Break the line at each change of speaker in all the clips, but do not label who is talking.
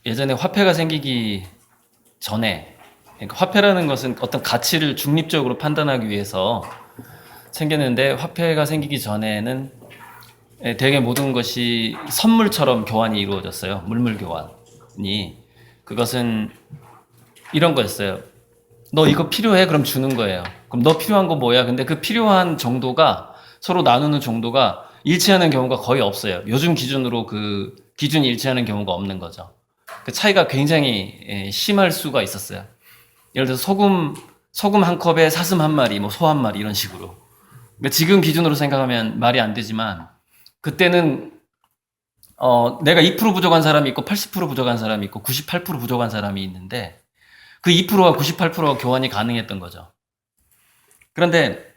예전에 화폐가 생기기 전에, 그러니까 화폐라는 것은 어떤 가치를 중립적으로 판단하기 위해서 생겼는데, 화폐가 생기기 전에는 되게 모든 것이 선물처럼 교환이 이루어졌어요. 물물 교환이. 그것은 이런 거였어요. 너 이거 필요해? 그럼 주는 거예요. 그럼 너 필요한 거 뭐야? 근데 그 필요한 정도가, 서로 나누는 정도가 일치하는 경우가 거의 없어요. 요즘 기준으로 그 기준이 일치하는 경우가 없는 거죠. 그 차이가 굉장히 심할 수가 있었어요. 예를 들어서 소금 한 컵에 사슴 한 마리, 뭐 소 한 마리 이런 식으로. 그러니까 지금 기준으로 생각하면 말이 안 되지만, 그때는 내가 2% 부족한 사람이 있고 80% 부족한 사람이 있고 98% 부족한 사람이 있는데, 그 2%와 98%가 교환이 가능했던 거죠. 그런데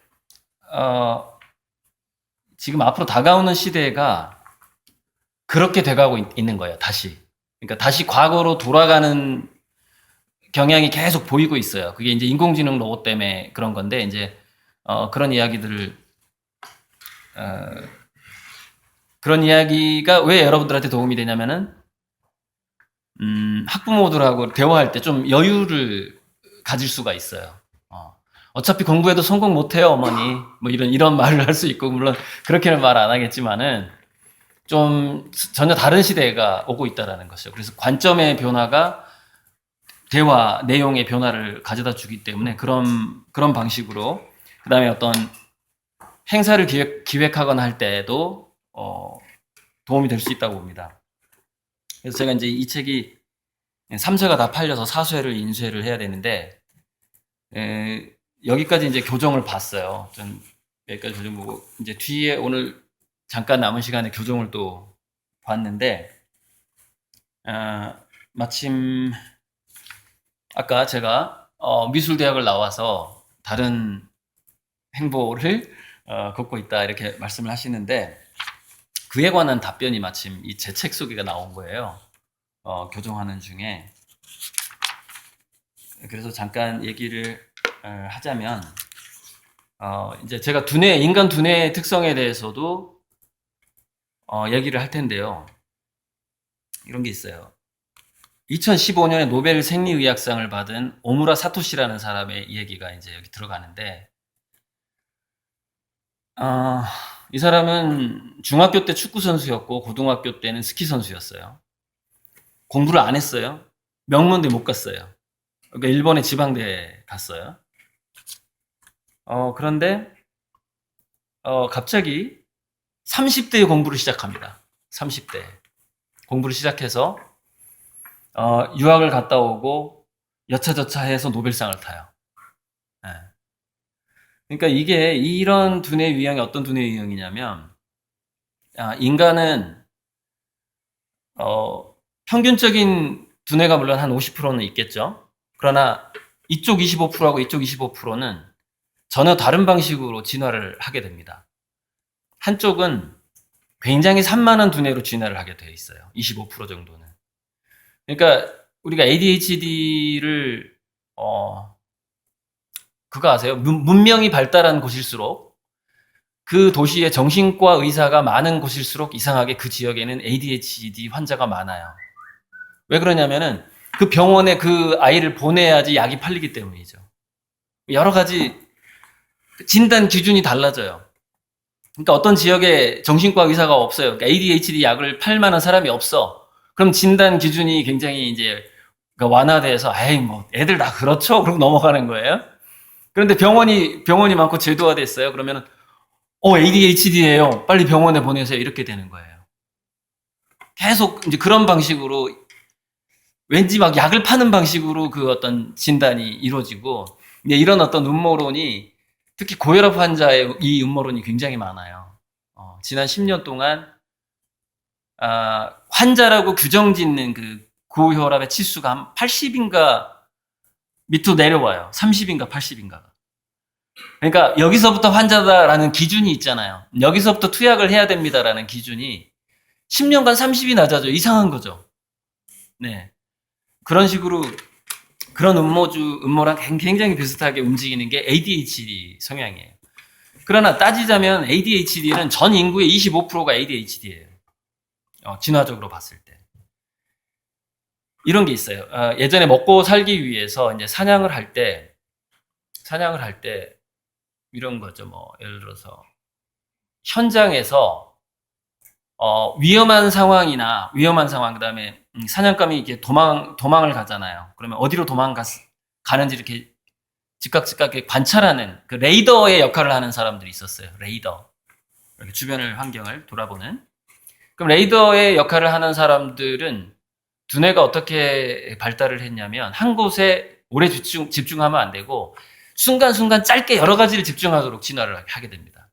지금 앞으로 다가오는 시대가 그렇게 돼가고 있는 거예요. 다시. 그러니까 다시 과거로 돌아가는 경향이 계속 보이고 있어요. 그게 이제 인공지능 로봇 때문에 그런 건데, 이제 그런 이야기들을 그런 이야기가 왜 여러분들한테 도움이 되냐면은, 학부모들하고 대화할 때 좀 여유를 가질 수가 있어요. 어차피 공부해도 성공 못해요, 어머니. 뭐 이런 말을 할 수 있고, 물론 그렇게는 말 안 하겠지만은, 좀 전혀 다른 시대가 오고 있다라는 것이죠. 그래서 관점의 변화가 대화 내용의 변화를 가져다 주기 때문에 그런 방식으로, 그 다음에 어떤 행사를 기획하거나 할 때에도 도움이 될 수 있다고 봅니다. 그래서 제가 이제 이 책이 3쇄가 다 팔려서 4쇄를 인쇄를 해야 되는데, 여기까지 이제 교정을 봤어요. 좀 여기까지 교정 보고, 이제 뒤에 오늘 잠깐 남은 시간에 교정을 또 봤는데, 마침 아까 제가 미술대학을 나와서 다른 행보를 걷고 있다 이렇게 말씀을 하시는데, 그에 관한 답변이 마침 이 제 책 속에 나온 거예요. 교정하는 중에. 그래서 잠깐 얘기를 하자면, 이제 제가 인간 두뇌의 특성에 대해서도 얘기를 할 텐데요. 이런 게 있어요. 2015년에 노벨 생리의학상을 받은 오무라 사토시라는 사람의 얘기가 이제 여기 들어가는데, 이 사람은 중학교 때 축구 선수였고 고등학교 때는 스키 선수였어요. 공부를 안 했어요. 명문대 못 갔어요. 그러니까 일본의 지방대에 갔어요. 그런데 갑자기 30대에 공부를 시작합니다. 30대 공부를 시작해서 유학을 갔다 오고 여차저차 해서 노벨상을 타요. 네. 그러니까 이게 이런 두뇌 유형이 어떤 두뇌 유형이냐면, 인간은 평균적인 두뇌가 물론 한 50%는 있겠죠. 그러나 이쪽 25%하고 이쪽 25%는 전혀 다른 방식으로 진화를 하게 됩니다. 한쪽은 굉장히 산만한 두뇌로 진화를 하게 되어 있어요. 25% 정도는. 그러니까 우리가 ADHD를 그거 아세요? 문명이 발달한 곳일수록, 그 도시의 정신과 의사가 많은 곳일수록 이상하게 그 지역에는 ADHD 환자가 많아요. 왜 그러냐면은 그 병원에 그 아이를 보내야지 약이 팔리기 때문이죠. 여러 가지 진단 기준이 달라져요. 그러니까 어떤 지역에 정신과 의사가 없어요. 그러니까 ADHD 약을 팔 만한 사람이 없어. 그럼 진단 기준이 굉장히 이제 완화돼서, 에이, 뭐, 애들 다 그렇죠? 그러고 넘어가는 거예요. 그런데 병원이 많고 제도화됐어요. 그러면은, ADHD예요. 빨리 병원에 보내세요. 이렇게 되는 거예요. 계속 이제 그런 방식으로, 왠지 막 약을 파는 방식으로 그 어떤 진단이 이루어지고, 이제 이런 어떤 음모론이, 특히 고혈압 환자의 이 음모론이 굉장히 많아요. 지난 10년 동안 환자라고 규정짓는 그 고혈압의 치수가 한 80인가 밑으로 내려와요. 30인가 80인가가. 그러니까 여기서부터 환자다라는 기준이 있잖아요. 여기서부터 투약을 해야 됩니다라는 기준이 10년간 30이 낮아져. 이상한 거죠. 네. 그런 식으로, 그런 음모랑 굉장히 비슷하게 움직이는 게 ADHD 성향이에요. 그러나 따지자면 ADHD는 전 인구의 25%가 ADHD예요. 진화적으로 봤을 때. 이런 게 있어요. 예전에 먹고 살기 위해서 이제 사냥을 할 때 이런 거죠. 뭐 예를 들어서 현장에서 위험한 상황, 그다음에 사냥감이 이렇게 도망을 가잖아요. 그러면 어디로 가는지 이렇게 즉각 이렇게 관찰하는 그 레이더의 역할을 하는 사람들이 있었어요. 레이더. 이렇게 주변을 환경을 돌아보는. 그럼 레이더의 역할을 하는 사람들은 두뇌가 어떻게 발달을 했냐면 한 곳에 오래 집중하면 안 되고 순간순간 짧게 여러 가지를 집중하도록 진화를 하게 됩니다.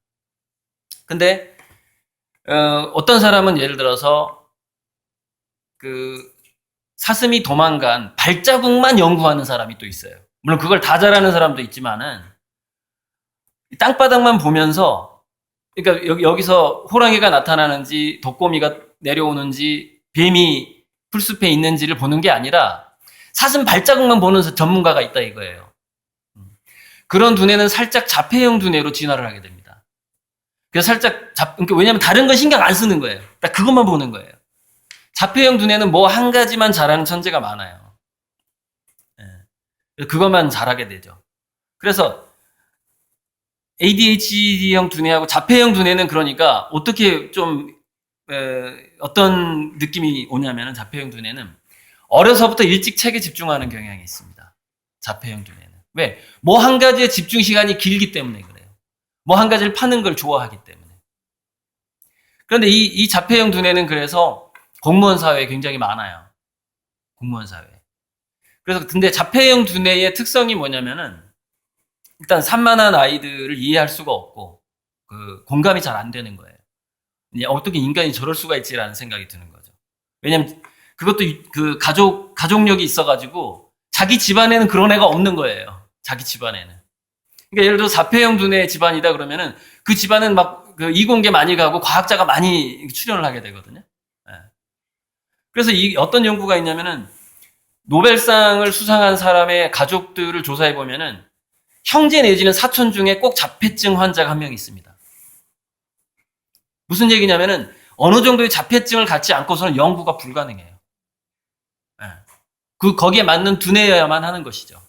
근데 어떤 사람은 예를 들어서 그 사슴이 도망간 발자국만 연구하는 사람이 또 있어요. 물론 그걸 다 잘하는 사람도 있지만은 땅바닥만 보면서, 그러니까 여기서 호랑이가 나타나는지 독거미가 내려오는지 뱀이 풀숲에 있는지를 보는 게 아니라 사슴 발자국만 보는 전문가가 있다 이거예요. 그런 두뇌는 살짝 자폐형 두뇌로 진화를 하게 됩니다. 그래서 살짝 그러니까 왜냐하면 다른 건 신경 안 쓰는 거예요. 딱 그것만 보는 거예요. 자폐형 두뇌는 뭐 한 가지만 잘하는 천재가 많아요. 그것만 잘하게 되죠. 그래서 ADHD형 두뇌하고 자폐형 두뇌는 그러니까 어떻게 좀 어떤 느낌이 오냐면은 자폐형 두뇌는 어려서부터 일찍 책에 집중하는 경향이 있습니다. 자폐형 두뇌는. 왜? 뭐 한 가지에 집중 시간이 길기 때문에 그래요. 뭐 한 가지를 파는 걸 좋아하기 때문에. 그런데 이 자폐형 두뇌는 그래서 공무원 사회에 굉장히 많아요. 공무원 사회. 그래서 근데 자폐형 두뇌의 특성이 뭐냐면은 일단 산만한 아이들을 이해할 수가 없고 공감이 잘 안 되는 거예요. 어떻게 인간이 저럴 수가 있지라는 생각이 드는 거죠. 왜냐면 그것도 그 가족력이 있어가지고 자기 집안에는 그런 애가 없는 거예요. 자기 집안에는. 그러니까 예를 들어 자폐형 두뇌 집안이다 그러면은 그 집안은 막 그 이공계 많이 가고 과학자가 많이 출연을 하게 되거든요. 그래서 어떤 연구가 있냐면은 노벨상을 수상한 사람의 가족들을 조사해 보면은 형제 내지는 사촌 중에 꼭 자폐증 환자가 한 명 있습니다. 무슨 얘기냐면은 어느 정도의 자폐증을 갖지 않고서는 연구가 불가능해요. 거기에 맞는 두뇌여야만 하는 것이죠.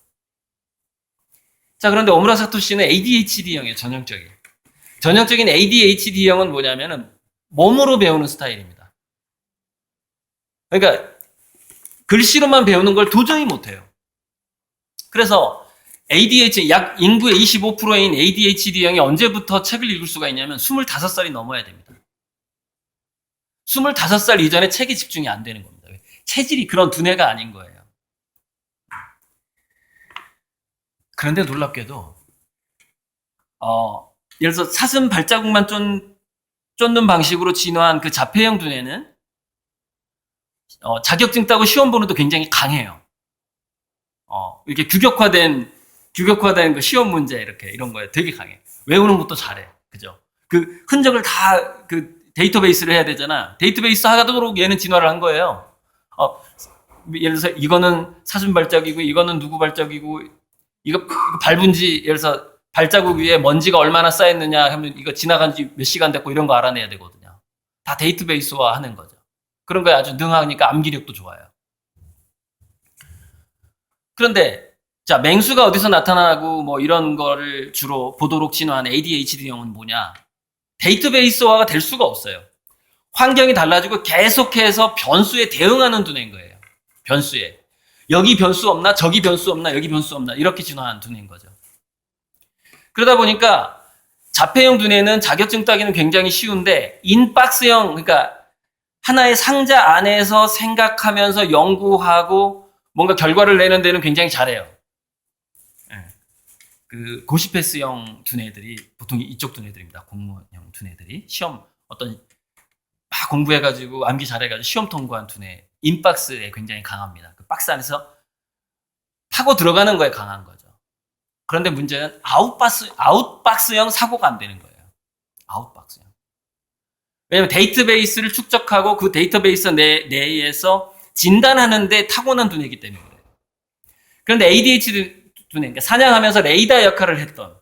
자, 그런데 오무라 사토시는 ADHD형이에요. 전형적인 ADHD형은 뭐냐면은 몸으로 배우는 스타일입니다. 그러니까 글씨로만 배우는 걸 도저히 못해요. 그래서 약 인구의 25%인 ADHD형이 언제부터 책을 읽을 수가 있냐면 25살이 넘어야 됩니다. 25살 이전에 책에 집중이 안 되는 겁니다. 체질이 그런 두뇌가 아닌 거예요. 그런데 놀랍게도 예를 들어서 사슴 발자국만 쫓는 방식으로 진화한 그 자폐형 두뇌는 자격증 따고 시험 보는 도 굉장히 강해요. 이렇게 규격화된 그 시험 문제 이런 거에 되게 강해. 외우는 것도 잘해. 그죠? 그 흔적을 다 그 데이터베이스를 해야 되잖아. 데이터베이스 하도록 얘는 진화를 한 거예요. 예를 들어서 이거는 사슴 발자국이고 이거는 누구 발자국이고 이거 밟은 지 예를 들어서 발자국 위에 먼지가 얼마나 쌓였느냐 하면 이거 지나간 지 몇 시간 됐고 이런 거 알아내야 되거든요. 다 데이터베이스화 하는 거죠. 그런 거에 아주 능하니까 암기력도 좋아요. 그런데 자, 맹수가 어디서 나타나고 뭐 이런 거를 주로 보도록 진화한 ADHD형은 뭐냐? 데이터베이스화가 될 수가 없어요. 환경이 달라지고 계속해서 변수에 대응하는 두뇌인 거예요. 변수에. 여기 변수 없나? 저기 변수 없나? 여기 변수 없나? 이렇게 진화한 두뇌인 거죠. 그러다 보니까 자폐형 두뇌는 자격증 따기는 굉장히 쉬운데 인박스형, 그러니까 하나의 상자 안에서 생각하면서 연구하고 뭔가 결과를 내는 데는 굉장히 잘해요. 그 고시패스형 두뇌들이 보통 이쪽 두뇌들입니다. 공무원형 두뇌들이 시험 막 공부해가지고 암기 잘해가지고 시험 통과한 두뇌 인박스에 굉장히 강합니다. 그 박스 안에서 파고 들어가는 거에 강한 거죠. 그런데 문제는 아웃박스형 사고가 안 되는 거예요. 아웃박스형. 왜냐하면 데이터베이스를 축적하고 그 데이터베이스 내에서 진단하는데 타고난 두뇌이기 때문에 그래요. 그런데 ADHD 두뇌, 그러니까 사냥하면서 레이더 역할을 했던,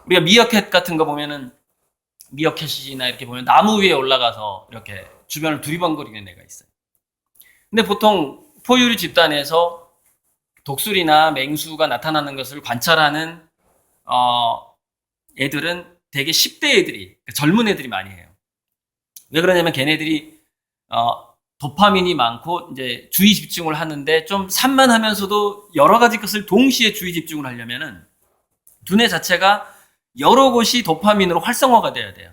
우리가 미어캣 같은 거 보면은 미어캣이나 이렇게 보면 나무 위에 올라가서 이렇게 주변을 두리번거리는 애가 있어요. 근데 보통 포유류 집단에서 독수리나 맹수가 나타나는 것을 관찰하는 애들은 되게 10대 애들이, 젊은 애들이 많이 해요. 왜 그러냐면 걔네들이 도파민이 많고 이제 주의 집중을 하는데 좀 산만하면서도 여러 가지 것을 동시에 주의 집중을 하려면은 두뇌 자체가 여러 곳이 도파민으로 활성화가 돼야 돼요.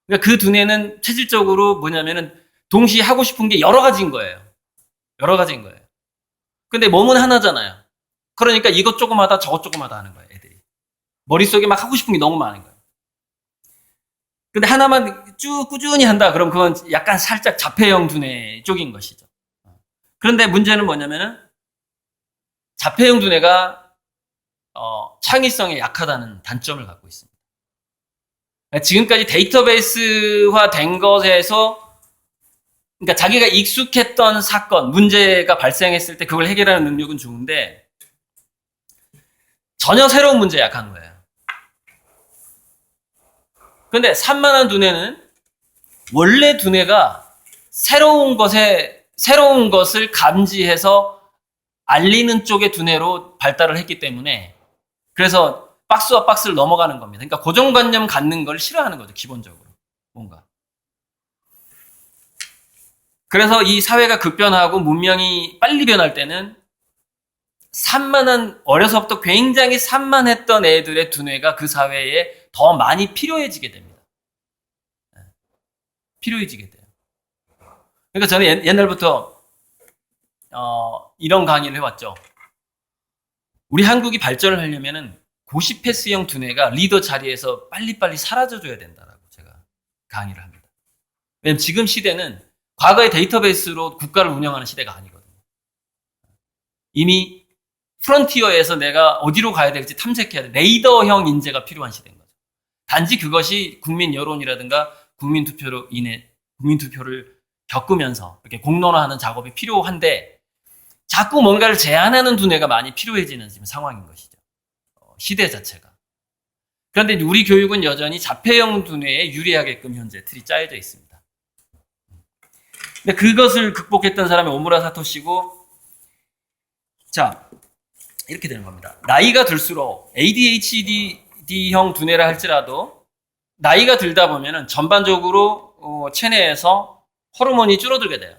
그러니까 그 두뇌는 체질적으로 뭐냐면은 동시에 하고 싶은 게 여러 가지인 거예요. 여러 가지인 거예요. 근데 몸은 하나잖아요. 그러니까 이것 조금 하다 저것 조금 하다 하는 거예요, 애들이. 머릿속에 막 하고 싶은 게 너무 많은 거예요. 근데 하나만 쭉 꾸준히 한다. 그럼 그건 약간 살짝 자폐형 두뇌 쪽인 것이죠. 그런데 문제는 뭐냐면은 자폐형 두뇌가 창의성에 약하다는 단점을 갖고 있습니다. 지금까지 데이터베이스화 된 것에서 그러니까 자기가 익숙했던 사건, 문제가 발생했을 때 그걸 해결하는 능력은 좋은데 전혀 새로운 문제에 약한 거예요. 근데 산만한 두뇌는 원래 두뇌가 새로운 것을 감지해서 알리는 쪽의 두뇌로 발달을 했기 때문에 그래서 박스와 박스를 넘어가는 겁니다. 그러니까 고정관념 갖는 걸 싫어하는 거죠, 기본적으로. 뭔가. 그래서 이 사회가 급변하고 문명이 빨리 변할 때는 어려서부터 굉장히 산만했던 애들의 두뇌가 그 사회에 더 많이 필요해지게 됩니다. 필요해지게 돼요. 그러니까 저는 옛날부터 이런 강의를 해왔죠. 우리 한국이 발전을 하려면은 고시패스형 두뇌가 리더 자리에서 빨리빨리 사라져줘야 된다라고 제가 강의를 합니다. 왜냐면 지금 시대는 과거의 데이터베이스로 국가를 운영하는 시대가 아니거든요. 이미 프론티어에서 내가 어디로 가야 될지 탐색해야 돼. 레이더형 인재가 필요한 시대인 거죠. 단지 그것이 국민 여론이라든가 국민 투표를 겪으면서 이렇게 공론화하는 작업이 필요한데 자꾸 뭔가를 제한하는 두뇌가 많이 필요해지는 지금 상황인 것이죠. 시대 자체가. 그런데 우리 교육은 여전히 자폐형 두뇌에 유리하게끔 현재 틀이 짜여져 있습니다. 근데 그것을 극복했던 사람이 오무라 사토시고, 자, 이렇게 되는 겁니다. 나이가 들수록 ADHD형 두뇌라 할지라도 나이가 들다 보면은 전반적으로 체내에서 호르몬이 줄어들게 돼요.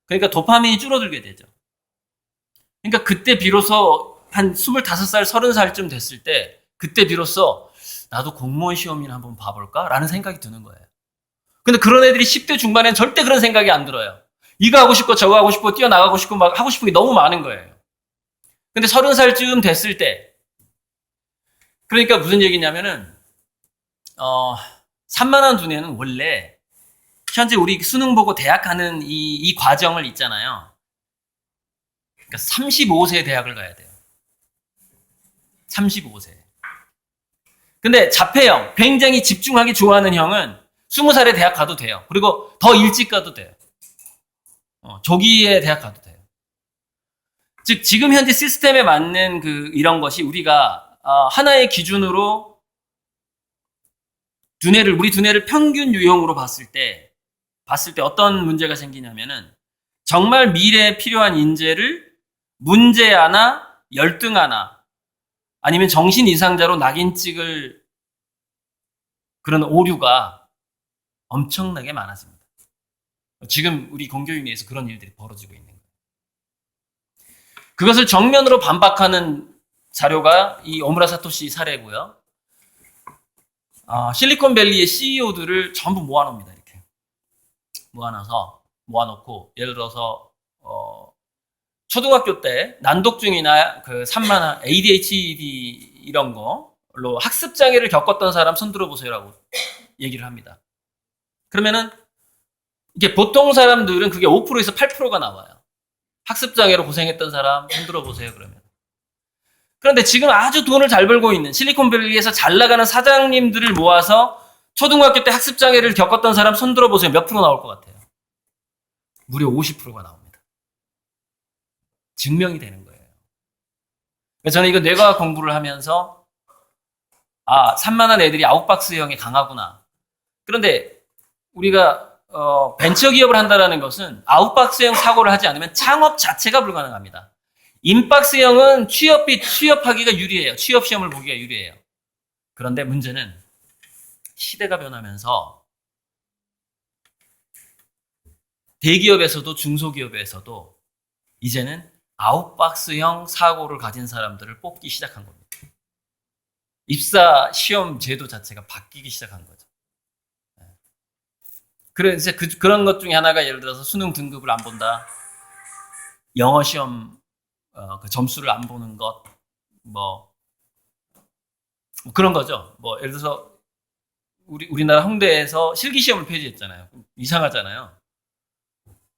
그러니까 도파민이 줄어들게 되죠. 그러니까 그때 비로소 한 25살, 30살쯤 됐을 때 그때 비로소 나도 공무원 시험이나 한번 봐볼까? 라는 생각이 드는 거예요. 근데 그런 애들이 10대 중반엔 절대 그런 생각이 안 들어요. 이거 하고 싶고 저거 하고 싶고 뛰어나가고 싶고 막 하고 싶은 게 너무 많은 거예요. 근데 30살쯤 됐을 때 그러니까 무슨 얘기냐면은 산만한 두뇌는 원래 현재 우리 수능 보고 대학 가는 이 과정을 있잖아요. 그러니까 35세 대학을 가야 돼요. 35세. 근데 자폐형, 굉장히 집중하기 좋아하는 형은 20살에 대학 가도 돼요. 그리고 더 일찍 가도 돼요. 조기에 대학 가도 돼요. 즉, 지금 현재 시스템에 맞는 이런 것이 우리가 하나의 기준으로 우리 두뇌를 평균 유형으로 봤을 때 어떤 문제가 생기냐면은 정말 미래에 필요한 인재를 문제 하나, 열등 하나, 아니면 정신 이상자로 낙인 찍을 그런 오류가 엄청나게 많아집니다. 지금 우리 공교육 내에서 그런 일들이 벌어지고 있는 거예요. 그것을 정면으로 반박하는 자료가 이 오무라 사토시 사례고요. 실리콘밸리의 CEO들을 전부 모아놓습니다. 이렇게 모아놓고 예를 들어서 초등학교 때 난독증이나 산만한 ADHD 이런 거로 학습 장애를 겪었던 사람 손 들어보세요라고 얘기를 합니다. 그러면은 이게 보통 사람들은 그게 5%에서 8%가 나와요. 학습 장애로 고생했던 사람 손 들어보세요 그러면. 그런데 지금 아주 돈을 잘 벌고 있는 실리콘밸리에서 잘 나가는 사장님들을 모아서 초등학교 때 학습 장애를 겪었던 사람 손 들어보세요. 몇 프로 나올 것 같아요? 무려 50%가 나옵니다. 증명이 되는 거예요. 그래서 저는 이거 뇌과학 공부를 하면서 산만한 애들이 아웃박스형에 강하구나. 그런데 우리가 벤처기업을 한다는 것은 아웃박스형 사고를 하지 않으면 창업 자체가 불가능합니다. 인박스형은 취업하기가 유리해요. 취업시험을 보기가 유리해요. 그런데 문제는 시대가 변하면서 대기업에서도 중소기업에서도 이제는 아웃박스형 사고를 가진 사람들을 뽑기 시작한 겁니다. 입사 시험 제도 자체가 바뀌기 시작한 거죠. 그래서 그런 것 중에 하나가 예를 들어서 수능 등급을 안 본다. 영어 시험 그 점수를 안 보는 것. 뭐 그런 거죠. 뭐 예를 들어서 우리나라 홍대에서 실기시험을 폐지했잖아요. 이상하잖아요.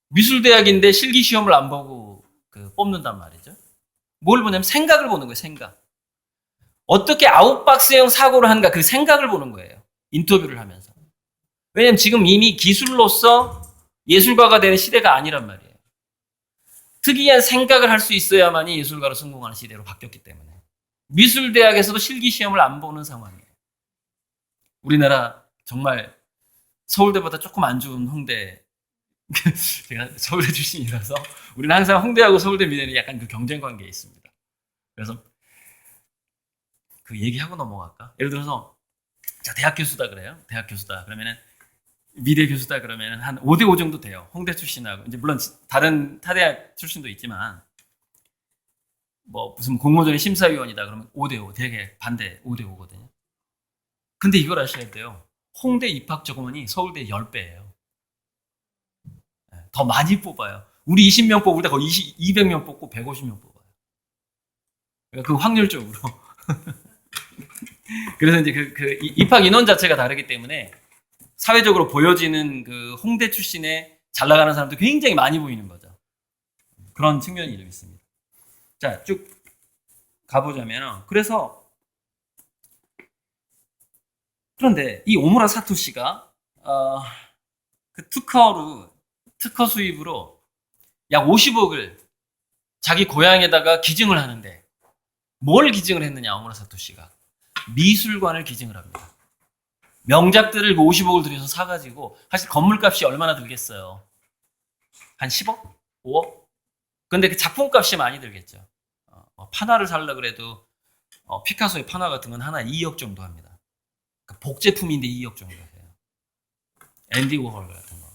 미술대학인데 실기시험을 안 보고 뽑는단 말이죠. 뭘 보냐면 생각을 보는 거예요. 생각. 어떻게 아웃박스형 사고를 하는가 그 생각을 보는 거예요. 인터뷰를 하면서. 왜냐면 지금 이미 기술로서 예술가가 되는 시대가 아니란 말이에요. 특이한 생각을 할 수 있어야만이 예술가로 성공하는 시대로 바뀌었기 때문에. 미술대학에서도 실기시험을 안 보는 상황이에요. 우리나라 정말 서울대보다 조금 안 좋은 홍대. 제가 서울대 출신이라서 우리는 항상 홍대하고 서울대 미대는 약간 그 경쟁 관계에 있습니다. 그래서 그 얘기하고 넘어갈까? 예를 들어서 자 대학 교수다 그래요. 대학 교수다 그러면은 미대 교수다 그러면은 한 5대5 정도 돼요. 홍대 출신하고 이제 물론 다른 타대학 출신도 있지만 뭐 무슨 공모전의 심사위원이다 그러면 5대5 되게 반대 5대5거든요. 근데 이걸 아셔야 돼요. 홍대 입학 정원이 서울대 10배예요. 더 많이 뽑아요. 우리 20명 뽑을 때 거의 200명 뽑고 150명 뽑아요. 그러니까 그 확률적으로. 그래서 이제 그 입학 인원 자체가 다르기 때문에 사회적으로 보여지는 그 홍대 출신의 잘 나가는 사람도 굉장히 많이 보이는 거죠. 그런 측면이 좀 있습니다. 자, 쭉 가보자면 그런데 이 오무라 사토시가 그 특허 수입으로 약 50억을 자기 고향에다가 기증을 하는데 뭘 기증을 했느냐 오무라 사토시가 미술관을 기증을 합니다. 명작들을 50억을 들여서 사가지고 사실 건물값이 얼마나 들겠어요? 한 10억? 5억? 근데 그 작품값이 많이 들겠죠. 판화를 살려고 그래도 피카소의 판화 같은 건 하나 2억 정도 합니다. 그러니까 복제품인데 2억 정도 해요. 앤디 워홀 같은 거.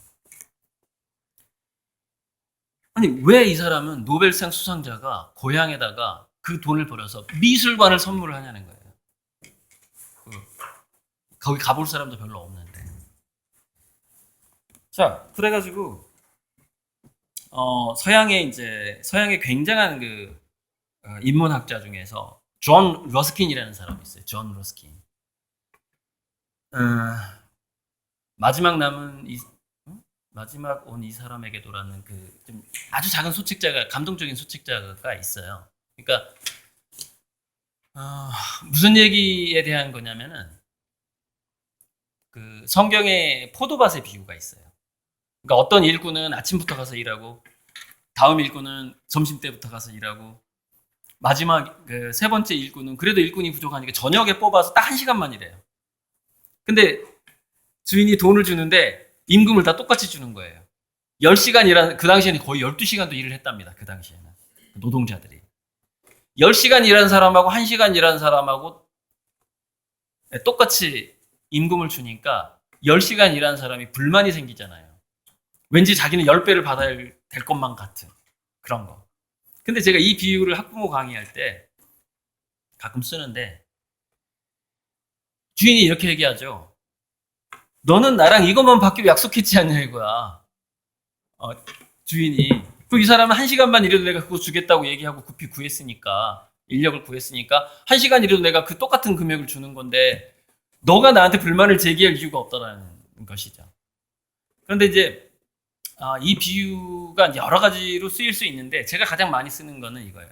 아니 왜 이 사람은 노벨상 수상자가 고향에다가 그 돈을 벌여서 미술관을 선물을 하냐는 거예요. 거기 가볼 사람도 별로 없는데. 자, 그래가지고 서양의 굉장한 그 인문학자 중에서 존 러스킨이라는 사람이 있어요. 존 러스킨. 마지막 온 이 사람에게도라는 그 좀 아주 작은 소책자가 감동적인 소책자가 있어요. 그러니까 무슨 얘기에 대한 거냐면은 그 성경에 포도밭의 비유가 있어요. 그러니까 어떤 일꾼은 아침부터 가서 일하고 다음 일꾼은 점심 때부터 가서 일하고 마지막 그 세 번째 일꾼은 그래도 일꾼이 부족하니까 저녁에 뽑아서 딱 1시간만 일해요. 근데 주인이 돈을 주는데 임금을 다 똑같이 주는 거예요. 10시간 그 당시에는 거의 12시간도 일을 했답니다. 그 당시에는. 노동자들이. 10시간 일한 사람하고 1시간 일한 사람하고 똑같이 임금을 주니까 10시간 일한 사람이 불만이 생기잖아요. 왠지 자기는 10배를 받아야 될 것만 같은 그런 거. 근데 제가 이 비유를 학부모 강의할 때 가끔 쓰는데 주인이 이렇게 얘기하죠. 너는 나랑 이것만 받기로 약속했지 않냐 이거야. 주인이. 이 사람은 1시간만 일해도 내가 그거 주겠다고 얘기하고 급히 구했으니까 인력을 구했으니까 1시간 일해도 내가 그 똑같은 금액을 주는 건데 너가 나한테 불만을 제기할 이유가 없다라는 것이죠. 그런데 이제 이 비유가 여러 가지로 쓰일 수 있는데 제가 가장 많이 쓰는 거는 이거예요.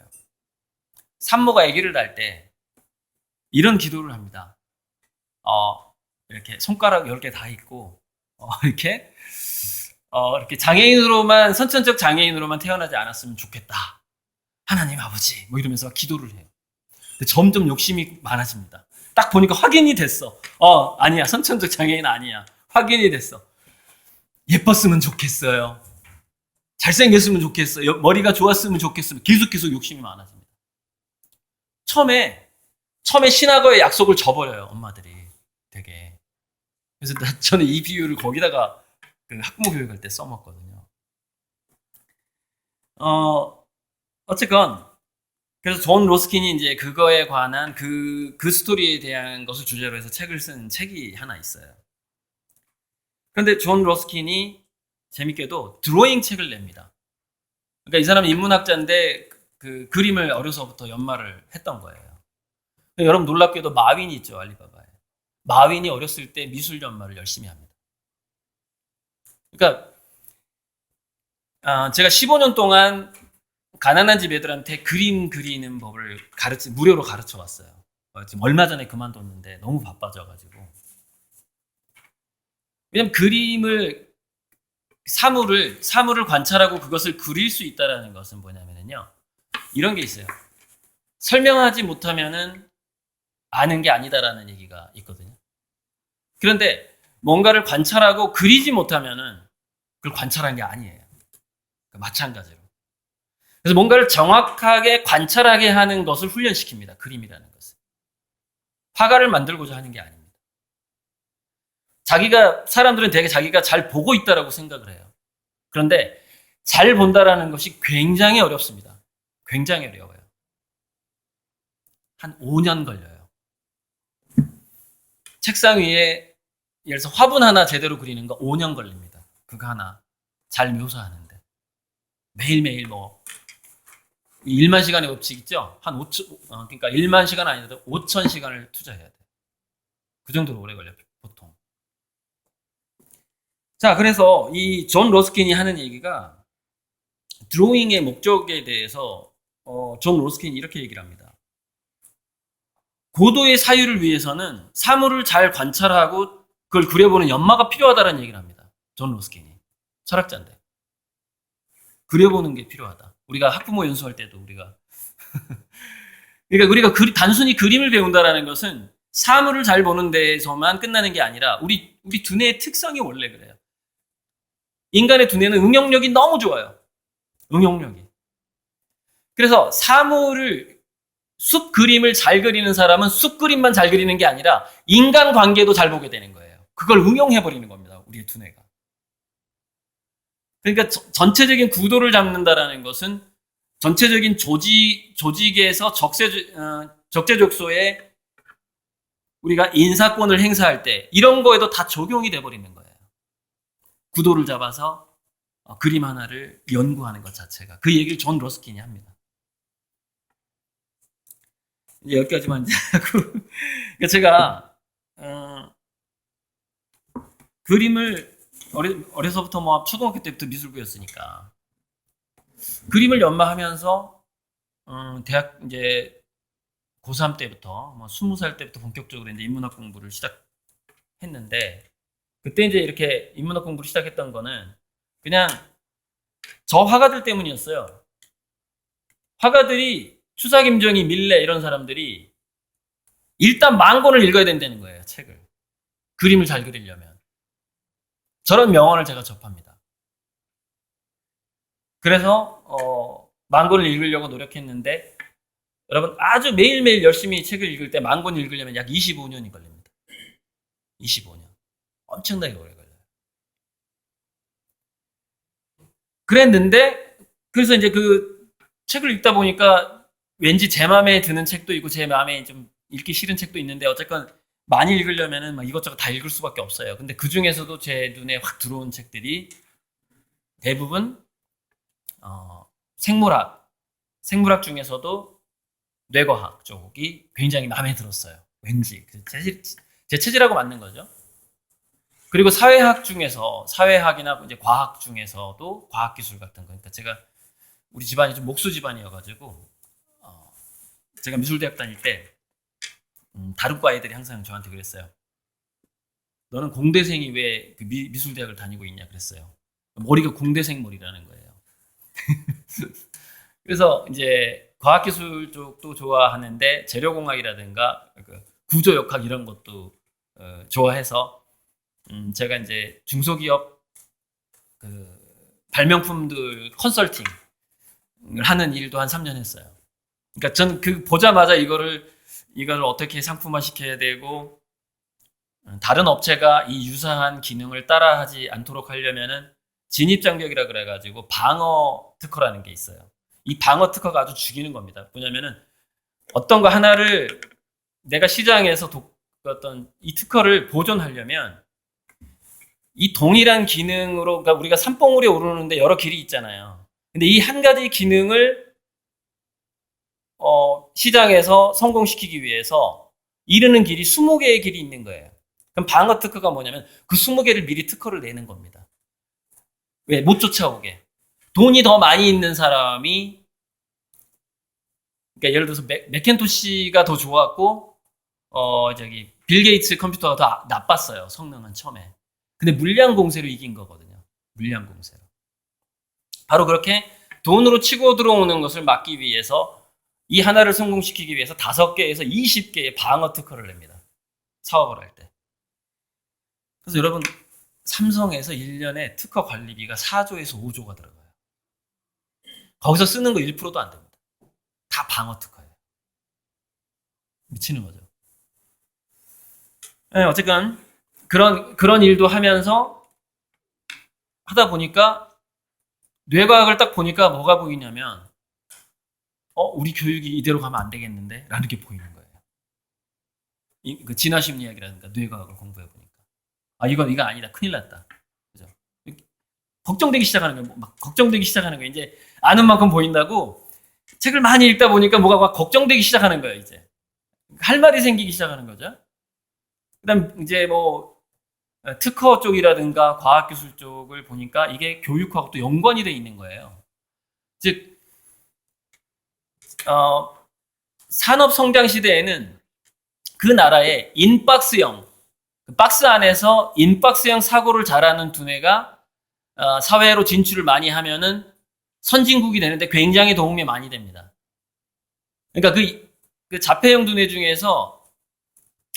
산모가 아기를 낳을 때 이런 기도를 합니다. 이렇게 손가락 10개 다 있고 이렇게 장애인으로만 선천적 장애인으로만 태어나지 않았으면 좋겠다. 하나님 아버지 뭐 이러면서 기도를 해요. 근데 점점 욕심이 많아집니다. 딱 보니까 확인이 됐어. 아니야 선천적 장애인 아니야. 확인이 됐어. 예뻤으면 좋겠어요. 잘생겼으면 좋겠어요. 머리가 좋았으면 좋겠으면 계속 욕심이 많아집니다. 처음에 신학어의 약속을 저버려요, 엄마들이 되게. 그래서 저는 이 비유를 거기다가 그 학부모 교육할 때 써먹거든요. 어쨌건 그래서 존 로스킨이 이제 그거에 관한 그 스토리에 대한 것을 주제로 해서 책을 쓴 책이 하나 있어요. 그런데 존 로스킨이 재밌게도 드로잉 책을 냅니다. 그러니까 이 사람은 인문학자인데 그 그림을 어려서부터 연마를 했던 거예요. 여러분 놀랍게도 마윈이 있죠, 알리바바에. 마윈이 어렸을 때 미술 연마를 열심히 합니다. 그러니까 제가 15년 동안 가난한 집 애들한테 그림 그리는 법을 무료로 가르쳐 왔어요. 지금 얼마 전에 그만뒀는데 너무 바빠져가지고. 왜냐면 사물을 관찰하고 그것을 그릴 수 있다는 것은 뭐냐면요. 이런 게 있어요. 설명하지 못하면은 아는 게 아니다라는 얘기가 있거든요. 그런데 뭔가를 관찰하고 그리지 못하면은 그걸 관찰한 게 아니에요. 마찬가지로. 그래서 뭔가를 정확하게 관찰하게 하는 것을 훈련시킵니다. 그림이라는 것은. 화가를 만들고자 하는 게 아닙니다. 사람들은 되게 자기가 잘 보고 있다라고 생각을 해요. 그런데 잘 본다라는 것이 굉장히 어렵습니다. 굉장히 어려워요. 한 5년 걸려요. 책상 위에 예를 들어서 화분 하나 제대로 그리는 거 5년 걸립니다. 그거 하나 잘 묘사하는데. 매일매일 1만 시간의 법칙 있죠? 그러니까 1만 시간 아니더라도 5천 시간을 투자해야 돼요. 그 정도로 오래 걸려요, 보통. 자, 그래서 이 존 로스킨이 하는 얘기가 드로잉의 목적에 대해서 존 로스킨이 이렇게 얘기를 합니다. 고도의 사유를 위해서는 사물을 잘 관찰하고 그걸 그려보는 연마가 필요하다는 얘기를 합니다. 존 로스킨이. 철학자인데. 그려보는 게 필요하다. 우리가 학부모 연수할 때도 그러니까 우리가 단순히 그림을 배운다라는 것은 사물을 잘 보는 데에서만 끝나는 게 아니라 우리 두뇌의 특성이 원래 그래요. 인간의 두뇌는 응용력이 너무 좋아요. 응용력이. 그래서 숲 그림을 잘 그리는 사람은 숲 그림만 잘 그리는 게 아니라 인간 관계도 잘 보게 되는 거예요. 그걸 응용해버리는 겁니다. 우리의 두뇌가. 그러니까 전체적인 구도를 잡는다라는 것은 전체적인 조직에서 적재적소에 우리가 인사권을 행사할 때 이런 거에도 다 적용이 돼버리는 거예요. 구도를 잡아서 그림 하나를 연구하는 것 자체가. 그 얘기를 존 로스킨이 합니다. 이제 여기까지만 이제 하고. 그러니까 제가 그림을 어려서부터 초등학교 때부터 미술부였으니까 그림을 연마하면서 대학 이제 고3 때부터 20살 때부터 본격적으로 이제 인문학 공부를 시작했는데 그때 이제 이렇게 인문학 공부를 시작했던 거는 그냥 저 화가들 때문이었어요. 화가들이 추사 김정희, 밀레 이런 사람들이 일단 10,000권을 읽어야 된다는 거예요. 책을. 그림을 잘 그리려면. 저런 명언을 제가 접합니다. 그래서 10,000권을 읽으려고 노력했는데 여러분 아주 매일매일 열심히 책을 읽을 때 10,000권 읽으려면 약 25년이 걸립니다. 25년. 엄청나게 오래 걸려요. 그래서 이제 그 책을 읽다 보니까 왠지 제 마음에 드는 책도 있고 제 마음에 좀 읽기 싫은 책도 있는데 어쨌건 많이 읽으려면은 막 이것저것 다 읽을 수밖에 없어요. 근데 그 중에서도 제 눈에 확 들어온 책들이 대부분 생물학 중에서도 뇌과학 쪽이 굉장히 마음에 들었어요. 왠지 제 체질하고 맞는 거죠. 그리고 사회학이나 이제 과학 중에서도 과학기술 같은 거. 그러니까 제가 우리 집안이 좀 목수 집안이어가지고 제가 미술대학 다닐 때 다루과 애들이 항상 저한테 그랬어요. 너는 공대생이 왜 그 미술대학을 다니고 있냐 그랬어요. 머리가 공대생 머리라는 거예요. 그래서 이제 과학기술 쪽도 좋아하는데 재료공학이라든가 구조역학 이런 것도 좋아해서 제가 이제 중소기업 발명품들 컨설팅을 하는 일도 한 3년 했어요. 그러니까 전 보자마자 이걸 어떻게 상품화 시켜야 되고, 다른 업체가 이 유사한 기능을 따라하지 않도록 하려면은 진입장벽이라 그래가지고 방어 특허라는 게 있어요. 이 방어 특허가 아주 죽이는 겁니다. 뭐냐면은 어떤 거 하나를 내가 시장에서 어떤 이 특허를 보존하려면 이 동일한 기능으로, 그러니까 우리가 산봉우리에 오르는데 여러 길이 있잖아요. 근데 이 한 가지 기능을 시장에서 성공시키기 위해서 이르는 길이 20개의 길이 있는 거예요. 그럼 방어 특허가 뭐냐면 그 20개를 미리 특허를 내는 겁니다. 왜? 못 쫓아오게. 돈이 더 많이 있는 사람이, 그러니까 예를 들어서 맥켄토시가 더 좋았고, 빌 게이츠 컴퓨터가 더 나빴어요. 성능은 처음에. 근데 물량 공세로 이긴 거거든요. 물량 공세로. 바로 그렇게 돈으로 치고 들어오는 것을 막기 위해서 이 하나를 성공시키기 위해서 5개에서 20개의 방어 특허를 냅니다. 사업을 할 때. 그래서 여러분, 삼성에서 1년에 특허 관리비가 4조에서 5조가 들어가요. 거기서 쓰는 거 1%도 안 됩니다. 다 방어 특허예요. 미치는 거죠. 네, 어쨌든 그런 일도 하면서 하다 보니까 뇌과학을 딱 보니까 뭐가 보이냐면 우리 교육이 이대로 가면 안 되겠는데? 라는 게 보이는 거예요. 그 진화심리학이라든가 뇌과학을 공부해 보니까 이거 아니다. 큰일 났다. 그죠? 걱정되기 시작하는 거예요. 막 걱정되기 시작하는 거예요. 이제 아는 만큼 보인다고 책을 많이 읽다 보니까 뭐가 막 걱정되기 시작하는 거예요. 이제 할 말이 생기기 시작하는 거죠. 그다음 이제 특허 쪽이라든가 과학기술 쪽을 보니까 이게 교육하고 또 연관이 돼 있는 거예요. 즉 산업 성장 시대에는 그 나라의 인박스형, 박스 안에서 인박스형 사고를 잘하는 두뇌가 사회로 진출을 많이 하면은 선진국이 되는데 굉장히 도움이 많이 됩니다. 그러니까 그 자폐형 두뇌 중에서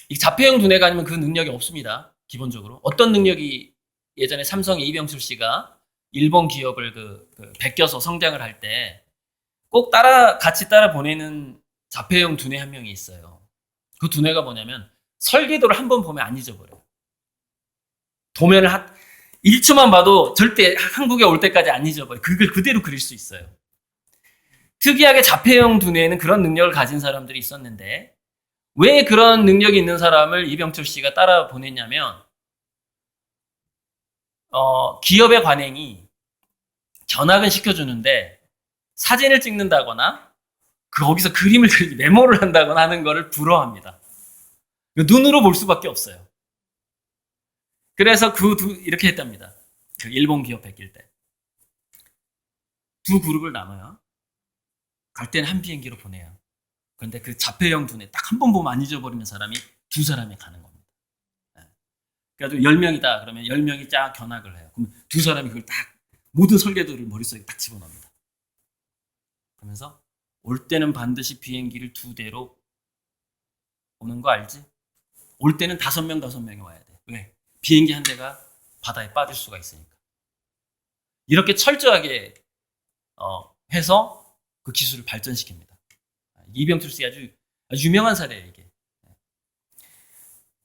이 자폐형 두뇌가 아니면 그 능력이 없습니다. 기본적으로. 어떤 능력이 예전에 삼성의 이병철 씨가 일본 기업을 베껴서 성장을 할 때 꼭 같이 따라 보내는 자폐형 두뇌 한 명이 있어요. 그 두뇌가 뭐냐면 설계도를 한 번 보면 안 잊어버려요. 도면을 1초만 봐도 절대 한국에 올 때까지 안 잊어버려요. 그걸 그대로 그릴 수 있어요. 특이하게 자폐형 두뇌에는 그런 능력을 가진 사람들이 있었는데 왜 그런 능력이 있는 사람을 이병철 씨가 따라 보냈냐면 기업의 관행이 견학은 시켜주는데 사진을 찍는다거나 거기서 그림을 메모를 한다거나 하는 거를 부러워합니다. 눈으로 볼 수밖에 없어요. 그래서 이렇게 했답니다. 그 일본 기업 베낄 때. 두 그룹을 나눠요. 갈 때는 한 비행기로 보내요. 그런데 그 자폐형 두뇌 딱 한 번 보면 안 잊어버리는 사람이 2사람이 가는 겁니다. 그래가지고 10명이다. 그러면 10명이 쫙 견학을 해요. 그럼 2사람이 그걸 딱 모든 설계도를 머릿속에 딱 집어넣습니다. 그러면서 올 때는 반드시 비행기를 2대로 오는 거 알지? 올 때는 5명이 와야 돼. 왜? 비행기 한 대가 바다에 빠질 수가 있으니까. 이렇게 철저하게 해서 그 기술을 발전시킵니다. 이병철 씨 아주 유명한 사례예요, 이게.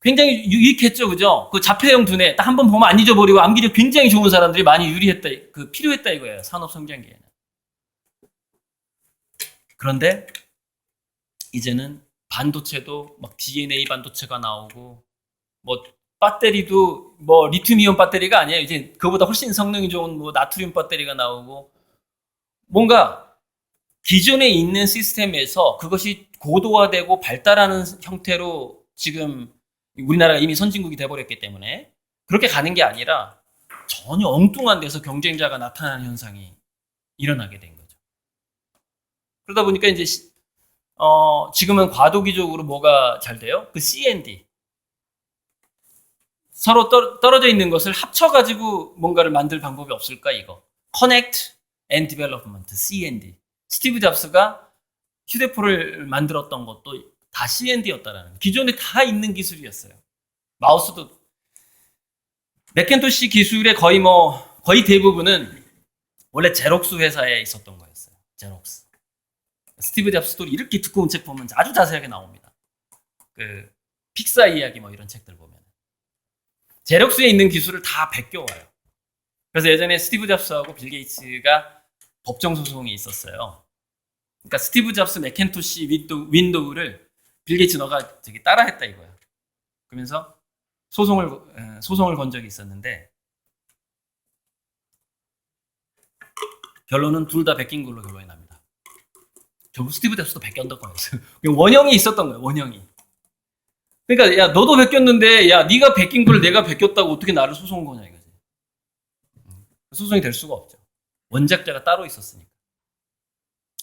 굉장히 유익했죠, 그죠? 그 자폐형 두뇌 딱 한 번 보면 안 잊어버리고 암기력 굉장히 좋은 사람들이 많이 유리했다, 필요했다 이거예요. 산업 성장기에는. 그런데 이제는 반도체도 막 DNA 반도체가 나오고 배터리도 리튬이온 배터리가 아니에요. 이제 그거보다 훨씬 성능이 좋은 나트륨 배터리가 나오고 뭔가 기존에 있는 시스템에서 그것이 고도화되고 발달하는 형태로 지금 우리나라가 이미 선진국이 돼버렸기 때문에 그렇게 가는 게 아니라 전혀 엉뚱한 데서 경쟁자가 나타나는 현상이 일어나게 된 거죠. 그러다 보니까 이제 지금은 과도기적으로 뭐가 잘 돼요? 그 C&D. 서로 떨어져 있는 것을 합쳐가지고 뭔가를 만들 방법이 없을까, 이거. Connect and Development, C&D. 스티브 잡스가 휴대폰을 만들었던 것도 다 C&D였다라는. 기존에 다 있는 기술이었어요. 마우스도 맥켄토시 기술의 거의 거의 대부분은 원래 제록스 회사에 있었던 거였어요. 제록스. 스티브 잡스 스토리 이렇게 두꺼운 책 보면 아주 자세하게 나옵니다. 그 픽사 이야기 뭐 이런 책들 보면 제록스에 있는 기술을 다 베껴와요. 그래서 예전에 스티브 잡스하고 빌 게이츠가 법정 소송이 있었어요. 그러니까 스티브 잡스 맥킨토시 윈도우를 빌 게이츠 너가 저기 따라했다 이거야. 그러면서 소송을 건 적이 있었는데 결론은 둘 다 베낀 걸로 결론이 납니다. 결국 스티브 잡스도 베꼈던 거였어요. 원형이 있었던 거예요. 원형이. 그러니까 야 너도 베꼈는데 야 네가 베낀 걸 내가 베꼈다고 어떻게 나를 소송한 거냐 이거지. 소송이 될 수가 없죠. 원작자가 따로 있었으니까.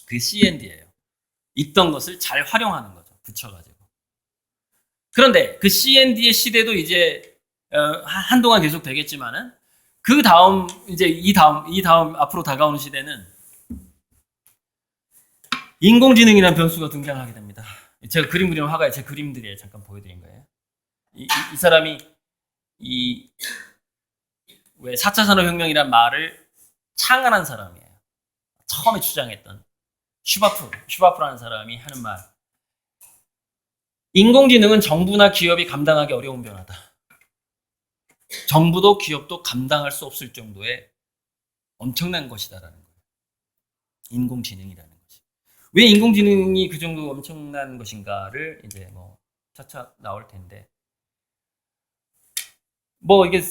그게 C&D예요. 있던 것을 잘 활용하는 거죠. 붙여가지고. 그런데 그 C&D의 시대도 이제 한동안 계속 되겠지만은 그 다음 이제 이 다음 앞으로 다가오는 시대는 인공지능이라는 변수가 등장하게 됩니다. 제가 그림 그리는 화가의 제 그림들이에요. 잠깐 보여드린 거예요. 이 사람이 왜 4차 산업혁명이란 말을 창안한 사람이에요. 처음에 주장했던 슈바프라는 사람이 하는 말. 인공지능은 정부나 기업이 감당하기 어려운 변화다. 정부도 기업도 감당할 수 없을 정도의 엄청난 것이다라는 거예요. 인공지능이라는 것이. 왜 인공지능이 그 정도 엄청난 것인가를 이제 뭐 차차 나올 텐데. 뭐 이게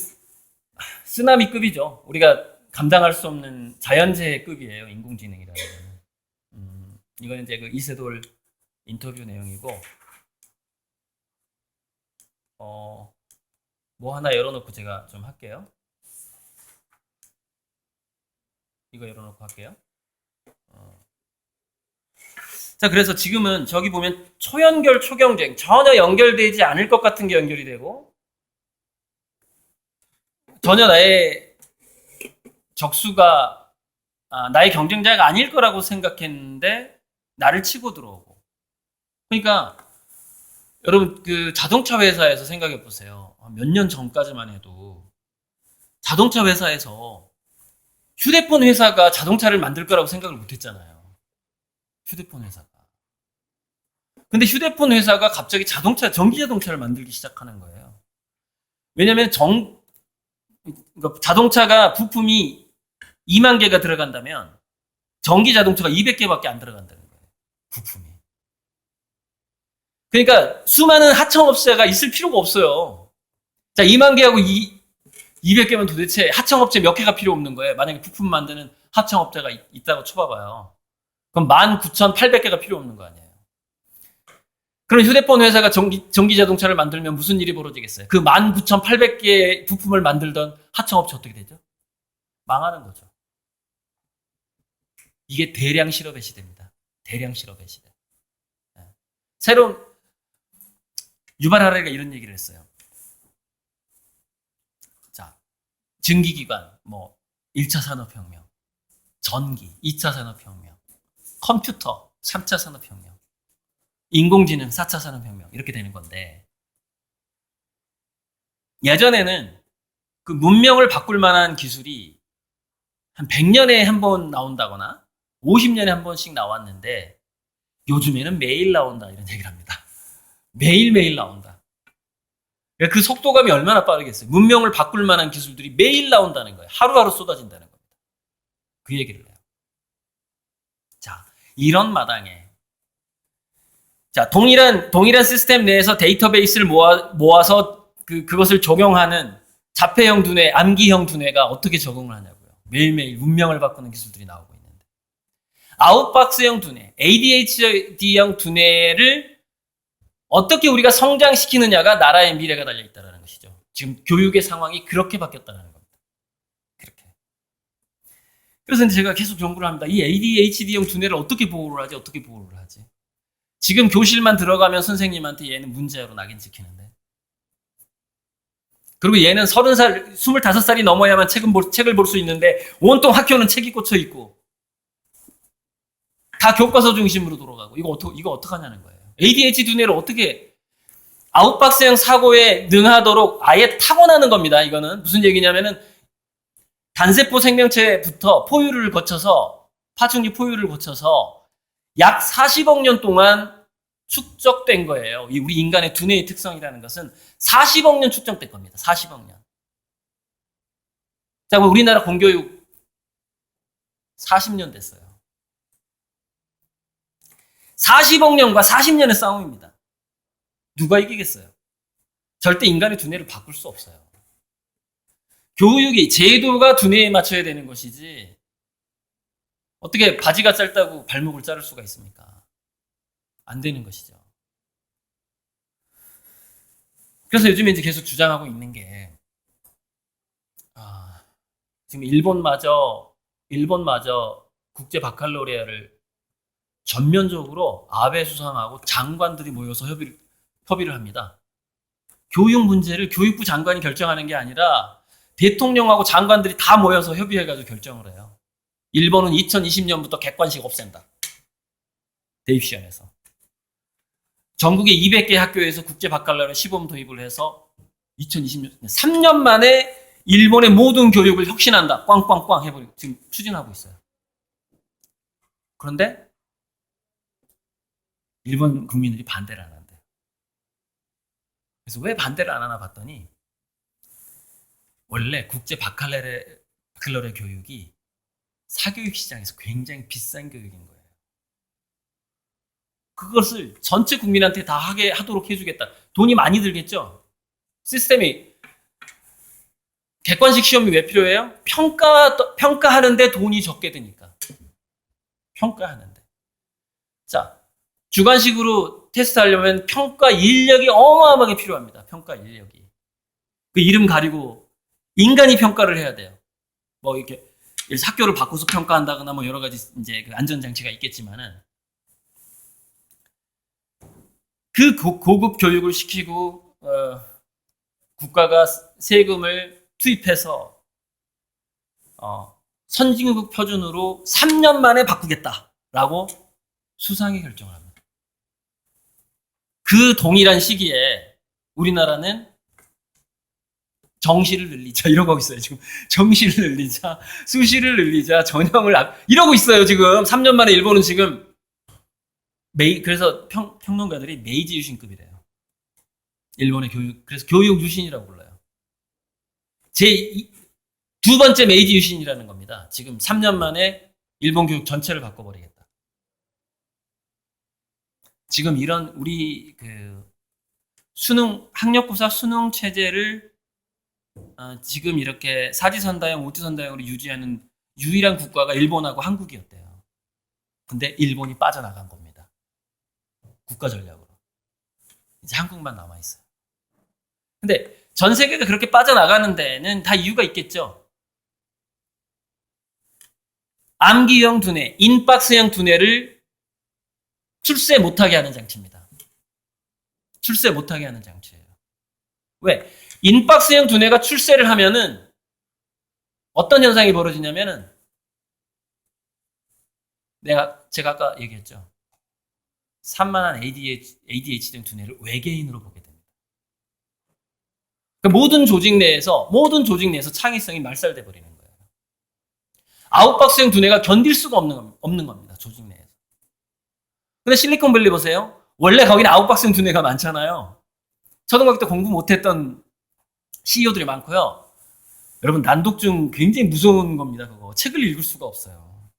쓰나미급이죠. 우리가 감당할 수 없는 자연재해급이에요. 인공지능이라는 거는. 이건 이제 그 이세돌 인터뷰 내용이고, 뭐 하나 열어놓고 제가 좀 할게요. 이거 열어놓고 할게요. 자, 그래서 지금은 저기 보면 초연결, 초경쟁, 전혀 연결되지 않을 것 같은 게 연결이 되고, 전혀 나의 적수가 나의 경쟁자가 아닐 거라고 생각했는데 나를 치고 들어오고. 그러니까 여러분 그 자동차 회사에서 생각해 보세요. 몇 년 전까지만 해도 자동차 회사에서 휴대폰 회사가 자동차를 만들 거라고 생각을 못 했잖아요. 휴대폰 회사가. 근데 휴대폰 회사가 갑자기 전기 자동차를 만들기 시작하는 거예요. 왜냐면 그러니까 자동차가 부품이 2만 개가 들어간다면 전기 자동차가 200개밖에 안 들어간다는 거예요. 부품이. 그러니까 수많은 하청업체가 있을 필요가 없어요. 자, 2만 개하고 200개면 도대체 하청업체 몇 개가 필요 없는 거예요. 만약에 부품 만드는 하청업체가 있다고 쳐봐봐요. 그럼 19,800개가 필요 없는 거 아니에요. 그럼 휴대폰 회사가 전기 자동차를 만들면 무슨 일이 벌어지겠어요? 그 19,800개의 부품을 만들던 하청업체 어떻게 되죠? 망하는 거죠. 이게 대량 실업의 시대입니다. 대량 실업의 시대. 새로운 유발 하라리가 이런 얘기를 했어요. 자, 증기기관, 뭐 1차 산업혁명, 전기, 2차 산업혁명, 컴퓨터, 3차 산업혁명, 인공지능, 4차 산업혁명 이렇게 되는 건데 예전에는 그 문명을 바꿀 만한 기술이 한 100년에 한 번 나온다거나 50년에 한 번씩 나왔는데 요즘에는 매일 나온다 이런 얘기를 합니다. 매일매일 나온다. 그 속도감이 얼마나 빠르겠어요. 문명을 바꿀 만한 기술들이 매일 나온다는 거예요. 하루하루 쏟아진다는 겁니다. 그 얘기를 해요. 자, 이런 마당에 자, 동일한 시스템 내에서 데이터베이스를 모아서 그것을 적용하는 자폐형 두뇌, 암기형 두뇌가 어떻게 적응을 하냐고요. 매일매일 문명을 바꾸는 기술들이 나오고 있는데. 아웃박스형 두뇌, ADHD형 두뇌를 어떻게 우리가 성장시키느냐가 나라의 미래가 달려있다는 것이죠. 지금 교육의 상황이 그렇게 바뀌었다는 겁니다. 그렇게. 그래서 제가 계속 연구를 합니다. 이 ADHD형 두뇌를 어떻게 보호를 하지? 지금 교실만 들어가면 선생님한테 얘는 문제아로 낙인 찍히는데. 그리고 얘는 30살, 25살이 넘어야만 책을 볼 수 있는데 온통 학교는 책이 꽂혀 있고 다 교과서 중심으로 돌아가고 이거 어떡하냐는 거예요. ADHD 두뇌를 어떻게 아웃박스형 사고에 능하도록 아예 타고나는 겁니다. 이거는 무슨 얘기냐면은 단세포 생명체부터 포유를 거쳐서, 파충류 포유를 거쳐서 약 40억 년 동안 축적된 거예요. 우리 인간의 두뇌의 특성이라는 것은 40억 년 축적된 겁니다. 40억 년. 자, 그럼 우리나라 공교육 40년 됐어요. 40억 년과 40년의 싸움입니다. 누가 이기겠어요? 절대 인간의 두뇌를 바꿀 수 없어요. 교육이, 제도가 두뇌에 맞춰야 되는 것이지 어떻게 바지가 짧다고 발목을 자를 수가 있습니까? 안 되는 것이죠. 그래서 요즘에 이제 계속 주장하고 있는 게, 지금 일본마저 국제 바칼로레아를 전면적으로 아베 수상하고 장관들이 모여서 협의를 합니다. 교육 문제를 교육부 장관이 결정하는 게 아니라 대통령하고 장관들이 다 모여서 협의해가지고 결정을 해요. 일본은 2020년부터 객관식 없앤다. 대입시험에서. 전국의 200개 학교에서 국제 바칼로레아 시범 도입을 해서 2020년, 3년 만에 일본의 모든 교육을 혁신한다. 꽝꽝꽝 해버리고 지금 추진하고 있어요. 그런데 일본 국민들이 반대를 안 한대요. 그래서 왜 반대를 안 하나 봤더니 원래 국제 바칼로레아 교육이 사교육 시장에서 굉장히 비싼 교육인 거예요. 그것을 전체 국민한테 다 하도록 해주겠다. 돈이 많이 들겠죠? 시스템이. 객관식 시험이 왜 필요해요? 평가하는데 돈이 적게 드니까. 평가하는데. 자, 주관식으로 테스트하려면 평가 인력이 어마어마하게 필요합니다. 평가 인력이. 그 이름 가리고 인간이 평가를 해야 돼요. 뭐 이렇게 학교를 바꿔서 평가한다거나 뭐 여러 가지 이제 그 안전장치가 있겠지만은 그 고급 교육을 시키고 국가가 세금을 투입해서 선진국 표준으로 3년 만에 바꾸겠다라고 수상이 결정을 합니다. 그 동일한 시기에 우리나라는 정시를 늘리자 이러고 있어요. 지금 정시를 늘리자, 수시를 늘리자, 전형을 이러고 있어요. 지금 3년 만에 일본은 지금 그래서 평론가들이 메이지 유신급이래요. 일본의 교육, 그래서 교육 유신이라고 불러요. 두 번째 메이지 유신이라는 겁니다. 지금 3년 만에 일본 교육 전체를 바꿔버리겠다. 지금 이런 우리 그 학력고사 수능 체제를 지금 이렇게 사지선다형, 오지선다형으로 유지하는 유일한 국가가 일본하고 한국이었대요. 근데 일본이 빠져나간 겁니다. 국가 전략으로. 이제 한국만 남아있어요. 근데 전 세계가 그렇게 빠져나가는 데는 다 이유가 있겠죠. 암기형 두뇌, 인박스형 두뇌를 출세 못하게 하는 장치입니다. 출세 못하게 하는 장치예요. 왜? 인박스형 두뇌가 출세를 하면은 어떤 현상이 벌어지냐면은 제가 아까 얘기했죠. 산만한 ADHD 두뇌를 외계인으로 보게 됩니다. 그러니까 모든 조직 내에서 창의성이 말살돼 버리는 거예요. 아웃박스형 두뇌가 견딜 수가 없는 겁니다. 조직 내에서. 근데 실리콘밸리 보세요. 원래 거기는 아웃박스형 두뇌가 많잖아요. 초등학교 때 공부 못했던 CEO들이 많고요. 여러분 난독증 굉장히 무서운 겁니다. 그거 책을 읽을 수가 없어요.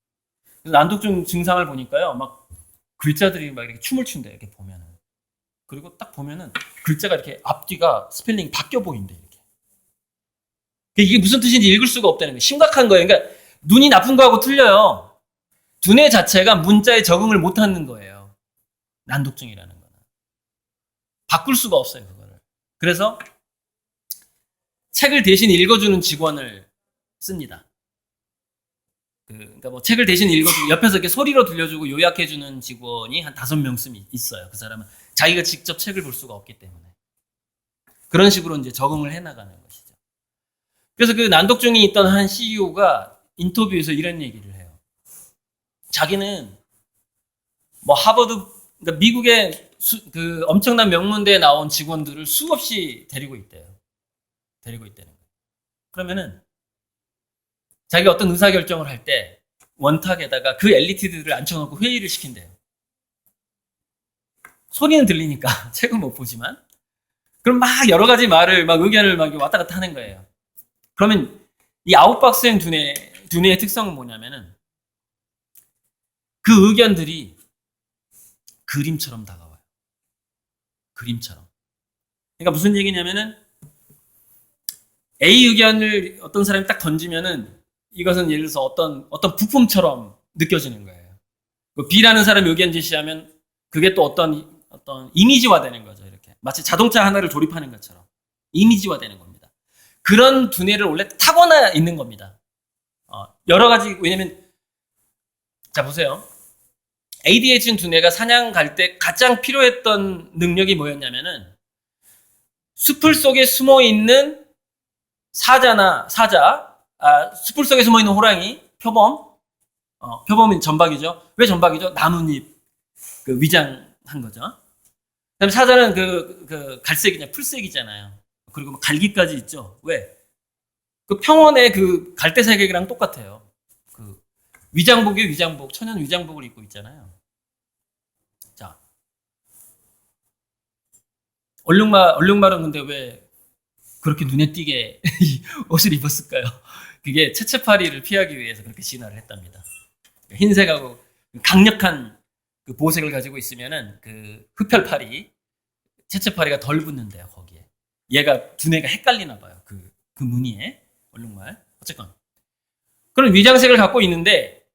그래서 난독증 증상을 보니까요, 막 글자들이 막 이렇게 춤을 춘대요. 이렇게 보면은. 그리고 딱 보면은 글자가 이렇게 앞뒤가 스펠링이 바뀌어 보인대 이렇게. 이게 무슨 뜻인지 읽을 수가 없다는 거예요. 심각한 거예요. 그러니까 눈이 나쁜 거하고 틀려요. 두뇌 자체가 문자에 적응을 못하는 거예요. 난독증이라는 거는. 바꿀 수가 없어요, 그거를. 그래서 책을 대신 읽어주는 직원을 씁니다. 그러니까 뭐 책을 대신 읽어주고 옆에서 이렇게 소리로 들려주고 요약해주는 직원이 한 5명 있어요. 그 사람은 자기가 직접 책을 볼 수가 없기 때문에. 그런 식으로 이제 적응을 해나가는 것이죠. 그래서 그 난독증이 있던 한 CEO가 인터뷰에서 이런 얘기를 해요. 자기는 뭐 하버드, 그러니까 미국의 그 엄청난 명문대에 나온 직원들을 수없이 데리고 있대요. 데리고 있다는 거예요. 그러면은 자기가 어떤 의사결정을 할 때 원탁에다가 그 엘리트들을 앉혀놓고 회의를 시킨대요. 소리는 들리니까 책은 못 보지만. 그럼 막 여러 가지 말을, 막 의견을 막 왔다 갔다 하는 거예요. 그러면 이 아웃박스형 두뇌의 특성은 뭐냐면은 그 의견들이 그림처럼 다가와요. 그림처럼. 그러니까 무슨 얘기냐면은 A 의견을 어떤 사람이 딱 던지면은 이것은 예를 들어서 어떤 부품처럼 느껴지는 거예요. B라는 사람이 의견 제시하면 그게 또 어떤 이미지화 되는 거죠. 이렇게. 마치 자동차 하나를 조립하는 것처럼. 이미지화 되는 겁니다. 그런 두뇌를 원래 타고나 있는 겁니다. 여러 가지, 왜냐면, 자, 보세요. ADHD 두뇌가 사냥 갈 때 가장 필요했던 능력이 뭐였냐면은 숲을 속에 숨어 있는 사자, 숲을 속에 숨어 있는 호랑이, 표범은 전박이죠. 왜 전박이죠? 나뭇잎, 위장한 거죠. 그 다음에 사자는 갈색이냐, 풀색이잖아요. 그리고 갈기까지 있죠. 왜? 그 평원의 그 갈대색이랑 똑같아요. 위장복, 천연 위장복을 입고 있잖아요. 자. 얼룩말은 근데 왜 그렇게 눈에 띄게 옷을 입었을까요? 그게 채채파리를 피하기 위해서 그렇게 진화를 했답니다. 흰색하고 강력한 그 보색을 가지고 있으면은 그 흡혈파리, 채채파리가 덜 붙는데요, 거기에. 얘가 두뇌가 헷갈리나 봐요. 그 무늬에. 얼룩말. 어쨌건. 그런 위장색을 갖고 있는데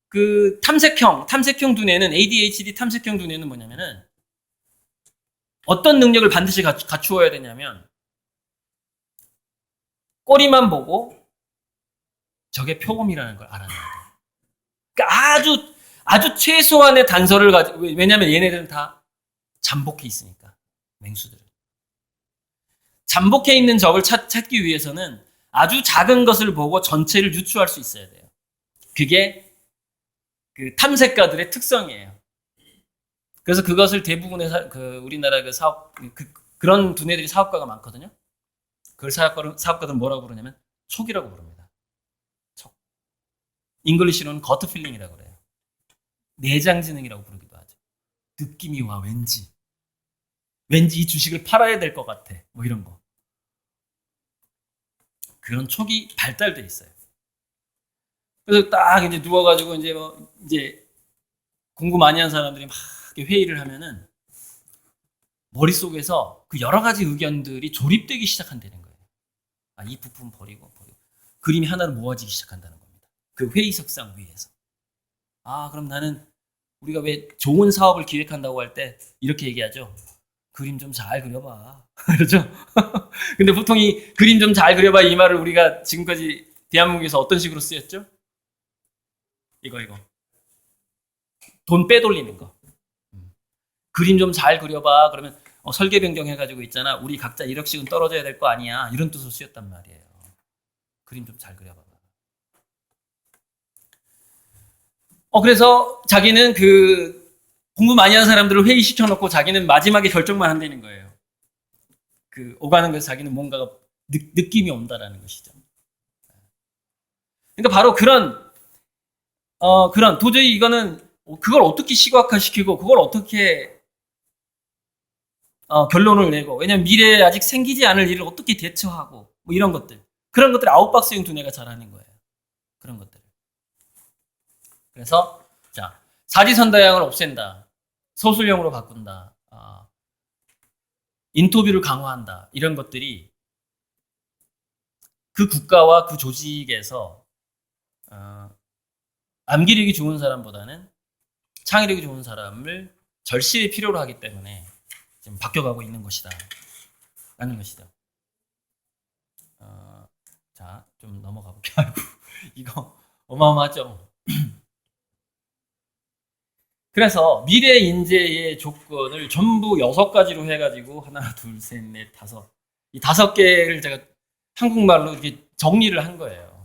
그 탐색형 두뇌는 ADHD 탐색형 두뇌는 뭐냐면은 어떤 능력을 반드시 갖추어야 되냐면 꼬리만 보고 저게 표범이라는 걸 알아내야 돼요. 그러니까 아주 최소한의 단서를 가지고, 왜냐면 얘네들은 다 잠복해 있으니까, 맹수들은. 잠복해 있는 적을 찾기 위해서는 아주 작은 것을 보고 전체를 유추할 수 있어야 돼요. 그게 그 탐색가들의 특성이에요. 그래서 그것을 대부분의 우리나라 그런 두뇌들이 사업가가 많거든요. 그걸 사업가들은 뭐라고 부르냐면 촉이라고 부릅니다. 촉. 잉글리시로는 거트 필링이라고 그래요. 내장지능이라고 부르기도 하죠. 느낌이 와, 왠지 이 주식을 팔아야 될 것 같아. 뭐 이런 거. 그런 촉이 발달돼 있어요. 그래서 딱 이제 누워가지고 이제 공부 많이 한 사람들이 막 회의를 하면은 머릿속에서 그 여러 가지 의견들이 조립되기 시작한다는 거예요. 이 부품 버리고 그림이 하나로 모아지기 시작한다는 겁니다. 그 회의석상 위에서. 그럼 나는 우리가 왜 좋은 사업을 기획한다고 할 때 이렇게 얘기하죠. 그림 좀 잘 그려봐. 그렇죠? 근데 보통 이 그림 좀 잘 그려봐 이 말을 우리가 지금까지 대한민국에서 어떤 식으로 쓰였죠? 이거. 돈 빼돌리는 거. 그림 좀 잘 그려봐. 그러면 설계 변경해가지고 있잖아. 우리 각자 1억씩은 떨어져야 될 거 아니야. 이런 뜻으로 쓰였단 말이에요. 그림 좀 잘 그려봐. 그래서 자기는 공부 많이 하는 사람들을 회의시켜놓고 자기는 마지막에 결정만 한다는 거예요. 오가는 것에서 자기는 뭔가가 느낌이 온다라는 것이죠. 그러니까 바로 그런 도저히 이거는 그걸 어떻게 시각화시키고 그걸 어떻게 결론을 내고, 왜냐면 미래에 아직 생기지 않을 일을 어떻게 대처하고 뭐 이런 것들, 그런 것들을 아웃박스형 두뇌가 잘하는 거예요. 그런 것들. 그래서 자, 사지선다형을 없앤다, 서술형으로 바꾼다, 인터뷰를 강화한다, 이런 것들이 그 국가와 그 조직에서 암기력이 좋은 사람보다는 창의력이 좋은 사람을 절실히 필요로 하기 때문에 지금 바뀌어가고 있는 것이다 라는 것이죠. 자, 좀 넘어가 볼게요. 아이고, 이거 어마어마하죠. 그래서 미래 인재의 조건을 전부 6가지로 해가지고 하나, 둘, 셋, 넷, 다섯, 이 5개를 제가 한국말로 이렇게 정리를 한 거예요.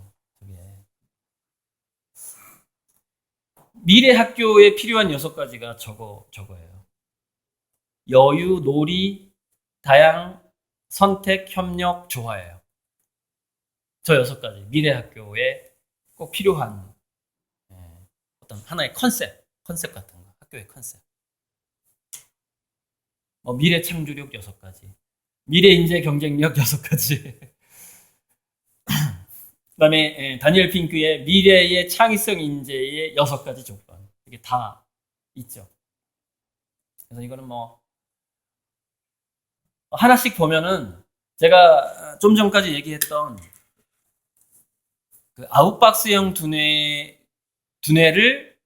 미래 학교에 필요한 6가지가 저거예요. 여유, 놀이, 다양, 선택, 협력, 조화예요. 저 6가지. 미래 학교에 꼭 필요한 어떤 하나의 컨셉 같은 거, 학교의 컨셉. 미래 창조력 6가지, 미래 인재 경쟁력 6가지. 그다음에 다니엘 핑크의 미래의 창의성 인재의 6가지 조건. 이게 다 있죠. 그래서 이거는 하나씩 보면은 제가 좀 전까지 얘기했던 그 아웃박스형 두뇌를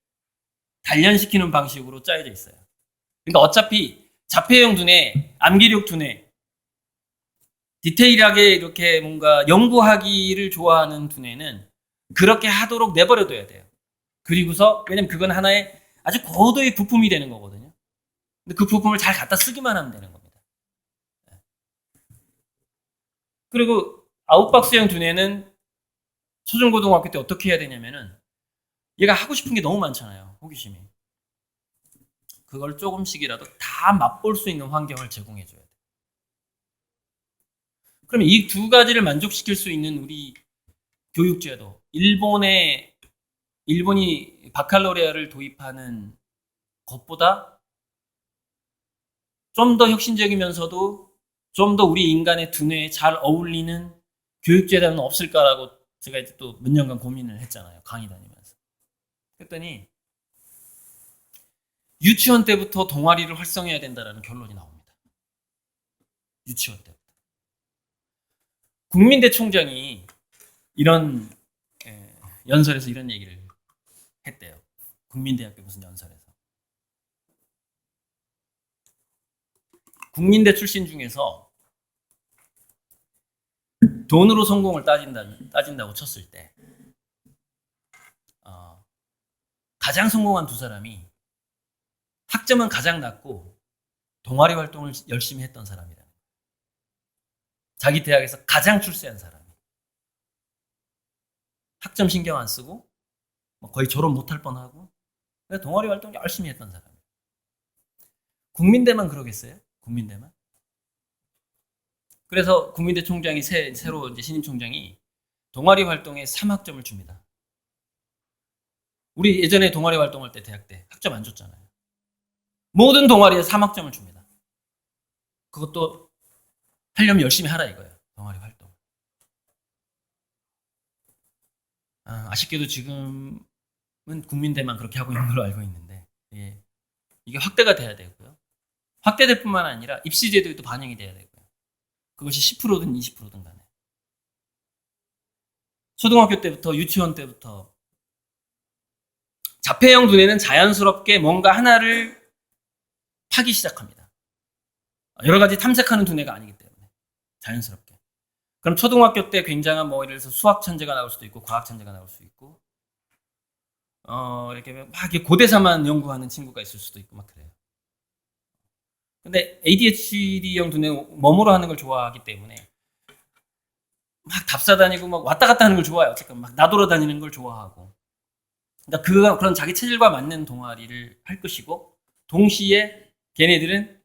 단련시키는 방식으로 짜여져 있어요. 그러니까 어차피 자폐형 두뇌, 암기력 두뇌, 디테일하게 이렇게 뭔가 연구하기를 좋아하는 두뇌는 그렇게 하도록 내버려둬야 돼요. 그리고서, 왜냐면 그건 하나의 아주 고도의 부품이 되는 거거든요. 근데 그 부품을 잘 갖다 쓰기만 하면 되는 겁니다. 그리고 아웃박스형 두뇌는 초중고등학교 때 어떻게 해야 되냐면은 얘가 하고 싶은 게 너무 많잖아요. 호기심이. 그걸 조금씩이라도 다 맛볼 수 있는 환경을 제공해줘야 돼요. 그러면 이 2가지를 만족시킬 수 있는 우리 교육제도, 일본이 바칼로레아를 도입하는 것보다 좀 더 혁신적이면서도 좀 더 우리 인간의 두뇌에 잘 어울리는 교육제도는 없을까라고 제가 이제 또 몇 년간 고민을 했잖아요. 강의 다니면서. 그랬더니 유치원 때부터 동아리를 활성해야 된다는 결론이 나옵니다. 유치원 때부터. 국민대 총장이 이런 연설에서 이런 얘기를 했대요. 국민대학교 무슨 연설에서. 국민대 출신 중에서 돈으로 성공을 따진다고 쳤을 때 가장 성공한 2사람이 학점은 가장 낮고 동아리 활동을 열심히 했던 사람이다. 자기 대학에서 가장 출세한 사람이. 학점 신경 안 쓰고 거의 졸업 못할 뻔하고 동아리 활동 열심히 했던 사람. 국민대만 그러겠어요? 국민대만? 그래서 국민대 총장이 새로 이제 신임 총장이 동아리 활동에 3학점을 줍니다. 우리 예전에 동아리 활동할 때 대학 때 학점 안 줬잖아요. 모든 동아리에 3학점을 줍니다. 그것도 하려면 열심히 하라 이거예요. 동아리 활동. 아쉽게도 지금은 국민대만 그렇게 하고 있는 걸로 알고 있는데 이게 확대가 돼야 되고요. 확대될 뿐만 아니라 입시제도에도 반영이 돼야 되고요. 그것이 10%든 20%든 간에. 초등학교 때부터 유치원 때부터 자폐형 두뇌는 자연스럽게 뭔가 하나를 파기 시작합니다. 여러 가지 탐색하는 두뇌가 아니기 때문에 자연스럽게. 그럼 초등학교 때 굉장한 예를 들어서 수학 천재가 나올 수도 있고 과학 천재가 나올 수 있고 이렇게 막 고대사만 연구하는 친구가 있을 수도 있고 막 그래요. 근데 ADHD형 두뇌 몸으로 하는 걸 좋아하기 때문에 막 답사다니고 막 왔다 갔다 하는 걸 좋아해요. 어쨌든 막 나돌아다니는 걸 좋아하고. 그러니까 그런 자기 체질과 맞는 동아리를 할 것이고 동시에 걔네들은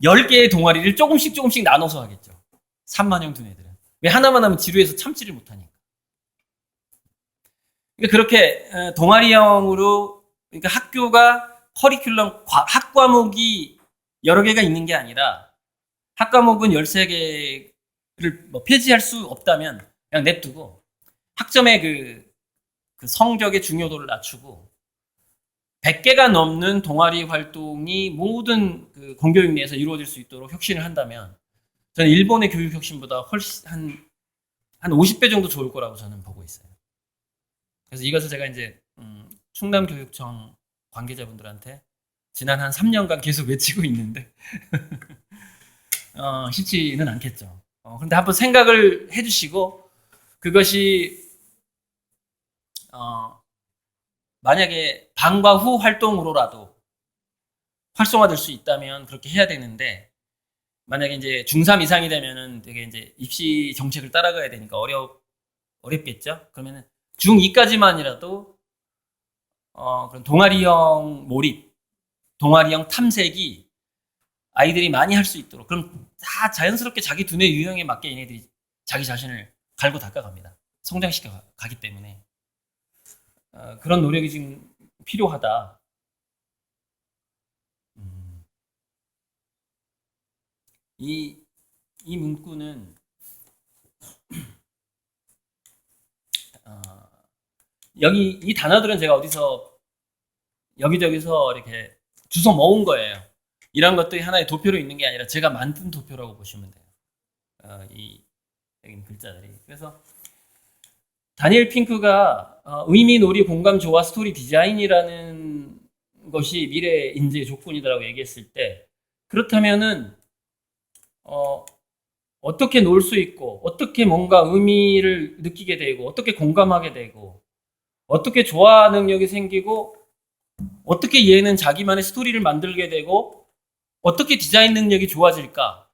10개의 동아리를 조금씩 나눠서 하겠죠. 산만형 두뇌들은. 왜 하나만 하면 지루해서 참지를 못하니까. 그러니까 그렇게 동아리형으로 그러니까 학교가 커리큘럼 학과목이 여러 개가 있는 게 아니라 학과목은 13개를 폐지할 수 없다면 그냥 냅두고 학점의 그 성적의 중요도를 낮추고 100개가 넘는 동아리 활동이 모든 그 공교육 내에서 이루어질 수 있도록 혁신을 한다면 저는 일본의 교육 혁신보다 훨씬 한 50배 정도 좋을 거라고 저는 보고 있어요. 그래서 이것을 제가 이제 충남교육청 관계자분들한테 지난 한 3년간 계속 외치고 있는데 쉽지는 않겠죠. 그런데 한번 생각을 해주시고 그것이 만약에 방과 후 활동으로라도 활성화될 수 있다면 그렇게 해야 되는데 만약에 이제 중3 이상이 되면은 되게 이제 입시 정책을 따라가야 되니까 어렵겠죠. 그러면은 중2까지만이라도 그런 동아리형 몰입, 동아리형 탐색이 아이들이 많이 할 수 있도록 그럼 다 자연스럽게 자기 두뇌 유형에 맞게 얘네들이 자기 자신을 갈고 닦아갑니다. 성장시켜 가기 때문에 그런 노력이 지금 필요하다. 이 문구는 여기 이 단어들은 제가 어디서 여기저기서 이렇게 주워 모은 거예요. 이런 것들이 하나의 도표로 있는 게 아니라 제가 만든 도표라고 보시면 돼요. 이 여기 글자들이. 그래서 다니엘 핑크가 의미, 놀이, 공감, 조화, 스토리 디자인이라는 것이 미래의 인재의 조건이다라고 얘기했을 때, 그렇다면은 어떻게 놀 수 있고, 어떻게 뭔가 의미를 느끼게 되고, 어떻게 공감하게 되고, 어떻게 조화 능력이 생기고, 어떻게 얘는 자기만의 스토리를 만들게 되고, 어떻게 디자인 능력이 좋아질까를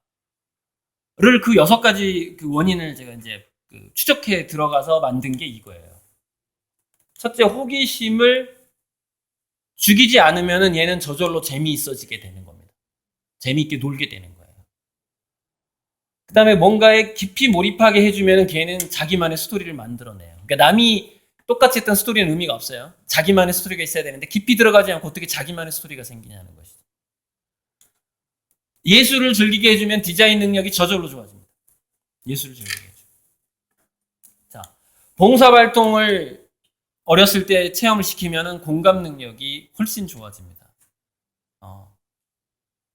그 6가지 그 원인을 제가 이제 추적해 들어가서 만든 게 이거예요. 첫째, 호기심을 죽이지 않으면은 얘는 저절로 재미있어지게 되는 겁니다. 재미있게 놀게 되는 거예요. 그 다음에 뭔가에 깊이 몰입하게 해주면은 걔는 자기만의 스토리를 만들어내요. 그러니까 남이 똑같이 했던 스토리는 의미가 없어요. 자기만의 스토리가 있어야 되는데 깊이 들어가지 않고 어떻게 자기만의 스토리가 생기냐는 것이죠. 예술을 즐기게 해주면 디자인 능력이 저절로 좋아집니다. 예술을 즐기게 해주면. 자, 봉사활동을 어렸을 때 체험을 시키면은 공감 능력이 훨씬 좋아집니다.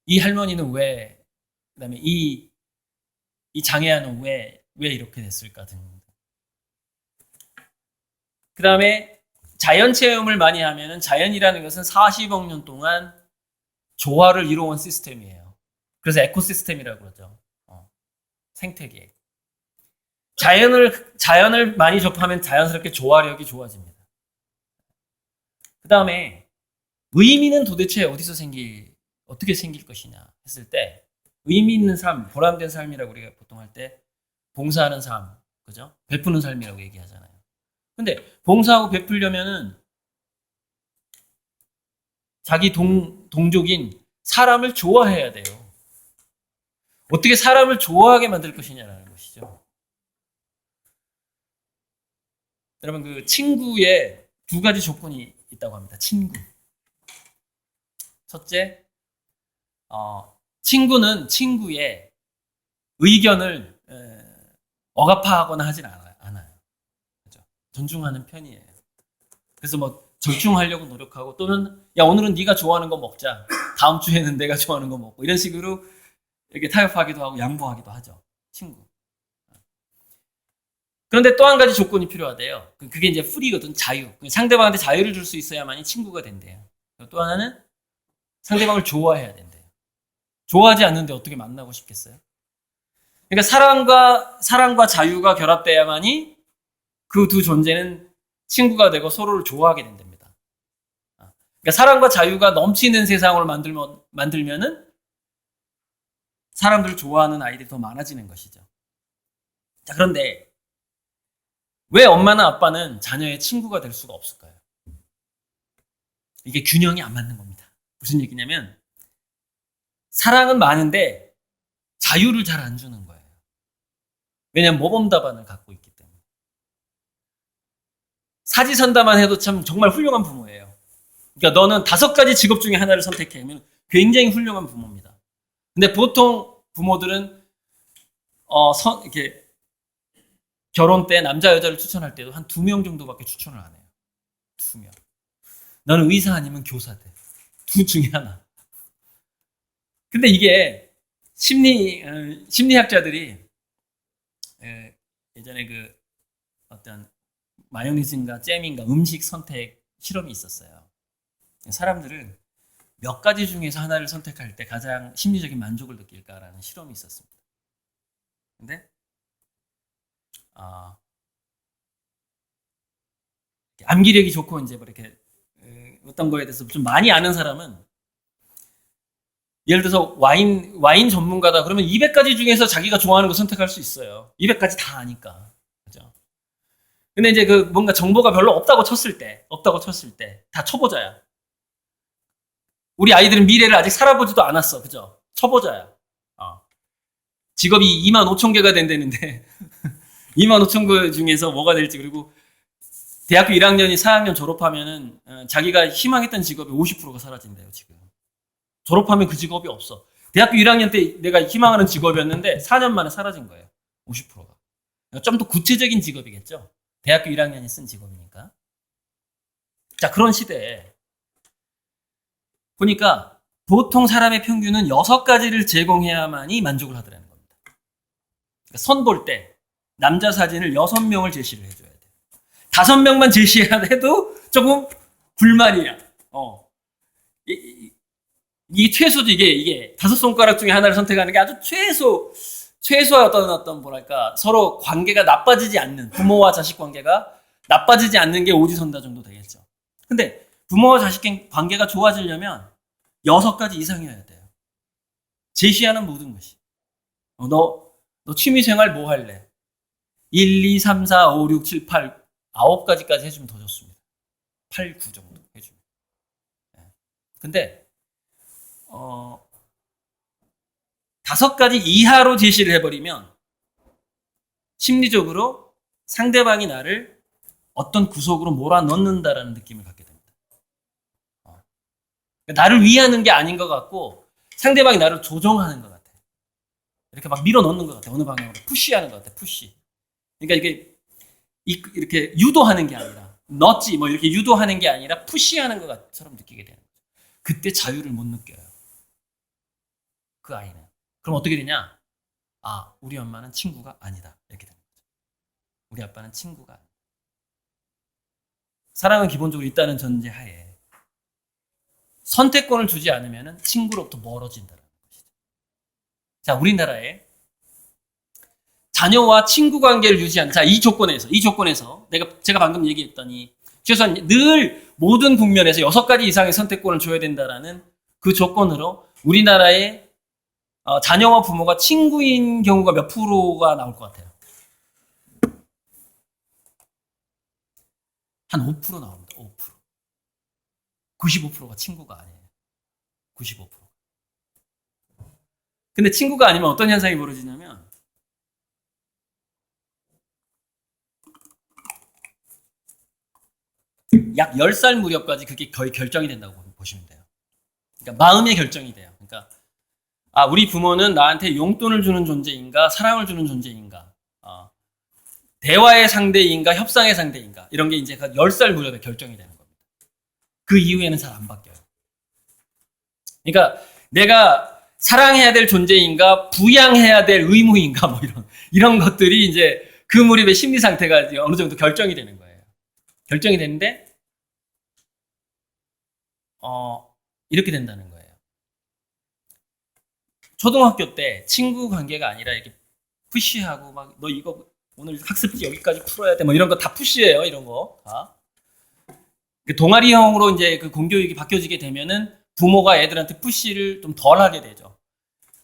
이 할머니는 왜, 그 다음에 이 장애아는 왜 이렇게 됐을까 등. 그 다음에 자연 체험을 많이 하면은 자연이라는 것은 40억 년 동안 조화를 이루어온 시스템이에요. 그래서 에코시스템이라고 그러죠. 생태계. 자연을 많이 접하면 자연스럽게 조화력이 좋아집니다. 그 다음에 의미는 도대체 어떻게 생길 것이냐 했을 때, 의미 있는 삶, 보람된 삶이라고 우리가 보통 할 때 봉사하는 삶, 그죠? 베푸는 삶이라고 얘기하잖아요. 근데 봉사하고 베풀려면은 자기 동족인 사람을 좋아해야 돼요. 어떻게 사람을 좋아하게 만들 것이냐라는 것이죠. 여러분, 그 친구에 2가지 조건이 있다고 합니다. 친구. 첫째, 친구는 친구의 의견을 억압하거나 하진 않아요. 그렇죠? 존중하는 편이에요. 그래서 뭐 절충하려고 노력하고, 또는 야, 오늘은 네가 좋아하는 거 먹자. 다음 주에는 내가 좋아하는 거 먹고, 이런 식으로 이렇게 타협하기도 하고 양보하기도 하죠. 친구. 그런데 또 한 가지 조건이 필요하대요. 그게 이제 프리거든, 자유. 상대방한테 자유를 줄 수 있어야만이 친구가 된대요. 또 하나는 상대방을 좋아해야 된대요. 좋아하지 않는데 어떻게 만나고 싶겠어요? 그러니까 사랑과 자유가 결합돼야만이 그 두 존재는 친구가 되고 서로를 좋아하게 된답니다. 그러니까 사랑과 자유가 넘치는 세상을 만들면은 사람들을 좋아하는 아이들이 더 많아지는 것이죠. 자, 그런데 왜 엄마나 아빠는 자녀의 친구가 될 수가 없을까요? 이게 균형이 안 맞는 겁니다. 무슨 얘기냐면, 사랑은 많은데 자유를 잘 안 주는 거예요. 왜냐하면 모범 답안을 갖고 있기 때문에. 사지선다만 해도 참 정말 훌륭한 부모예요. 그러니까 너는 5가지 직업 중에 하나를 선택해. 그러면 굉장히 훌륭한 부모입니다. 근데 보통 부모들은 이렇게 결혼 때 남자 여자를 추천할 때도 한 2명 정도밖에 추천을 안 해요. 2명. 너는 의사 아니면 교사 돼. 둘 중에 하나. 근데 이게 심리학자들이 예전에 그 어떤 마요네즈인가 잼인가 음식 선택 실험이 있었어요. 사람들은 몇 가지 중에서 하나를 선택할 때 가장 심리적인 만족을 느낄까라는 실험이 있었습니다. 근데 암기력이 좋고 이제 뭐 이렇게 어떤 거에 대해서 좀 많이 아는 사람은, 예를 들어서 와인 전문가다 그러면 200가지 중에서 자기가 좋아하는 거 선택할 수 있어요. 200가지 다 아니까. 그죠? 근데 이제 그 뭔가 정보가 별로 없다고 쳤을 때 다 초보자야. 우리 아이들은 미래를 아직 살아보지도 않았어. 그죠? 초보자야. 직업이 25,000개가 된다는데
2만 5천 거 중에서 뭐가 될지, 그리고 대학교 1학년이 4학년 졸업하면은 자기가 희망했던 직업이 50%가 사라진대요, 지금. 졸업하면 그 직업이 없어. 대학교 1학년 때 내가 희망하는 직업이었는데 4년 만에 사라진 거예요. 50%가. 좀 더 구체적인 직업이겠죠. 대학교 1학년이 쓴 직업이니까. 자, 그런 시대에 보니까 보통 사람의 평균은 6가지를 제공해야만이 만족을 하더라는 겁니다. 그러니까 선 볼 때 남자 사진을 6명을 제시를 해줘야 돼요. 5명만 제시해야 해도 조금 불만이야. 이게 최소죠. 이게 5손가락 중에 하나를 선택하는 게 아주 최소의 어떤 뭐랄까, 서로 관계가 나빠지지 않는, 부모와 자식 관계가 나빠지지 않는 게 오지선다 정도 되겠죠. 근데 부모와 자식 관계가 좋아지려면 6가지 이상이어야 돼요. 제시하는 모든 것이. 너 취미생활 뭐 할래? 1, 2, 3, 4, 5, 6, 7, 8, 9가지까지 해주면 더 좋습니다. 8, 9 정도 해주면. 근데 5가지 이하로 제시를 해버리면 심리적으로 상대방이 나를 어떤 구석으로 몰아넣는다라는 느낌을 갖게 됩니다. 나를 위하는 게 아닌 것 같고 상대방이 나를 조종하는 것 같아. 이렇게 막 밀어넣는 것 같아. 어느 방향으로 푸시하는 것 같아. 푸시. 그러니까 이게 이렇게 유도하는 게 아니라, 넣지 뭐 이렇게 유도하는 게 아니라 푸시하는 것처럼 느끼게 되는 거죠. 그때 자유를 못 느껴요. 그 아이는. 그럼 어떻게 되냐? 아, 우리 엄마는 친구가 아니다. 이렇게 되는 거죠. 우리 아빠는 친구가 아니다. 사랑은 기본적으로 있다는 전제하에 선택권을 주지 않으면 친구로부터 멀어진다는 것이죠. 자, 우리나라에 자녀와 친구 관계를 유지하는, 자, 이 조건에서 제가 방금 얘기했더니 최소한 늘 모든 국면에서 6가지 이상의 선택권을 줘야 된다라는 그 조건으로 우리나라의 자녀와 부모가 친구인 경우가 몇 프로가 나올 것 같아요? 한 5% 나옵니다. 5%. 95%가 친구가 아니에요. 95%. 근데 친구가 아니면 어떤 현상이 벌어지냐면 약 10살 무렵까지 그게 거의 결정이 된다고 보시면 돼요. 그러니까 마음의 결정이 돼요. 그러니까 우리 부모는 나한테 용돈을 주는 존재인가, 사랑을 주는 존재인가, 대화의 상대인가, 협상의 상대인가, 이런 게 이제 10살 무렵에 결정이 되는 겁니다. 그 이후에는 잘 안 바뀌어요. 그러니까 내가 사랑해야 될 존재인가, 부양해야 될 의무인가, 뭐 이런 것들이 이제 그 무렵의 심리 상태가 어느 정도 결정이 되는 거예요. 결정이 되는데, 이렇게 된다는 거예요. 초등학교 때 친구 관계가 아니라 이렇게 푸시하고 막 너 이거 오늘 학습지 여기까지 풀어야 돼 뭐 이런 거 다 푸시예요. 이런 거 다. 동아리형으로 이제 그 공교육이 바뀌어지게 되면은 부모가 애들한테 푸시를 좀 덜 하게 되죠.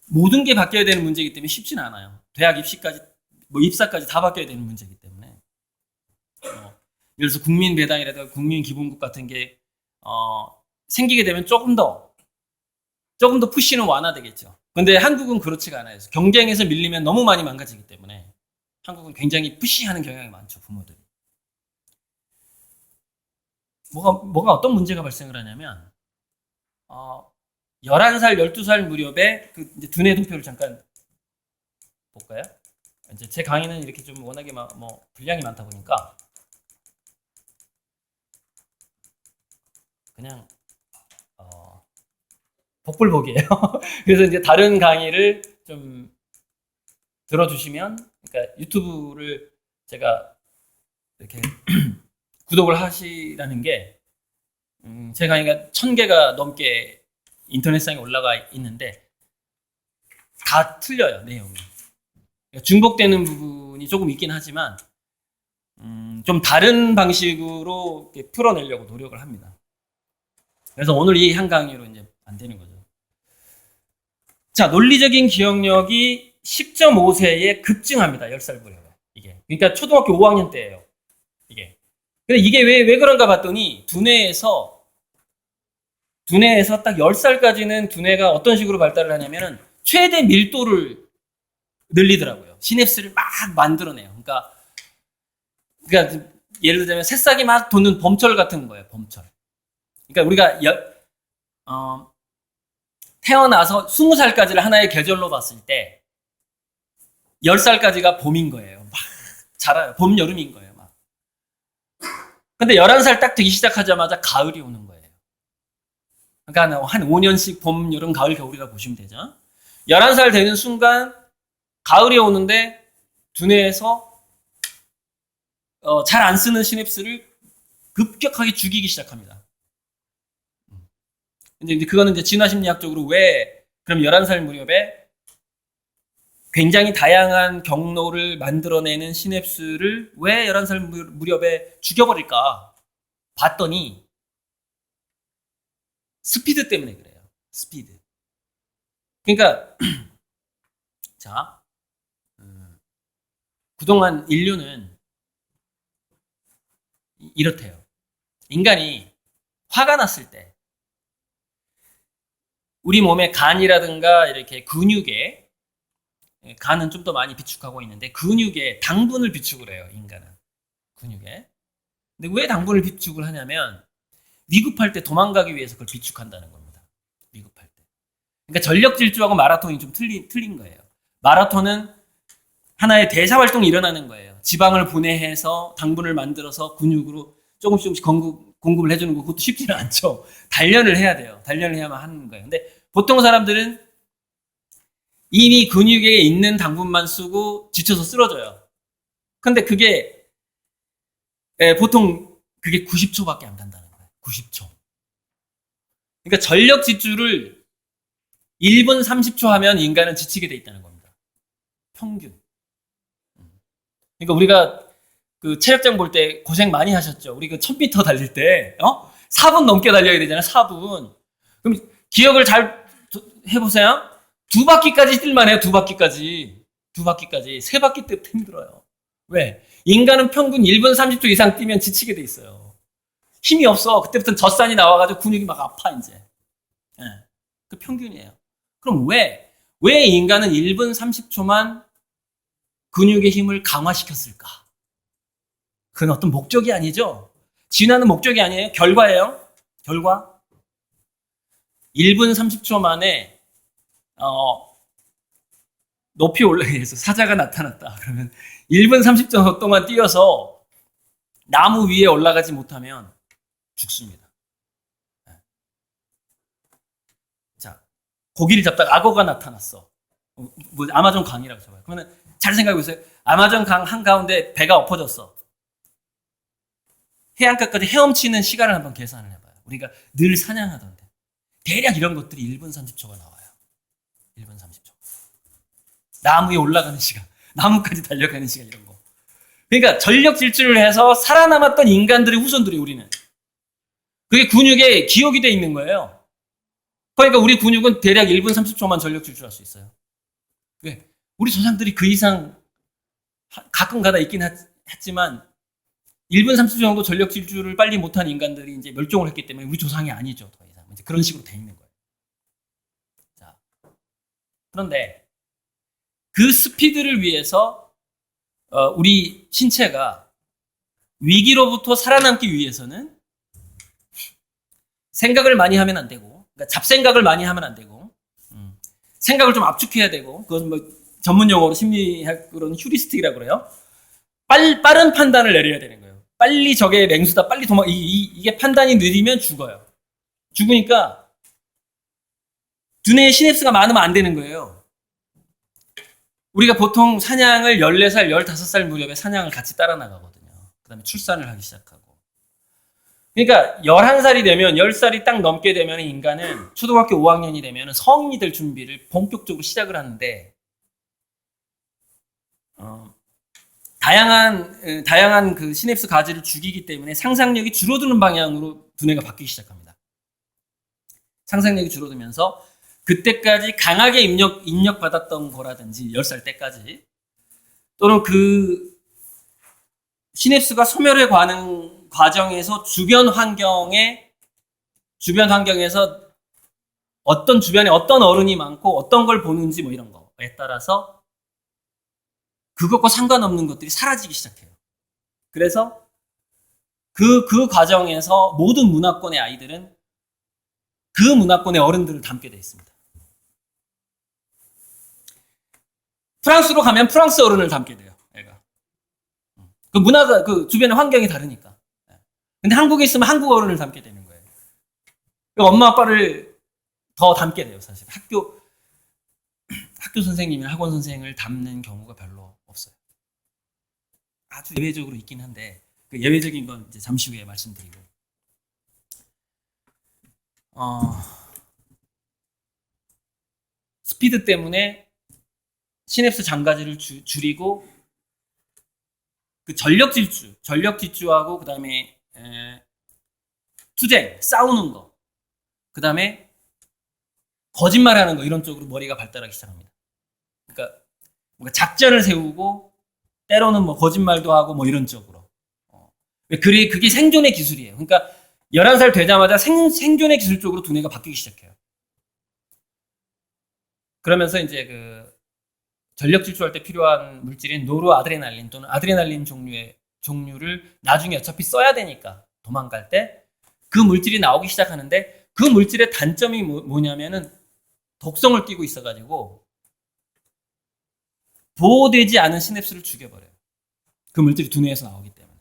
모든 게 바뀌어야 되는 문제이기 때문에 쉽진 않아요. 대학 입시까지 뭐 입사까지 다 바뀌어야 되는 문제이기 때문에. 예를 들어서 국민 배당이라든가 국민 기본급 같은 게 생기게 되면 조금 더 푸시는 완화되겠죠. 근데 한국은 그렇지가 않아요. 경쟁에서 밀리면 너무 많이 망가지기 때문에 한국은 굉장히 푸시하는 경향이 많죠, 부모들이. 뭐가 어떤 문제가 발생을 하냐면 11살, 12살 무렵에 그 이제 두뇌 도표를 잠깐 볼까요? 이제 제 강의는 이렇게 좀 워낙에 분량이 많다 보니까 그냥 복불복이에요. 그래서 이제 다른 강의를 좀 들어주시면, 그러니까 유튜브를 제가 이렇게 구독을 하시라는 게, 제 강의가 1000개가 넘게 인터넷상에 올라가 있는데 다 틀려요, 내용이. 그러니까 중복되는 부분이 조금 있긴 하지만 좀 다른 방식으로 이렇게 풀어내려고 노력을 합니다. 그래서 오늘 이 한 강의로 이제 안 되는 거죠. 자, 논리적인 기억력이 10.5세에 급증합니다. 10살 무렵에. 이게. 그러니까 초등학교 5학년 때예요. 이게. 근데 이게 왜 그런가 봤더니 두뇌에서 딱 10살까지는 두뇌가 어떤 식으로 발달을 하냐면은 최대 밀도를 늘리더라고요. 시냅스를 막 만들어내요. 그러니까 그러니까 예를 들자면 새싹이 막 돋는 봄철 같은 거예요. 봄철. 그러니까 우리가 태어나서 20살까지를 하나의 계절로 봤을 때 10살까지가 봄인 거예요. 막 자라요. 봄, 여름인 거예요. 막. 근데 11살 딱 되기 시작하자마자 가을이 오는 거예요. 그러니까 한 5년씩 봄, 여름, 가을, 겨울이라고 보시면 되죠. 11살 되는 순간 가을이 오는데 두뇌에서 잘 안 쓰는 시냅스를 급격하게 죽이기 시작합니다. 근데 이제 그거는 이제 진화심리학적으로 왜 그럼 11살 무렵에 굉장히 다양한 경로를 만들어내는 시냅스를 왜 11살 무렵에 죽여버릴까 봤더니 스피드 때문에 그래요. 스피드. 그러니까 자 그동안 인류는 이렇대요. 인간이 화가 났을 때 우리 몸의 간이라든가 이렇게 근육에, 간은 좀 더 많이 비축하고 있는데 근육에 당분을 비축을 해요. 인간은 근육에. 근데 왜 당분을 비축을 하냐면 위급할 때 도망가기 위해서 그걸 비축한다는 겁니다. 위급할 때. 그러니까 전력 질주하고 마라톤이 좀 틀린 거예요. 마라톤은 하나의 대사 활동이 일어나는 거예요. 지방을 분해해서 당분을 만들어서 근육으로 조금씩 공급을 해주는 거, 그것도 쉽지는 않죠. 단련을 해야 돼요. 단련을 해야만 하는 거예요. 근데 보통 사람들은 이미 근육에 있는 당분만 쓰고 지쳐서 쓰러져요. 근데 그게 보통 그게 90초밖에 안 간다는 거예요. 90초. 그러니까 전력 질주를 1분 30초 하면 인간은 지치게 돼 있다는 겁니다. 평균. 그러니까 우리가 그 체력장 볼 때 고생 많이 하셨죠. 우리 그 1000m 달릴 때 4분 넘게 달려야 되잖아요. 4분. 그럼 기억을 잘 해보세요. 2바퀴까지 뛸만 해요. 2바퀴까지. 3바퀴 때부터 힘들어요. 왜? 인간은 평균 1분 30초 이상 뛰면 지치게 돼 있어요. 힘이 없어. 그때부터는 젖산이 나와가지고 근육이 막 아파 이제. 네. 그 평균이에요. 그럼 왜 인간은 1분 30초만 근육의 힘을 강화시켰을까? 그건 어떤 목적이 아니죠. 진화는 목적이 아니에요. 결과예요. 결과. 1분 30초 만에 높이 올라가서 사자가 나타났다. 그러면 1분 30초 동안 뛰어서 나무 위에 올라가지 못하면 죽습니다. 자, 고기를 잡다가 악어가 나타났어. 뭐 아마존 강이라고 잡아요. 그러면 잘 생각해 보세요. 아마존 강 한가운데 배가 엎어졌어. 해안가까지 헤엄치는 시간을 한번 계산을 해봐요. 우리가 늘 사냥하던데. 대략 이런 것들이 1분 30초가 나와요. 1분 30초. 나무에 올라가는 시간, 나무까지 달려가는 시간 이런 거. 그러니까 전력 질주를 해서 살아남았던 인간들의 후손들이 우리는. 그게 근육에 기억이 돼 있는 거예요. 그러니까 우리 근육은 대략 1분 30초만 전력 질주할 수 있어요. 왜? 우리 조상들이 그 이상 가끔 가다 있긴 했지만 1분 30초 정도 전력 질주를 빨리 못한 인간들이 이제 멸종을 했기 때문에 우리 조상이 아니죠. 더 이상. 이제 그런 식으로 돼 있는 거예요. 자, 그런데 그 스피드를 위해서 우리 신체가 위기로부터 살아남기 위해서는 생각을 많이 하면 안 되고, 그러니까 잡생각을 많이 하면 안 되고, 생각을 좀 압축해야 되고, 그건 뭐 전문 용어로 심리학으로는 휴리스틱이라고 그래요. 빠른 판단을 내려야 되는 거예요. 빨리 저게 맹수다, 빨리 이게 판단이 느리면 죽어요. 죽으니까 두뇌에 시냅스가 많으면 안 되는 거예요. 우리가 보통 사냥을 14살, 15살 무렵에 사냥을 같이 따라 나가거든요. 그 다음에 출산을 하기 시작하고. 그러니까 11살이 되면, 10살이 딱 넘게 되면 인간은 초등학교 5학년이 되면 성인이 될 준비를 본격적으로 시작을 하는데, 다양한 그 시냅스 가지를 죽이기 때문에 상상력이 줄어드는 방향으로 두뇌가 바뀌기 시작합니다. 상상력이 줄어들면서 그때까지 강하게 입력받았던 거라든지 10살 때까지 또는 그 시냅스가 소멸해 가는 과정에서 주변 환경에서 주변에 어떤 어른이 많고 어떤 걸 보는지 뭐 이런 거에 따라서 그것과 상관없는 것들이 사라지기 시작해요. 그래서 그 과정에서 모든 문화권의 아이들은 그 문화권의 어른들을 닮게 돼 있습니다. 프랑스로 가면 프랑스 어른을 닮게 돼요, 애가. 그 문화가, 그 주변의 환경이 다르니까. 근데 한국에 있으면 한국 어른을 닮게 되는 거예요. 엄마 아빠를 더 닮게 돼요, 사실. 학교 선생님이나 학원 선생을 닮는 경우가 별로 없어요. 아주 예외적으로 있긴 한데, 그 예외적인 건 이제 잠시 후에 말씀드리고. 스피드 때문에 시냅스 장가지를 줄이고, 그 전력 질주하고, 그 다음에 투쟁, 싸우는 거, 그 다음에 거짓말하는 거, 이런 쪽으로 머리가 발달하기 시작합니다. 그러니까 뭔가 작전을 세우고 때로는 뭐 거짓말도 하고 뭐 이런 쪽으로. 그게 생존의 기술이에요. 그러니까 11살 되자마자 생존의 기술 쪽으로 두뇌가 바뀌기 시작해요. 그러면서 이제 그 전력 질주할 때 필요한 물질인 노르아드레날린 또는 아드레날린 종류를 나중에 어차피 써야 되니까 도망갈 때 그 물질이 나오기 시작하는데, 그 물질의 단점이 뭐냐면은 독성을 띠고 있어가지고 보호되지 않은 시냅스를 죽여버려요. 그 물질이 두뇌에서 나오기 때문에.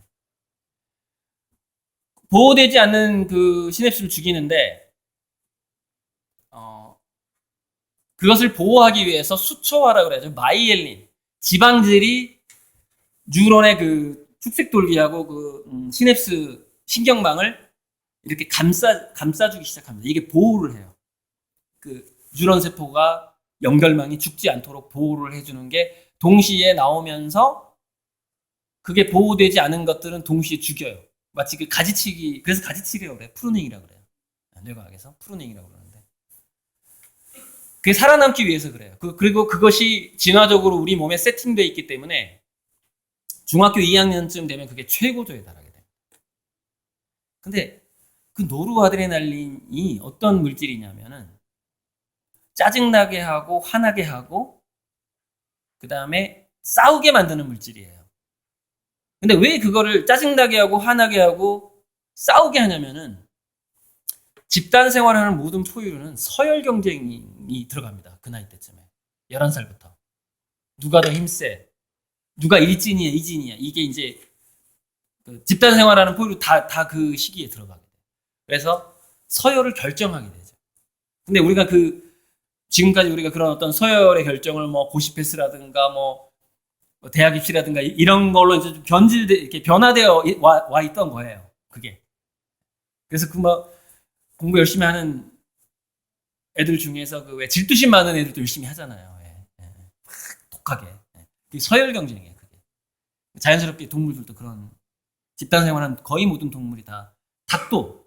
보호되지 않는 그 시냅스를 죽이는데, 그것을 보호하기 위해서 수초화라고 그래야죠. 마이엘린, 지방질이 뉴런의 그 축색돌기하고 그 시냅스 신경망을 이렇게 감싸주기 시작합니다. 이게 보호를 해요. 그 뉴런 세포가 연결망이 죽지 않도록 보호를 해주는 게 동시에 나오면서, 그게 보호되지 않은 것들은 동시에 죽여요. 마치 그 가지치기, 그래서 가지치기라고 그래요. 프루닝이라고 그래요. 뇌과학에서 프루닝이라고 그러는데, 그게 살아남기 위해서 그래요. 그리고 그것이 진화적으로 우리 몸에 세팅되어 있기 때문에 중학교 2학년쯤 되면 그게 최고조에 달하게 돼요. 근데 그 노르아드레날린이 어떤 물질이냐면은 짜증나게 하고 화나게 하고 그 다음에 싸우게 만드는 물질이에요. 근데 왜 그거를 짜증나게 하고 화나게 하고 싸우게 하냐면은 집단 생활하는 모든 포유류는 서열 경쟁이 들어갑니다. 그 나이 때쯤에. 11살부터. 누가 더 힘세? 누가 일진이야, 이진이야. 이게 이제 그 집단 생활하는 포유류 다 그 시기에 들어가게 돼요. 그래서 서열을 결정하게 되죠. 근데 우리가 지금까지 우리가 그런 어떤 서열의 결정을 뭐 고시패스라든가 뭐 대학 입시라든가 이런 걸로 이제 좀 이렇게 변화되어 와 있던 거예요. 그게. 그래서 공부 열심히 하는 애들 중에서 그 왜 질투심 많은 애들도 열심히 하잖아요. 독하게. 그게 서열 경쟁이에요. 그게. 자연스럽게 동물들도 그런 집단 생활하는 거의 모든 동물이 다 닭도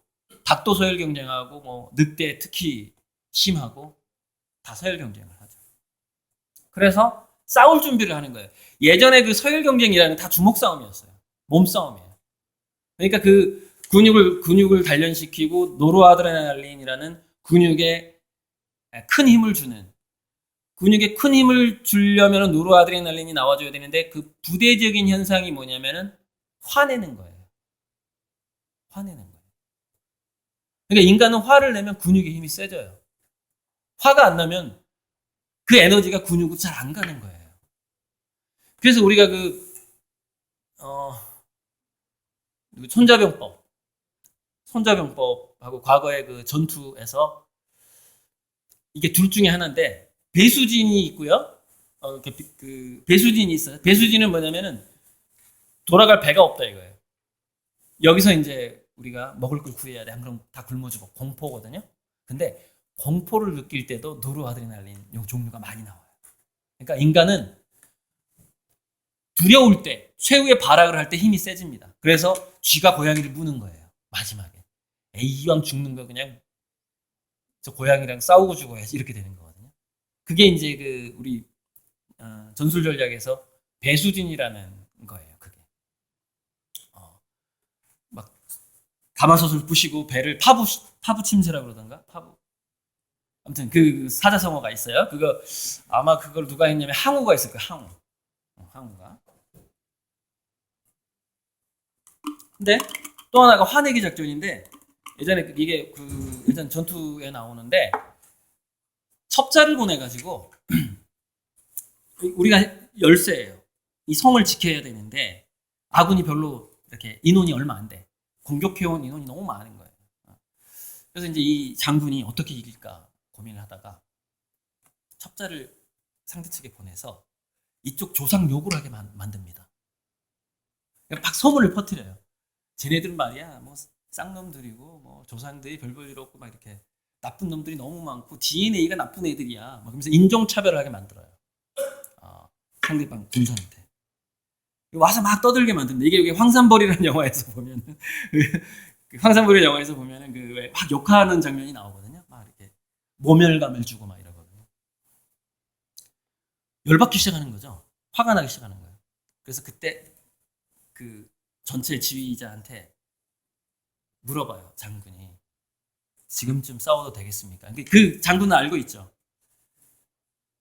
서열 경쟁하고 뭐 늑대 특히 심하고 다 서열 경쟁을 하죠. 그래서 싸울 준비를 하는 거예요. 예전에 그 서열 경쟁이라는 게 다 주먹 싸움이었어요. 몸 싸움이에요. 그러니까 그 근육을 단련시키고 노르아드레날린이라는 근육에 큰 힘을 주는, 근육에 큰 힘을 주려면 노르아드레날린이 나와줘야 되는데, 그 부대적인 현상이 뭐냐면은 화내는 거예요. 화내는 거예요. 그러니까 인간은 화를 내면 근육의 힘이 세져요. 화가 안 나면 그 에너지가 근육으로 잘 안 가는 거예요. 그래서 우리가 손자병법하고 과거의 그 전투에서 이게 둘 중에 하나인데, 배수진이 있고요. 그 배수진이 있어요. 배수진은 뭐냐면은 돌아갈 배가 없다 이거예요. 여기서 이제 우리가 먹을 걸 구해야 돼. 안 그러면 다 굶어 죽어. 공포거든요. 근데 공포를 느낄 때도 노르아드레날린 종류가 많이 나와요. 그러니까 인간은 두려울 때, 최후의 발악을 할 때 힘이 세집니다. 그래서 쥐가 고양이를 무는 거예요. 마지막에. 에이, 이왕 죽는 거 그냥 저 고양이랑 싸우고 죽어야지, 이렇게 되는 거거든요. 그게 이제 그 우리 전술 전략에서 배수진이라는 거예요. 그게 막 가마솥을 부시고 배를 파부 침새라고 그러던가, 아무튼 그 사자성어가 있어요. 그거 아마 그걸 누가 했냐면 항우가 있을 거예요. 항우가. 근데 또 하나가 화내기 작전인데, 예전에 이게 예전 전투에 나오는데, 첩자를 보내가지고 우리가 열세예요. 이 성을 지켜야 되는데 아군이 별로 이렇게 인원이 얼마 안 돼. 공격해온 인원이 너무 많은 거예요. 그래서 이제 이 장군이 어떻게 이길까 고민을 하다가 첩자를 상대 측에 보내서 이쪽 조상 욕을 하게 만듭니다. 막 소문을 퍼뜨려요. 쟤네들 말이야, 뭐 쌍놈들이고 뭐 조상들이 별볼 일 없고 막 이렇게 나쁜 놈들이 너무 많고 DNA가 나쁜 애들이야. 막 그러면서 인종차별을 하게 만들어요. 상대방 군사한테. 와서 막 떠들게 만듭니다. 이게 황산벌이라는 영화에서 보면은 황산벌이라는 영화에서 보면은 왜 막 욕하는 장면이 나오거든요. 막 이렇게 모멸감을 주고 막 이러거든요. 열받기 시작하는 거죠. 화가 나기 시작하는 거예요. 그래서 그때 그 전체 지휘자한테 물어봐요. 장군이 지금쯤 싸워도 되겠습니까? 그 장군은 알고 있죠.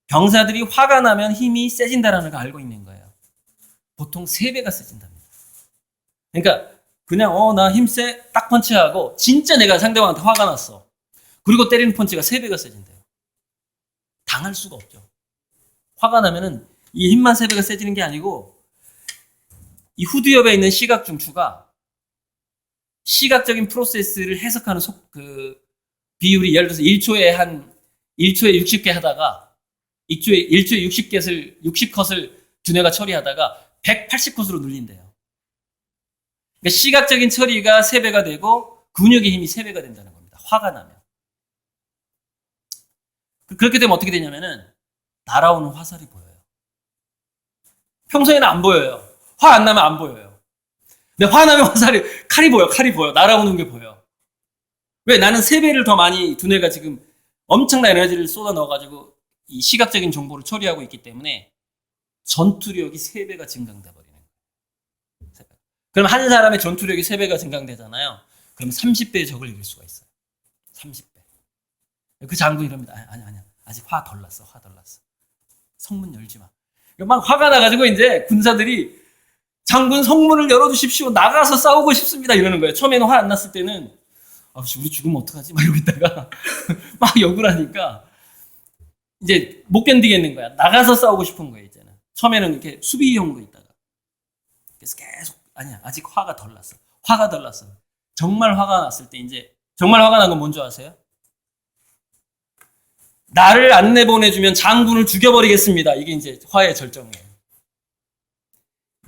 병사들이 화가 나면 힘이 세진다라는 걸 알고 있는 거예요. 보통 3배가 세진답니다. 그러니까 그냥 나 힘세 딱 펀치하고 진짜 내가 상대방한테 화가 났어. 그리고 때리는 펀치가 3배가 세진대요. 당할 수가 없죠. 화가 나면은 이 힘만 3배가 세지는 게 아니고 이 후두엽에 있는 시각 중추가 시각적인 프로세스를 해석하는 비율이 예를 들어서 1초에 60개 하다가 1초에 60컷을 두뇌가 처리하다가 180컷으로 늘린대요. 그러니까 시각적인 처리가 3배가 되고 근육의 힘이 3배가 된다는 겁니다. 화가 나면. 그렇게 되면 어떻게 되냐면은 날아오는 화살이 보여요. 평소에는 안 보여요. 화 안 나면 안 보여요. 근데 화 나면 칼이 보여. 날아오는 게 보여. 왜? 나는 3배를 더 많이 두뇌가 지금 엄청난 에너지를 쏟아 넣어가지고 이 시각적인 정보를 처리하고 있기 때문에 전투력이 3배가 증강돼 버리는 거예요. 3배. 그럼 한 사람의 전투력이 3배가 증강되잖아요. 그럼 30배의 적을 이길 수가 있어요. 30배. 그 장군이 이럽니다. 아니야. 아직 화 덜 났어. 성문 열지 마. 막 화가 나가지고 이제 군사들이 장군 성문을 열어주십시오. 나가서 싸우고 싶습니다. 이러는 거예요. 처음에는 화 안 났을 때는 우리 죽으면 어떡하지? 막 이러고 있다가 막 욕을 하니까 이제 못 견디겠는 거야. 나가서 싸우고 싶은 거예요, 이제는. 처음에는 이렇게 수비형으로 있다가. 그래서 계속, 아니야, 아직 화가 덜 났어. 정말 화가 났을 때, 정말 화가 난 건 뭔지 아세요? 나를 안 내보내주면 장군을 죽여버리겠습니다. 이게 이제 화의 절정이에요.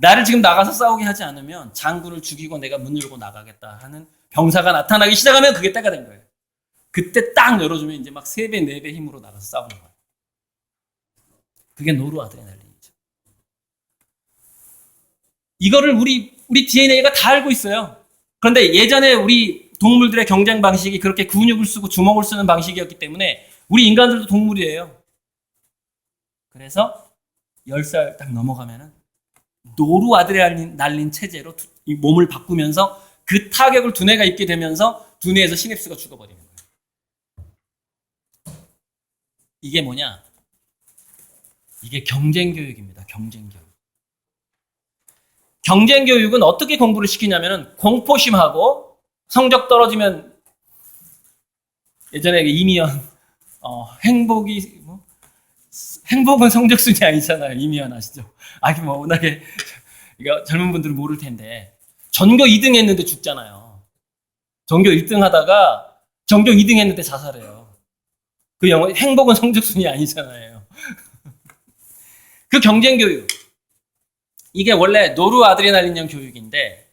나를 지금 나가서 싸우게 하지 않으면 장군을 죽이고 내가 문 열고 나가겠다 하는 병사가 나타나기 시작하면 그게 때가 된 거예요. 그때 딱 열어주면 이제 막 3배, 4배 힘으로 나가서 싸우는 거예요. 그게 노르아드레날린이죠. 이거를 우리 DNA가 다 알고 있어요. 그런데 예전에 우리 동물들의 경쟁 방식이 그렇게 근육을 쓰고 주먹을 쓰는 방식이었기 때문에 우리 인간들도 동물이에요. 그래서 10살 딱 넘어가면은 노르아드레날린 체제로 이 몸을 바꾸면서 그 타격을 두뇌가 입게 되면서 두뇌에서 시냅스가 죽어버리는 거예요. 이게 뭐냐? 이게 경쟁교육입니다. 경쟁교육. 경쟁교육은 어떻게 공부를 시키냐면은 공포심하고 성적 떨어지면 예전에 이미연 행복은 성적순이 아니잖아요. 이미연 아시죠? 워낙에 이거 젊은 분들은 모를 텐데 전교 2등 했는데 죽잖아요. 전교 1등 하다가 전교 2등 했는데 자살해요. 그 영어 행복은 성적순이 아니잖아요. 그 경쟁교육. 이게 원래 노르아드레날린형 교육인데,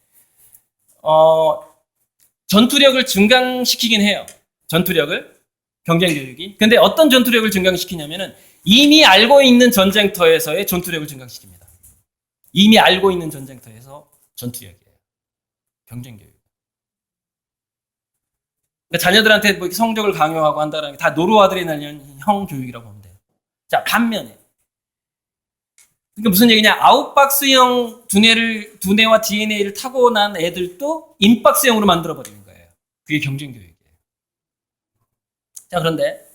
전투력을 증강시키긴 해요. 전투력을. 경쟁교육이. 근데 어떤 전투력을 증강시키냐면은 이미 알고 있는 전쟁터에서의 전투력을 증강시킵니다. 이미 알고 있는 전쟁터에서 전투력이에요. 경쟁교육. 그러니까 자녀들한테 뭐 성적을 강요하고 한다는 게 다 노르아드레날린형 교육이라고 보면 돼요. 자, 반면에. 그러니까 무슨 얘기냐? 아웃박스형 두뇌와 DNA를 타고난 애들도 인박스형으로 만들어버리는 거예요. 그게 경쟁교육이에요. 자, 그런데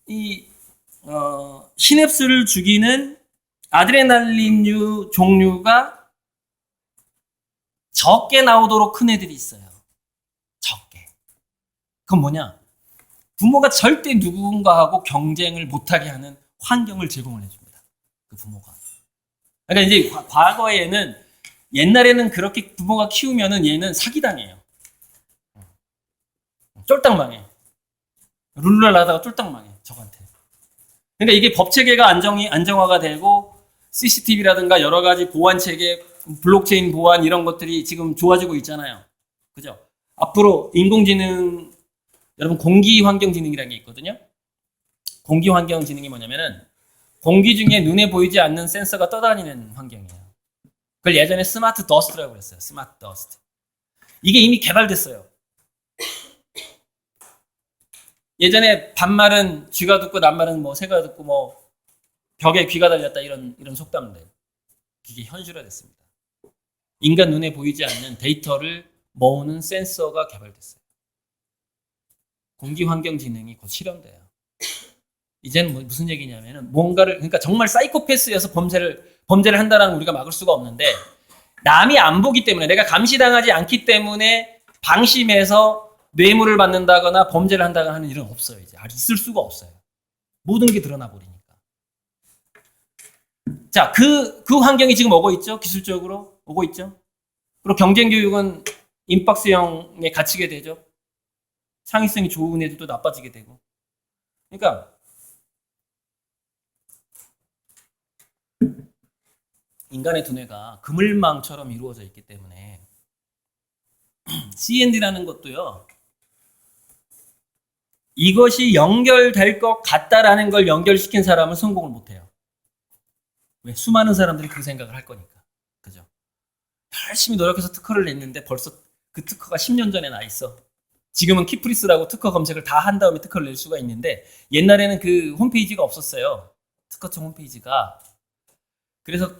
이 시냅스를 죽이는 아드레날린류 종류가 적게 나오도록 큰 애들이 있어요. 적게. 그건 뭐냐? 부모가 절대 누군가하고 경쟁을 못하게 하는 환경을 제공을 해줍니다. 그 부모가. 그러니까 이제 과거에는 옛날에는 그렇게 부모가 키우면은 얘는 사기당해요. 쫄딱 망해. 룰루랄 하다가 쫄딱 망해. 저한테. 그러니까 이게 법 체계가 안정화가 되고 CCTV라든가 여러 가지 보안 체계, 블록체인 보안 이런 것들이 지금 좋아지고 있잖아요. 그죠? 앞으로 인공지능, 여러분 공기환경지능이라는 게 있거든요. 공기환경지능이 뭐냐면은 공기 중에 눈에 보이지 않는 센서가 떠다니는 환경이에요. 그걸 예전에 스마트 더스트라고 그랬어요. 스마트 더스트. 이게 이미 개발됐어요. 예전에 반말은 쥐가 듣고 낱말은 뭐 새가 듣고 뭐 벽에 귀가 달렸다 이런 속담들. 이게 현실화됐습니다. 인간 눈에 보이지 않는 데이터를 모으는 센서가 개발됐어요. 공기환경지능이 곧 실현돼요. 이제는 무슨 얘기냐면은 뭔가를, 그러니까 정말 사이코패스여서 범죄를 한다라는 우리가 막을 수가 없는데, 남이 안 보기 때문에, 내가 감시당하지 않기 때문에 방심해서 뇌물을 받는다거나 범죄를 한다거나 하는 일은 없어요. 이제 있을 수가 없어요. 모든 게 드러나 버리니까. 자, 그 환경이 지금 오고 있죠. 기술적으로 오고 있죠. 그리고 경쟁 교육은 임박스형에 갇히게 되죠. 창의성이 좋은 애들도 나빠지게 되고. 그러니까 인간의 두뇌가 그물망처럼 이루어져 있기 때문에 CND라는 것도요, 이것이 연결될 것 같다라는 걸 연결시킨 사람은 성공을 못해요. 왜? 수많은 사람들이 그 생각을 할 거니까. 그죠? 열심히 노력해서 특허를 냈는데 벌써 그 특허가 10년 전에 나 있어. 지금은 키프리스라고 특허 검색을 다 한 다음에 특허를 낼 수가 있는데, 옛날에는 그 홈페이지가 없었어요. 특허청 홈페이지가. 그래서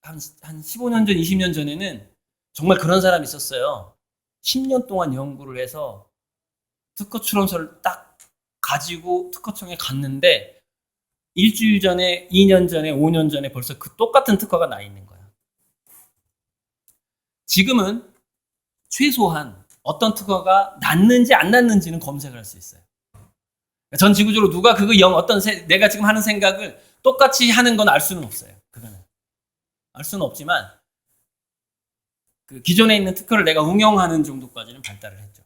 한 15년 전, 20년 전에는 정말 그런 사람이 있었어요. 10년 동안 연구를 해서 특허 출원서를 딱 가지고 특허청에 갔는데 일주일 전에, 2년 전에, 5년 전에 벌써 그 똑같은 특허가 나 있는 거야. 지금은 최소한 어떤 특허가 났는지 안 났는지는 검색을 할 수 있어요. 전 지구적으로 누가 내가 지금 하는 생각을 똑같이 하는 건 알 수는 없어요. 그거는. 알 수는 없지만, 그 기존에 있는 특허를 내가 응용하는 정도까지는 발달을 했죠.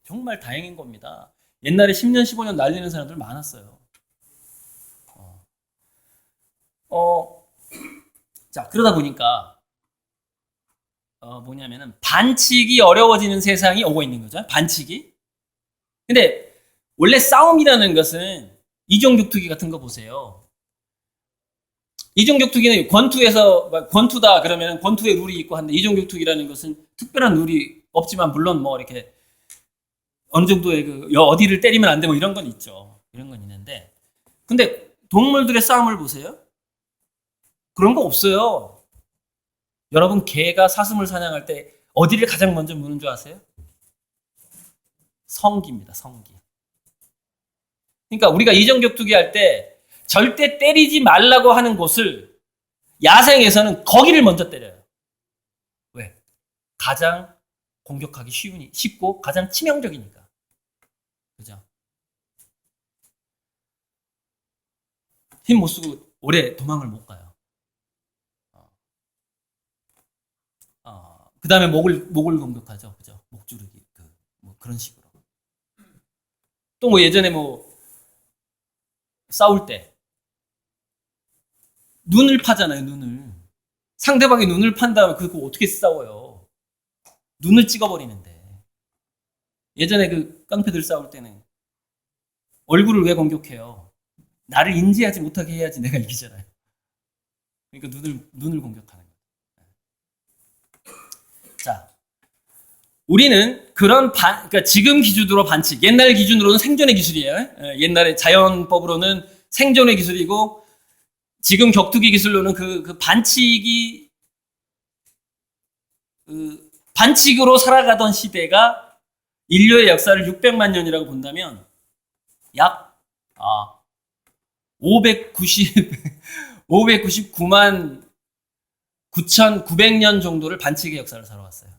정말 다행인 겁니다. 옛날에 10년, 15년 날리는 사람들 많았어요. 자, 그러다 보니까, 뭐냐면은, 반칙이 어려워지는 세상이 오고 있는 거죠. 반칙이. 근데, 원래 싸움이라는 것은, 이종격투기 같은 거 보세요. 이종격투기는 권투다 그러면 권투의 룰이 있고 한데, 이종격투기라는 것은 특별한 룰이 없지만, 물론 뭐 이렇게, 어느 정도의 어디를 때리면 안 돼, 뭐 이런 건 있죠. 이런 건 있는데. 근데, 동물들의 싸움을 보세요. 그런 거 없어요. 여러분, 개가 사슴을 사냥할 때 어디를 가장 먼저 무는 줄 아세요? 성기입니다. 성기. 그러니까 우리가 이종격투기 할 때 절대 때리지 말라고 하는 곳을 야생에서는 거기를 먼저 때려요. 왜? 가장 공격하기 쉽고 가장 치명적이니까. 그죠? 힘 못 쓰고 오래 도망을 못 가요. 그 다음에 목을 공격하죠. 그죠? 목주르기. 뭐 그런 식으로. 또 뭐 예전에 뭐, 싸울 때, 눈을 파잖아요, 눈을. 상대방의 눈을 판 다음에 그거 어떻게 싸워요? 눈을 찍어버리는데. 예전에 그 깡패들 싸울 때는 얼굴을 왜 공격해요? 나를 인지하지 못하게 해야지 내가 이기잖아요. 그러니까 눈을 공격하는 거예요. 자, 우리는 그러니까 지금 기준으로 반칙, 옛날 기준으로는 생존의 기술이에요. 옛날에 자연법으로는 생존의 기술이고, 지금 격투기 기술로는 그 반칙이, 반칙으로 살아가던 시대가 인류의 역사를 600만 년이라고 본다면, 약, 599만 9,900년 정도를 반칙의 역사를 살아왔어요.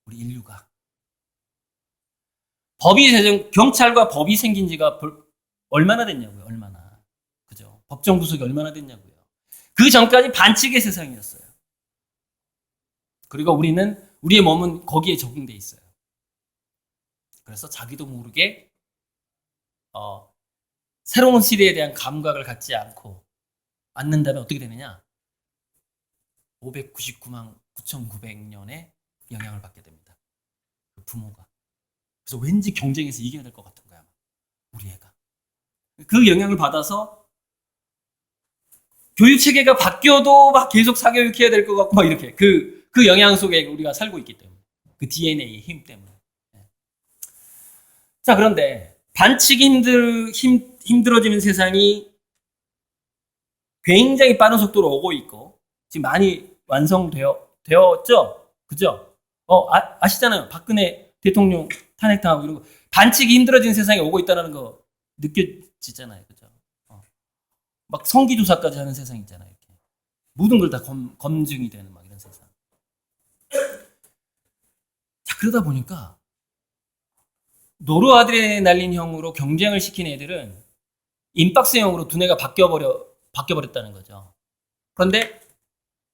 우리 인류가. 경찰과 법이 생긴 지가 얼마나 됐냐고요, 얼마나. 그죠? 법정 구속이 얼마나 됐냐고요. 그 전까지 반칙의 세상이었어요. 그리고 우리의 몸은 거기에 적응돼 있어요. 그래서 자기도 모르게, 새로운 시대에 대한 감각을 갖지 않는다면 어떻게 되느냐? 599만 9,900년의 영향을 받게 됩니다. 그 부모가. 그래서 왠지 경쟁에서 이겨야 될 것 같은 거야. 우리 애가. 그 영향을 받아서 교육 체계가 바뀌어도 막 계속 사교육해야 될 것 같고 막 이렇게 그 영향 속에 우리가 살고 있기 때문에 그 DNA의 힘 때문에. 자, 그런데 반칙이 힘들어지는 세상이 굉장히 빠른 속도로 오고 있고 지금 많이 완성되었죠? 그죠? 아시잖아요. 박근혜 대통령 탄핵당하고 이런 거. 반칙이 힘들어지는 세상이 오고 있다는 거 느껴지잖아요. 그죠? 막 성기조사까지 하는 세상 있잖아요. 이렇게. 모든 걸 다 검증이 되는 막 이런 세상. 자, 그러다 보니까 노르아드레날린형으로 경쟁을 시킨 애들은 인박스형으로 두뇌가 바뀌어버렸다는 거죠. 그런데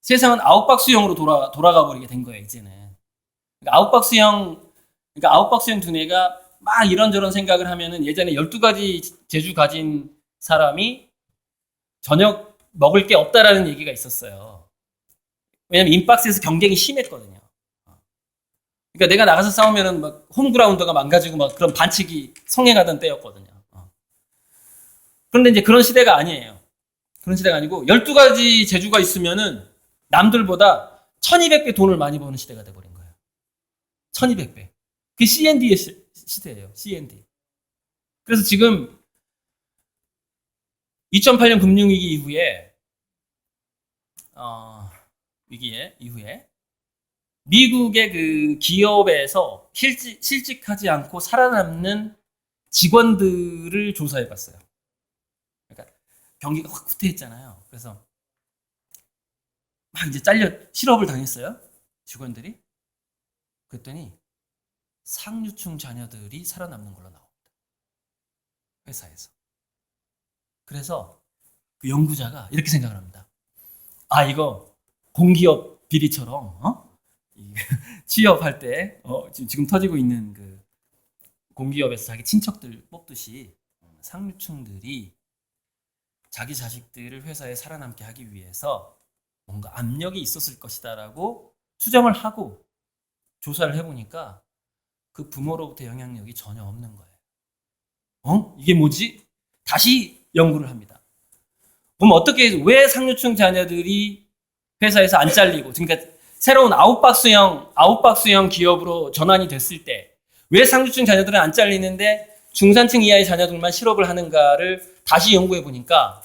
세상은 아웃박스형으로 돌아가 버리게 된 거예요, 이제는. 그러니까 아웃박스형 두뇌가 막 이런저런 생각을 하면은 예전에 12가지 재주 가진 사람이 저녁 먹을 게 없다라는 얘기가 있었어요. 왜냐면 인박스에서 경쟁이 심했거든요. 그러니까 내가 나가서 싸우면은 막 홈그라운드가 망가지고 막 그런 반칙이 성행하던 때였거든요. 그런데 이제 그런 시대가 아니에요. 그런 시대가 아니고 12가지 재주가 있으면은 남들보다 1200배 돈을 많이 버는 시대가 돼버린 거예요. 1200배. 그게 CND의 시대예요. CND. 그래서 지금 2008년 금융위기 이후에 이후에 미국의 그 기업에서 실직하지 않고 살아남는 직원들을 조사해봤어요. 그러니까 경기가 확 후퇴했잖아요. 그래서 막 이제 실업을 당했어요. 직원들이. 그랬더니 상류층 자녀들이 살아남는 걸로 나옵니다. 회사에서. 그래서 그 연구자가 이렇게 생각을 합니다. 이거 공기업 비리처럼 취업할 때 지금 터지고 있는 그 공기업에서 자기 친척들 뽑듯이 상류층들이 자기 자식들을 회사에 살아남게 하기 위해서 뭔가 압력이 있었을 것이다라고 추정을 하고 조사를 해보니까 그 부모로부터 영향력이 전혀 없는 거예요. 이게 뭐지? 다시 연구를 합니다. 그럼 왜 상류층 자녀들이 회사에서 안 잘리고, 그러니까 새로운 아웃박스형 기업으로 전환이 됐을 때 왜 상류층 자녀들은 안 잘리는데 중산층 이하의 자녀들만 실업을 하는가를 다시 연구해 보니까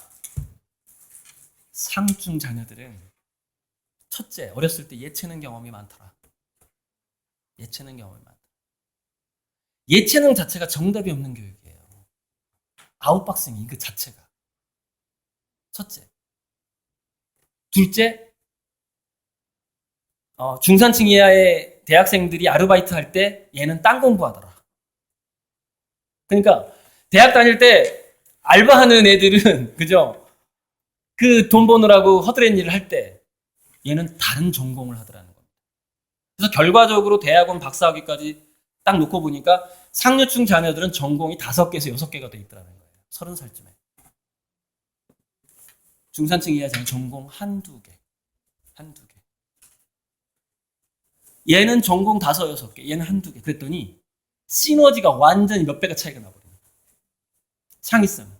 상층 자녀들은 첫째, 어렸을 때 예체능 경험이 많더라. 예체능 경험이 많다. 예체능 자체가 정답이 없는 교육이에요. 아웃박스ing 그 자체가. 첫째. 둘째, 중산층 이하의 대학생들이 아르바이트 할 때 얘는 딴 공부하더라. 그러니까 대학 다닐 때 알바하는 애들은 그죠? 그 돈 버느라고 허드렛 일을 할 때 얘는 다른 전공을 하더라는 겁니다. 그래서 결과적으로 대학원 박사학위까지 딱 놓고 보니까 상류층 자녀들은 전공이 5개에서 6개가 돼 있더라는 거예요. 30살쯤에. 중산층 이하 자녀 전공 한두 개. 얘는 전공 5, 6개, 얘는 한두 개. 그랬더니 시너지가 완전히 몇 배가 차이가 나거든요. 창의성.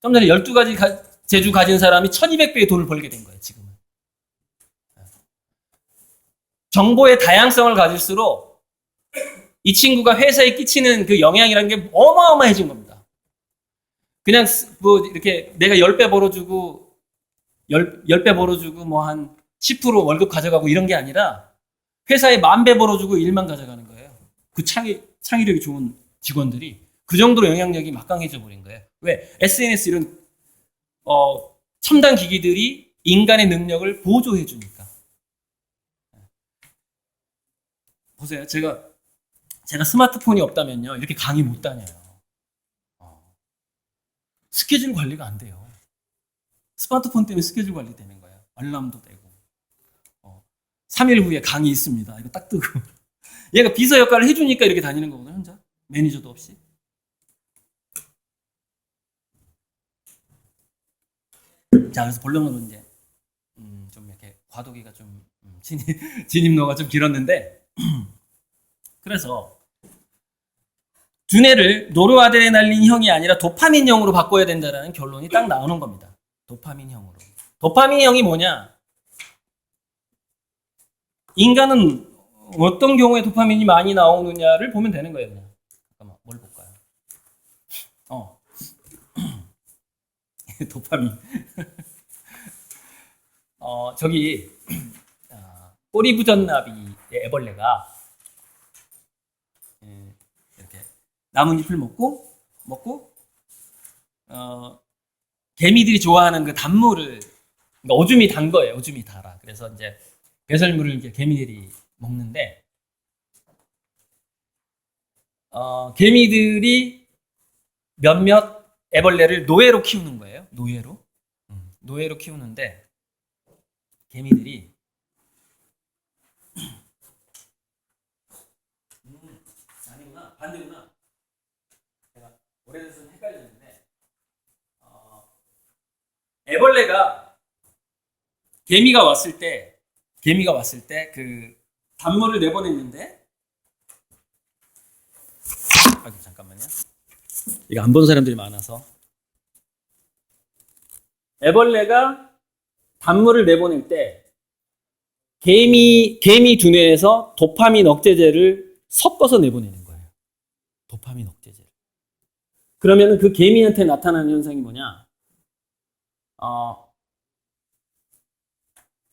좀 전에 12가지 재주 가진 사람이 1200배의 돈을 벌게 된 거예요, 지금은. 정보의 다양성을 가질수록 이 친구가 회사에 끼치는 그 영향이라는 게 어마어마해진 겁니다. 그냥 이렇게 내가 10배 벌어주고 10배 벌어주고 뭐 한 10% 월급 가져가고 이런 게 아니라 회사에 10,000배 벌어주고 일만 가져가는 거예요. 그 창의력이 좋은 직원들이 그 정도로 영향력이 막강해져 버린 거예요. 왜? SNS 이런 첨단 기기들이 인간의 능력을 보조해 주니까. 보세요. 제가 스마트폰이 없다면요. 이렇게 강의 못 다녀요. 스케줄 관리가 안 돼요. 스마트폰 때문에 스케줄 관리 되는 거예요. 알람도 되고. 3일 후에 강의 있습니다. 이거 딱 뜨고. 얘가 비서 역할을 해주니까 이렇게 다니는 거거든요. 혼자. 매니저도 없이. 자, 그래서 본론으로 이제 좀 이렇게 과도기가 좀 진입로가 좀 길었는데 그래서 두뇌를 노르아드레날린형이 아니라 도파민형으로 바꿔야 된다는 결론이 딱 나오는 겁니다. 도파민형으로. 도파민형이 뭐냐? 인간은 어떤 경우에 도파민이 많이 나오느냐를 보면 되는 거예요. 그냥. 잠깐만, 뭘 볼까요? 도파민. 저기 꼬리부전나비의 애벌레가 이렇게 나뭇잎을 먹고 개미들이 좋아하는 그 단물을, 그러니까 오줌이 단 거예요. 오줌이 달아. 그래서 이제 배설물을 이제 개미들이 먹는데 개미들이 몇몇 애벌레를 노예로 키우는 거예요. 노예로 키우는데 개미들이 아니구나, 반대구나. 제가 오래돼서 헷갈렸는데 애벌레가 개미가 왔을 때 그 단물을 내보냈는데 잠깐만요. 이거 안 본 사람들이 많아서. 애벌레가 단물을 내보낼 때 개미 두뇌에서 도파민 억제제를 섞어서 내보내는 거예요. 도파민 억제제를. 그러면 그 개미한테 나타나는 현상이 뭐냐?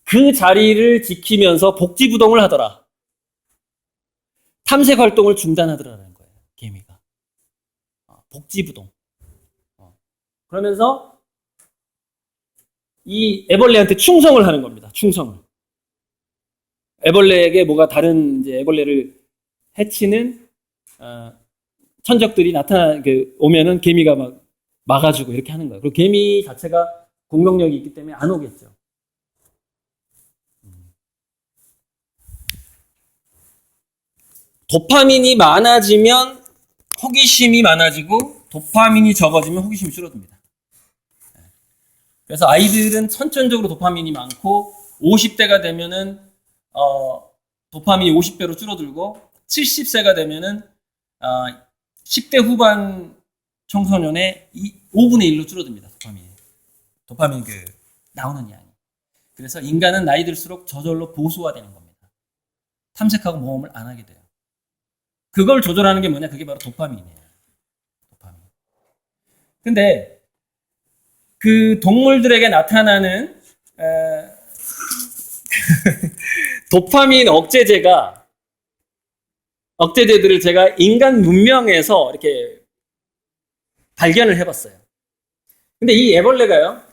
그 자리를 지키면서 복지부동을 하더라. 탐색 활동을 중단하더라는 거예요. 개미가. 복지부동. 그러면서 이 애벌레한테 충성을 하는 겁니다. 충성을. 애벌레에게 뭐가 다른 이제 애벌레를 해치는 천적들이 오면은 개미가 막 막아주고 이렇게 하는 거예요. 그리고 개미 자체가 공격력이 있기 때문에 안 오겠죠. 도파민이 많아지면 호기심이 많아지고 도파민이 적어지면 호기심이 줄어듭니다. 그래서 아이들은 선천적으로 도파민이 많고 50대가 되면은 도파민이 50배로 줄어들고 70세가 되면은 10대 후반 청소년의 5분의 1로 줄어듭니다. 도파민 그 나오는 양이. 그래서 인간은 나이 들수록 저절로 보수화되는 겁니다. 탐색하고 모험을 안 하게 돼요. 그걸 조절하는 게 뭐냐? 그게 바로 도파민이에요. 도파민. 근데 그 동물들에게 나타나는 도파민 억제제들을 제가 인간 문명에서 이렇게 발견을 해봤어요. 근데 이 애벌레가요,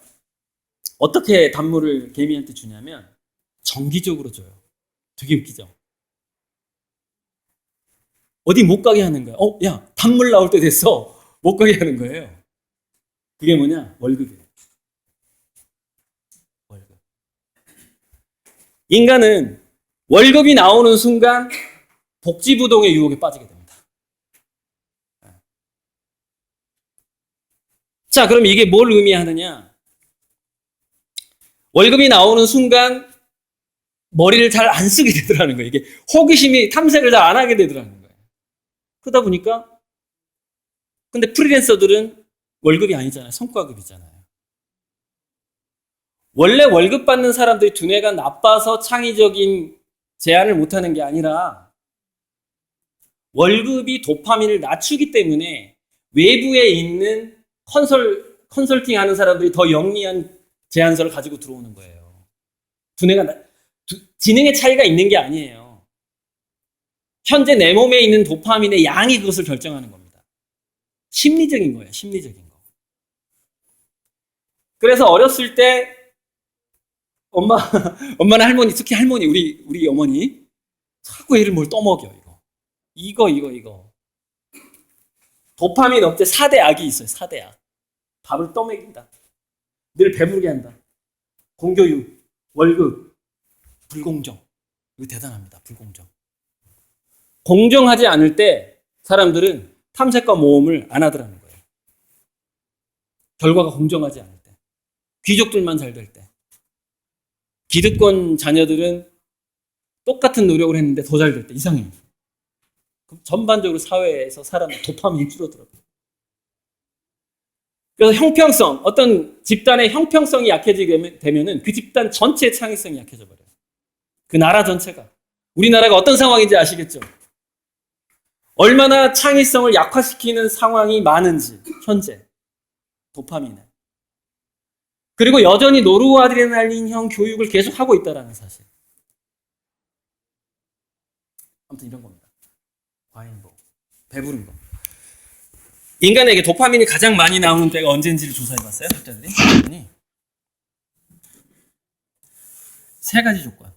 어떻게 단물을 개미한테 주냐면 정기적으로 줘요. 되게 웃기죠? 어디 못 가게 하는 거야. 야, 단물 나올 때 됐어. 못 가게 하는 거예요. 그게 뭐냐? 월급이에요. 월급. 인간은 월급이 나오는 순간 복지부동의 유혹에 빠지게 됩니다. 자, 그럼 이게 뭘 의미하느냐? 월급이 나오는 순간 머리를 잘 안 쓰게 되더라는 거예요. 이게 호기심이 탐색을 잘 안 하게 되더라는 거예요. 그러다 보니까 근데 프리랜서들은 월급이 아니잖아요. 성과급이잖아요. 원래 월급 받는 사람들이 두뇌가 나빠서 창의적인 제안을 못하는 게 아니라 월급이 도파민을 낮추기 때문에 외부에 있는 컨설팅 하는 사람들이 더 영리한 제안서를 가지고 들어오는 거예요. 지능의 차이가 있는 게 아니에요. 현재 내 몸에 있는 도파민의 양이 그것을 결정하는 겁니다. 심리적인 거예요. 심리적인 거. 그래서 어렸을 때 엄마나 할머니, 특히 할머니, 우리 어머니, 자꾸 애를 뭘 떠먹여, 이거. 도파민 업체 4대 악이 있어요, 4대 악. 밥을 떠먹인다. 늘 배부르게 한다. 공교육, 월급, 불공정. 이거 대단합니다, 불공정. 공정하지 않을 때 사람들은 탐색과 모험을 안 하더라는 거예요. 결과가 공정하지 않을 때. 귀족들만 잘 될 때. 기득권 자녀들은 똑같은 노력을 했는데 더 잘 될 때 이상해요. 그럼 전반적으로 사회에서 사람의 도파민이 줄어들어요. 그래서 형평성, 어떤 집단의 형평성이 약해지게 되면은 그 집단 전체의 창의성이 약해져 버려요. 그 나라 전체가. 우리나라가 어떤 상황인지 아시겠죠? 얼마나 창의성을 약화시키는 상황이 많은지, 현재. 도파민에. 그리고 여전히 노르아드레날린형 교육을 계속하고 있다는 사실. 아무튼 이런 겁니다. 과잉보, 배부른 거. 인간에게 도파민이 가장 많이 나오는 때가 언제인지를 조사해봤어요, 학자들이. 세 가지 조건.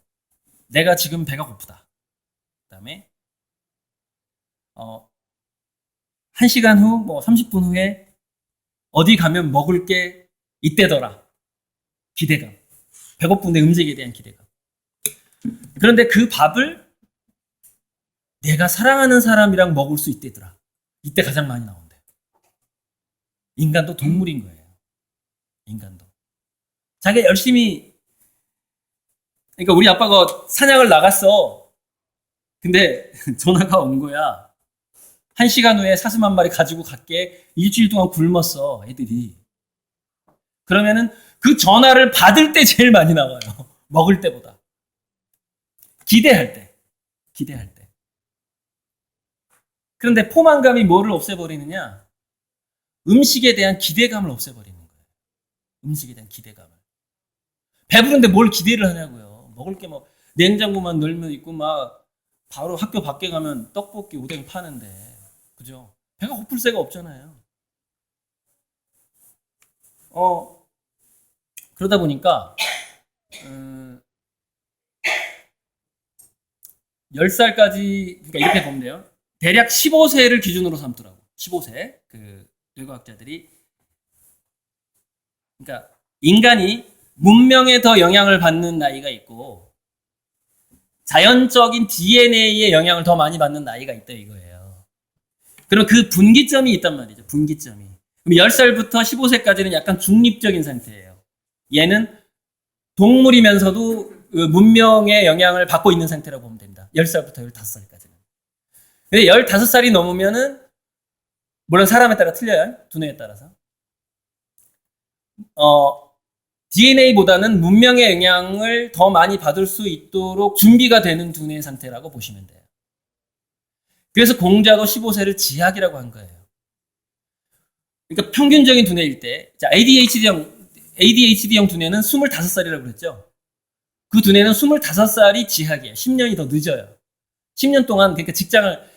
내가 지금 배가 고프다. 그 다음에 1시간 후, 30분 후에 어디 가면 먹을 게 이때더라. 기대감. 배고픈데 음식에 대한 기대감. 그런데 그 밥을 내가 사랑하는 사람이랑 먹을 수 있대더라. 이때 가장 많이 나온대. 인간도 동물인 거예요. 인간도. 자기가 열심히, 그러니까 우리 아빠가 사냥을 나갔어. 근데 전화가 온 거야. 1시간 후에 사슴 한 마리 가지고 갈게. 일주일 동안 굶었어, 애들이. 그러면은 그 전화를 받을 때 제일 많이 나와요. 먹을 때보다. 기대할 때. 그런데 포만감이 뭐를 없애버리느냐? 음식에 대한 기대감을 없애버리는 거예요. 음식에 대한 기대감을. 배부른데 뭘 기대를 하냐고요. 먹을 게 냉장고만 널면 있고 바로 학교 밖에 가면 떡볶이, 오뎅 파는데. 그죠? 배가 고플 새가 없잖아요. 그러다 보니까 10살까지, 그러니까 이렇게 보면 돼요. 대략 15세를 기준으로 삼더라고. 15세. 그 뇌과학자들이. 그러니까 인간이 문명에 더 영향을 받는 나이가 있고 자연적인 DNA의 영향을 더 많이 받는 나이가 있다 이거예요. 그럼 그 분기점이 있단 말이죠. 분기점이. 그럼 10살부터 15세까지는 약간 중립적인 상태예요. 얘는 동물이면서도 문명의 영향을 받고 있는 상태라고 보면 됩니다. 10살부터 15살까지는. 근데 15살이 넘으면은, 물론 사람에 따라 틀려요. 두뇌에 따라서. DNA보다는 문명의 영향을 더 많이 받을 수 있도록 준비가 되는 두뇌 상태라고 보시면 돼요. 그래서 공자도 15세를 지학이라고 한 거예요. 그러니까 평균적인 두뇌일 때, ADHD형 두뇌는 25살이라고 그랬죠. 그 두뇌는 25살이 지학이에요. 10년이 더 늦어요. 10년 동안, 그러니까 직장을,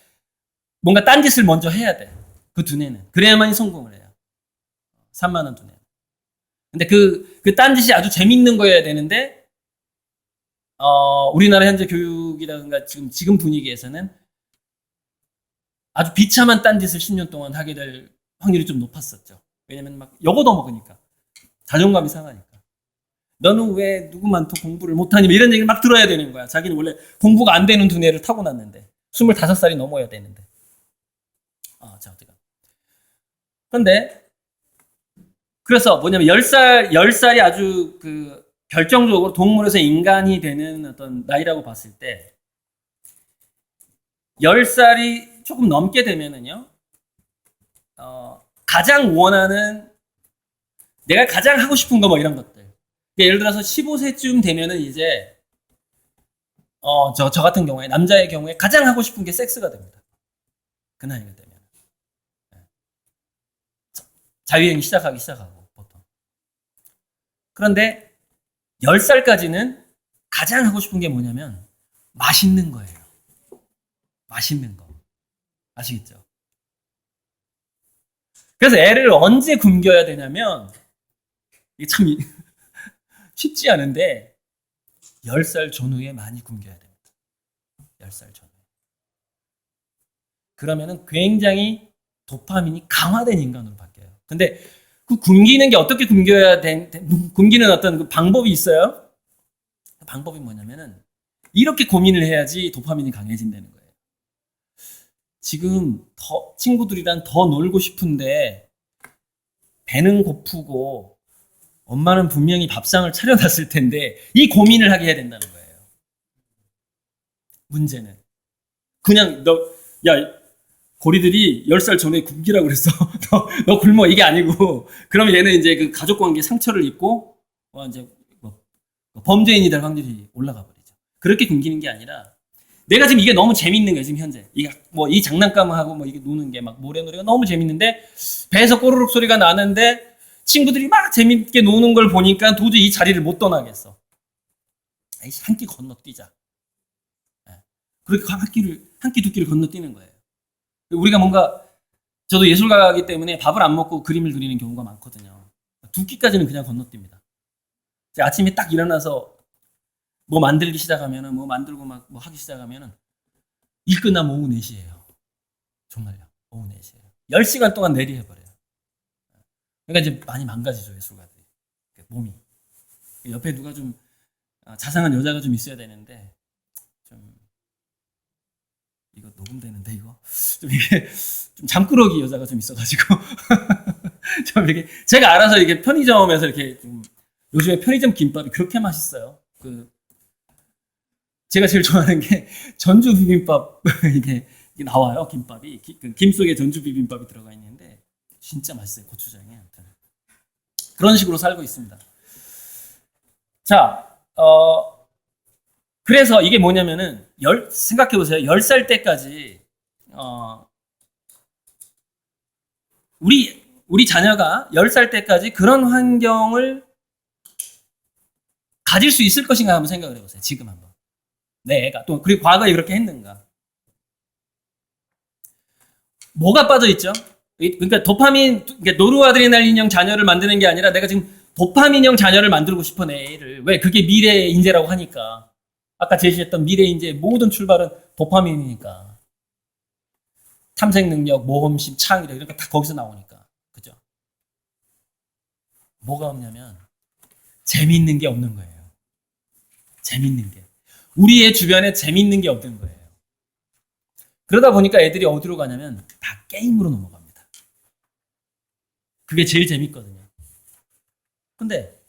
뭔가 딴짓을 먼저 해야 돼. 그 두뇌는. 그래야만이 성공을 해요. 산만한 두뇌는. 근데 그 딴짓이 아주 재밌는 거여야 되는데, 우리나라 현재 교육이라든가 지금 분위기에서는 아주 비참한 딴짓을 10년 동안 하게 될 확률이 좀 높았었죠. 왜냐면 욕도 먹으니까. 자존감이 상하니까. 너는 왜 누구만 더 공부를 못하니? 이런 얘기를 막 들어야 되는 거야. 자기는 원래 공부가 안 되는 두뇌를 타고났는데. 25살이 넘어야 되는데. 자, 어떡하. 그런데, 그래서 뭐냐면 10살이 아주 결정적으로 동물에서 인간이 되는 어떤 나이라고 봤을 때, 10살이 조금 넘게 되면은요, 가장 원하는, 내가 가장 하고 싶은 거 이런 것들. 예를 들어서 15세쯤 되면은 이제, 저 같은 경우에, 남자의 경우에 가장 하고 싶은 게 섹스가 됩니다. 그 나이가 되면. 자유행위 시작하고, 보통. 그런데, 10살까지는 가장 하고 싶은 게 뭐냐면, 맛있는 거예요. 맛있는 거. 아시겠죠? 그래서 애를 언제 굶겨야 되냐면, 이게 참 쉽지 않은데, 10살 전후에 많이 굶겨야 됩니다. 10살 전후에. 그러면은 굉장히 도파민이 강화된 인간으로 바뀌어요. 근데 그 굶기는 게 어떻게 굶기는 어떤 그 방법이 있어요. 그 방법이 뭐냐면은 이렇게 고민을 해야지 도파민이 강해진다는 거예요. 지금 친구들이랑 더 놀고 싶은데 배는 고프고 엄마는 분명히 밥상을 차려놨을 텐데 이 고민을 하게 해야 된다는 거예요. 문제는 그냥 고리들이 10살 전에 굶기라고 그랬어. 너 굶어 이게 아니고 그러면 얘는 이제 그 가족 관계 상처를 입고 이제 범죄인이 될 확률이 올라가 버리죠. 그렇게 굶기는 게 아니라 내가 지금 이게 너무 재밌는 거예요. 지금 현재 이 장난감을 하고 이게 노는 게 막 모래놀이가 너무 재밌는데 배에서 꼬르륵 소리가 나는데 친구들이 막 재밌게 노는 걸 보니까 도저히 이 자리를 못 떠나겠어. 한 끼 건너뛰자. 그렇게 한 끼 두 끼를 건너뛰는 거예요. 우리가 저도 예술가이기 때문에 밥을 안 먹고 그림을 그리는 경우가 많거든요. 두 끼까지는 그냥 건너뜁니다. 아침에 딱 일어나서 뭐 만들기 시작하면은 만들고 막 하기 시작하면은 일 끝나면 오후 4시예요. 정말요. 오후 4시예요. 10시간 동안 내리해버려요. 그러니까 이제 많이 망가지죠, 예술가들이. 몸이. 옆에 누가 좀 자상한 여자가 좀 있어야 되는데 이거 녹음되는데 이거 이게 좀 잠꾸러기 여자가 좀 있어가지고 좀 이렇게 제가 알아서 이게 편의점에서 이렇게 요즘에 편의점 김밥이 그렇게 맛있어요. 제가 제일 좋아하는 게 전주 비빔밥 이게 나와요. 김밥이 김 속에 전주 비빔밥이 들어가 있는데 진짜 맛있어요. 고추장에. 그런 식으로 살고 있습니다. 자, 그래서 이게 뭐냐면은 생각해보세요. 10살 때까지 우리 자녀가 10살 때까지 그런 환경을 가질 수 있을 것인가 한번 생각을 해보세요. 지금 한번. 내 애가 또 그리고 과거에 그렇게 했는가. 뭐가 빠져있죠? 그러니까 그러니까 노르아드레날린형 자녀를 만드는 게 아니라 내가 지금 도파민형 자녀를 만들고 싶어 내 애를. 왜? 그게 미래의 인재라고 하니까. 아까 제시했던 미래 인재의 모든 출발은 도파민이니까. 탐색 능력, 모험심, 창의력 이런 거 다 거기서 나오니까. 그죠? 뭐가 없냐면 재미있는 게 없는 거예요. 재미있는 게. 우리의 주변에 재미있는 게 없는 거예요. 그러다 보니까 애들이 어디로 가냐면 다 게임으로 넘어갑니다. 그게 제일 재밌거든요. 근데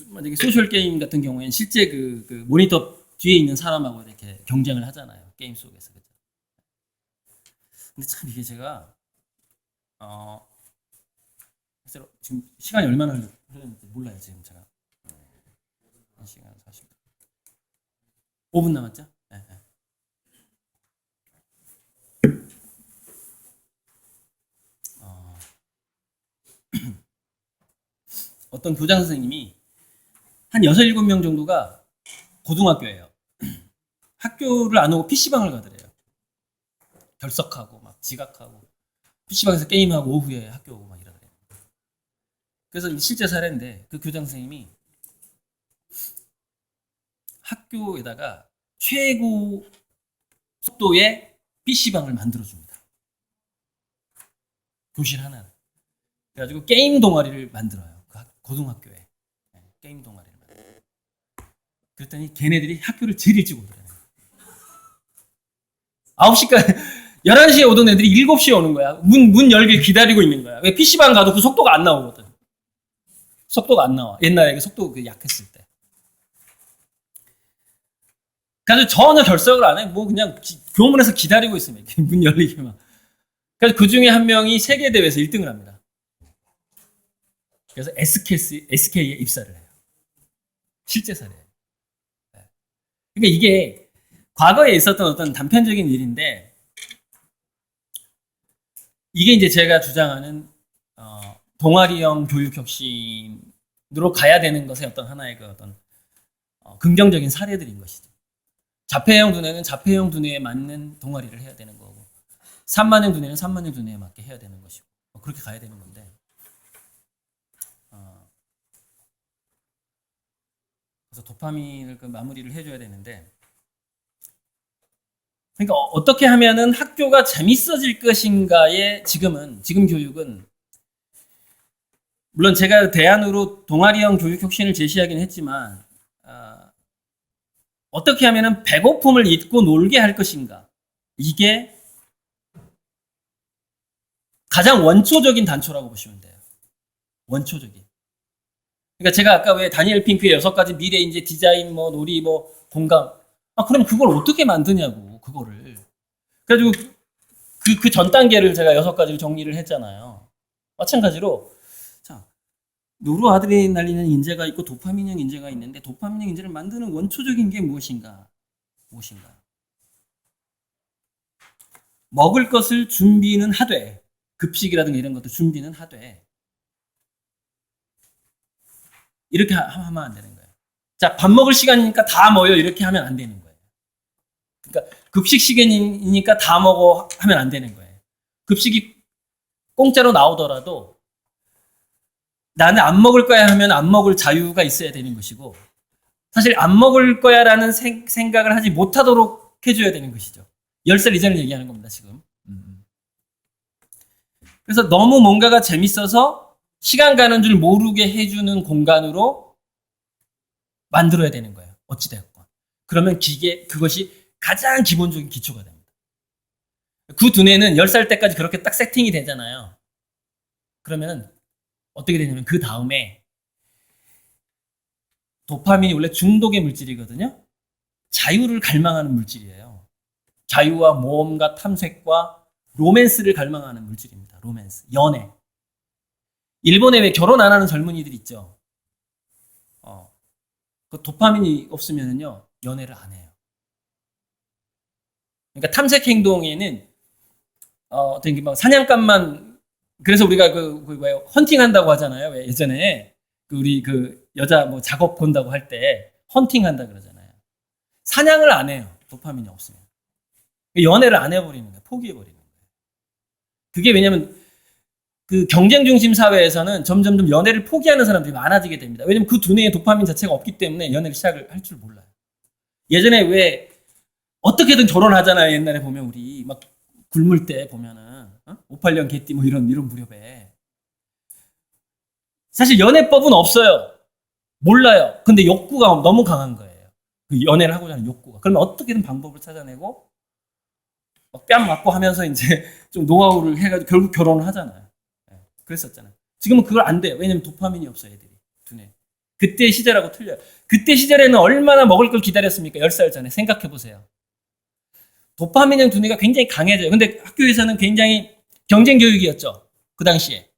만약에 소셜 게임 같은 경우에는 실제 그 모니터 뒤에 있는 사람하고 이렇게 경쟁을 하잖아요. 게임 속에서. 그죠? 근데 참 이게 제가 지금 시간이 얼마나 흘렀는지 몰라요. 지금 제가 1시간 40분 5분 남았죠? 네. 어떤 교장 선생님이 한 6, 7명 정도가 고등학교예요. 학교를 안 오고 PC방을 가더래요. 결석하고 막 지각하고 PC방에서 게임하고 오후에 학교 오고 막 이러더래요. 그래서 실제 사례인데 그 교장 선생님이 학교에다가 최고 속도의 PC방을 만들어줍니다. 교실 하나. 그래가지고 게임 동아리를 만들어요. 그 고등학교에. 게임 동아리를 만들어요. 그랬더니 걔네들이 학교를 제일 일찍 오더래요. 9시까지, 11시에 오던 애들이 7시에 오는 거야. 문 열길 기다리고 있는 거야. 왜 PC방 가도 그 속도가 안 나오거든. 속도가 안 나와. 옛날에 그 속도 약했을 때. 그래서 전혀 결석을 안 해. 그냥 교문에서 기다리고 있으면 문 열리기만. 그래서 그 중에 한 명이 세계대회에서 1등을 합니다. 그래서 SK에 입사를 해요. 실제 사례예요. 그러니까 이게 과거에 있었던 어떤 단편적인 일인데 이게 이제 제가 주장하는 동아리형 교육 혁신으로 가야 되는 것의 어떤 하나의 그 어떤 긍정적인 사례들인 것이죠. 자폐형 두뇌는 자폐형 두뇌에 맞는 동아리를 해야 되는 거고 산만형 두뇌는 산만형 두뇌에 맞게 해야 되는 것이고 그렇게 가야 되는 건데 그래서 도파민을 그 마무리를 해줘야 되는데, 그러니까 어떻게 하면은 학교가 재밌어질 것인가에 지금 교육은, 물론 제가 대안으로 동아리형 교육 혁신을 제시하긴 했지만, 어떻게 하면은 배고픔을 잊고 놀게 할 것인가, 이게 가장 원초적인 단초라고 보시면 돼요. 원초적인. 그러니까 제가 아까 왜 다니엘 핑크의 6가지 미래 인재 디자인 뭐 놀이 뭐 공감, 그럼 그걸 어떻게 만드냐고, 그거를. 그래가지고 그 전 단계를 제가 6가지를 정리를 했잖아요. 마찬가지로 자, 노르아드레날린은 인재가 있고 도파민형 인재가 있는데, 도파민형 인재를 만드는 원초적인 게 무엇인가? 먹을 것을 준비는 하되, 급식이라든가 이런 것도 준비는 하되, 이렇게 하면 안 되는 거예요. 자, 밥 먹을 시간이니까 다 모여, 이렇게 하면 안 되는 거예요. 그러니까 급식 시간이니까 다 먹어 하면 안 되는 거예요. 급식이 공짜로 나오더라도 나는 안 먹을 거야 하면 안 먹을 자유가 있어야 되는 것이고, 사실 안 먹을 거야 라는 생각을 하지 못하도록 해줘야 되는 것이죠. 10살 이전을 얘기하는 겁니다, 지금. 그래서 너무 뭔가가 재밌어서 시간 가는 줄 모르게 해주는 공간으로 만들어야 되는 거예요. 어찌되었건. 그러면 그것이 가장 기본적인 기초가 됩니다. 그 두뇌는 10살 때까지 그렇게 딱 세팅이 되잖아요. 그러면 어떻게 되냐면 그 다음에 도파민이 원래 중독의 물질이거든요. 자유를 갈망하는 물질이에요. 자유와 모험과 탐색과 로맨스를 갈망하는 물질입니다. 로맨스, 연애. 일본에 왜 결혼 안 하는 젊은이들 있죠? 그 도파민이 없으면요 연애를 안 해요. 그러니까 탐색 행동에는 어떤 게 막 사냥감만, 그래서 우리가 뭐예요, 헌팅한다고 하잖아요. 왜 예전에 우리 여자 뭐 작업 본다고 할 때 헌팅한다 그러잖아요. 사냥을 안 해요. 도파민이 없으면. 연애를 안 해버리는 거예요. 포기해버리는 거예요. 그게 왜냐면 그 경쟁 중심 사회에서는 점점점 연애를 포기하는 사람들이 많아지게 됩니다. 왜냐면 그 두뇌에 도파민 자체가 없기 때문에 연애를 시작을 할 줄 몰라요. 예전에 왜 어떻게든 결혼하잖아요. 옛날에 보면 우리 막 굶을 때 보면은 58년 개띠 뭐 이런 무렵에 사실 연애법은 없어요. 몰라요. 근데 욕구가 너무 강한 거예요. 그 연애를 하고자 하는 욕구가. 그러면 어떻게든 방법을 찾아내고 뺨 맞고 하면서 이제 좀 노하우를 해가지고 결국 결혼을 하잖아요. 그랬었잖아요. 지금은 그걸 안 돼요. 왜냐면 도파민이 없어요, 애들이. 두뇌. 그때 시절하고 틀려요. 그때 시절에는 얼마나 먹을 걸 기다렸습니까? 10살 전에. 생각해 보세요. 도파민형 두뇌가 굉장히 강해져요. 근데 학교에서는 굉장히 경쟁 교육이었죠. 그 당시에.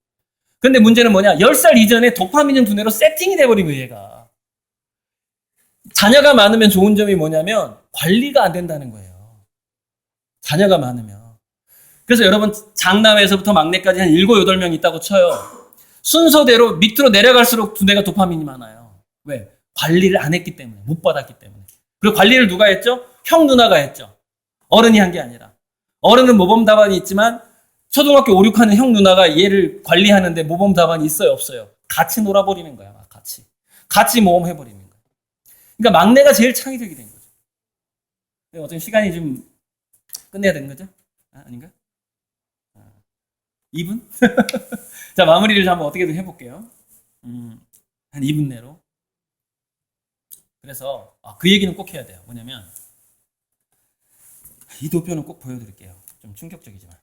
근데 문제는 뭐냐? 10살 이전에 도파민형 두뇌로 세팅이 돼버린 거예요, 얘가. 자녀가 많으면 좋은 점이 뭐냐면 관리가 안 된다는 거예요. 자녀가 많으면. 그래서 여러분 장남에서부터 막내까지 한 7, 8명 있다고 쳐요. 순서대로 밑으로 내려갈수록 두뇌가 도파민이 많아요. 왜? 관리를 안 했기 때문에. 못 받았기 때문에. 그리고 관리를 누가 했죠? 형 누나가 했죠. 어른이 한 게 아니라. 어른은 모범 답안이 있지만 초등학교 5, 6하는 형 누나가 얘를 관리하는데 모범 답안이 있어요, 없어요? 같이 놀아버리는 거야. 같이 모험해버리는 거야. 그러니까 막내가 제일 창의적이 된 거죠. 어떤 시간이 좀 끝내야 되는 거죠? 아닌가? 2분? 자, 마무리를 한번 어떻게든 해볼게요. 한 2분 내로. 그래서 그 얘기는 꼭 해야 돼요. 뭐냐면 이 도표는 꼭 보여드릴게요. 좀 충격적이지만.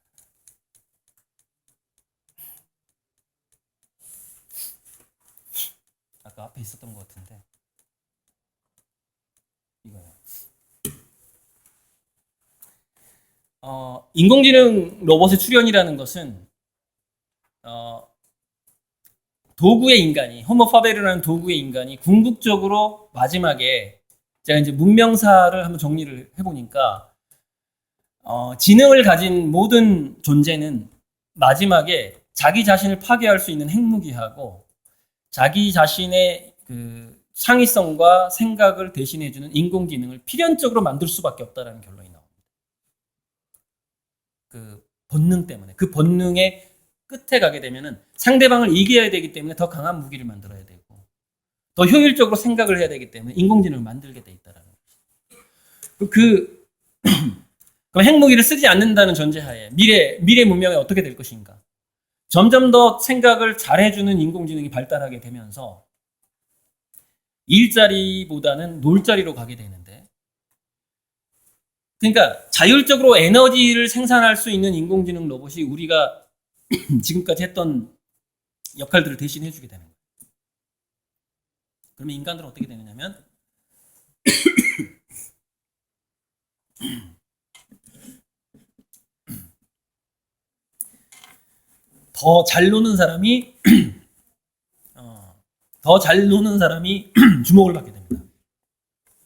아까 앞에 있었던 것 같은데 이거예요. 인공지능 로봇의 출현이라는 것은 도구의 인간이, 호모파베르라는 도구의 인간이 궁극적으로 마지막에, 제가 이제 문명사를 한번 정리를 해보니까 지능을 가진 모든 존재는 마지막에 자기 자신을 파괴할 수 있는 핵무기하고 자기 자신의 그 창의성과 생각을 대신해주는 인공지능을 필연적으로 만들 수밖에 없다는 결론이 나옵니다. 그 본능 때문에, 그 본능의 끝에 가게 되면은 상대방을 이겨야 되기 때문에 더 강한 무기를 만들어야 되고, 더 효율적으로 생각을 해야 되기 때문에 인공지능을 만들게 돼 있다라는 거죠. 그럼 핵무기를 쓰지 않는다는 전제하에 미래 문명이 어떻게 될 것인가? 점점 더 생각을 잘해주는 인공지능이 발달하게 되면서 일자리보다는 놀자리로 가게 되는데, 그러니까 자율적으로 에너지를 생산할 수 있는 인공지능 로봇이 우리가 지금까지 했던 역할들을 대신해 주게 되는 거예요. 그러면 인간들은 어떻게 되느냐면 더 잘 노는 사람이 주목을 받게 됩니다.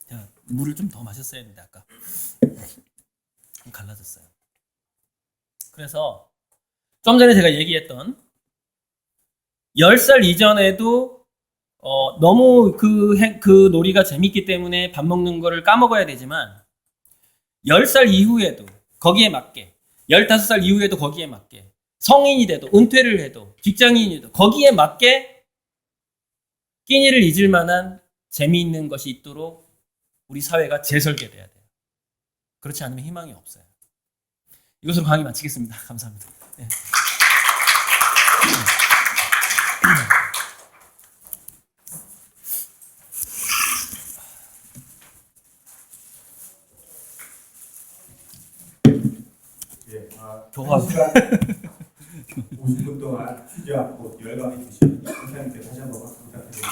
제가 물을 좀 더 마셨어야 했는데 아까 좀 갈라졌어요. 그래서 좀 전에 제가 얘기했던 10살 이전에도 너무 그 놀이가 재밌기 때문에 밥 먹는 거를 까먹어야 되지만 10살 이후에도 거기에 맞게 15살 이후에도 거기에 맞게 성인이 돼도 은퇴를 해도 직장인이 돼도 거기에 맞게 끼니를 잊을 만한 재미있는 것이 있도록 우리 사회가 재설계돼야 돼요. 그렇지 않으면 희망이 없어요. 이것으로 강의 마치겠습니다. 감사합니다. 네.
교화 50분 동안 취재하고 열강해 주신 선생님께 다시 한번 박수 부탁드립니다.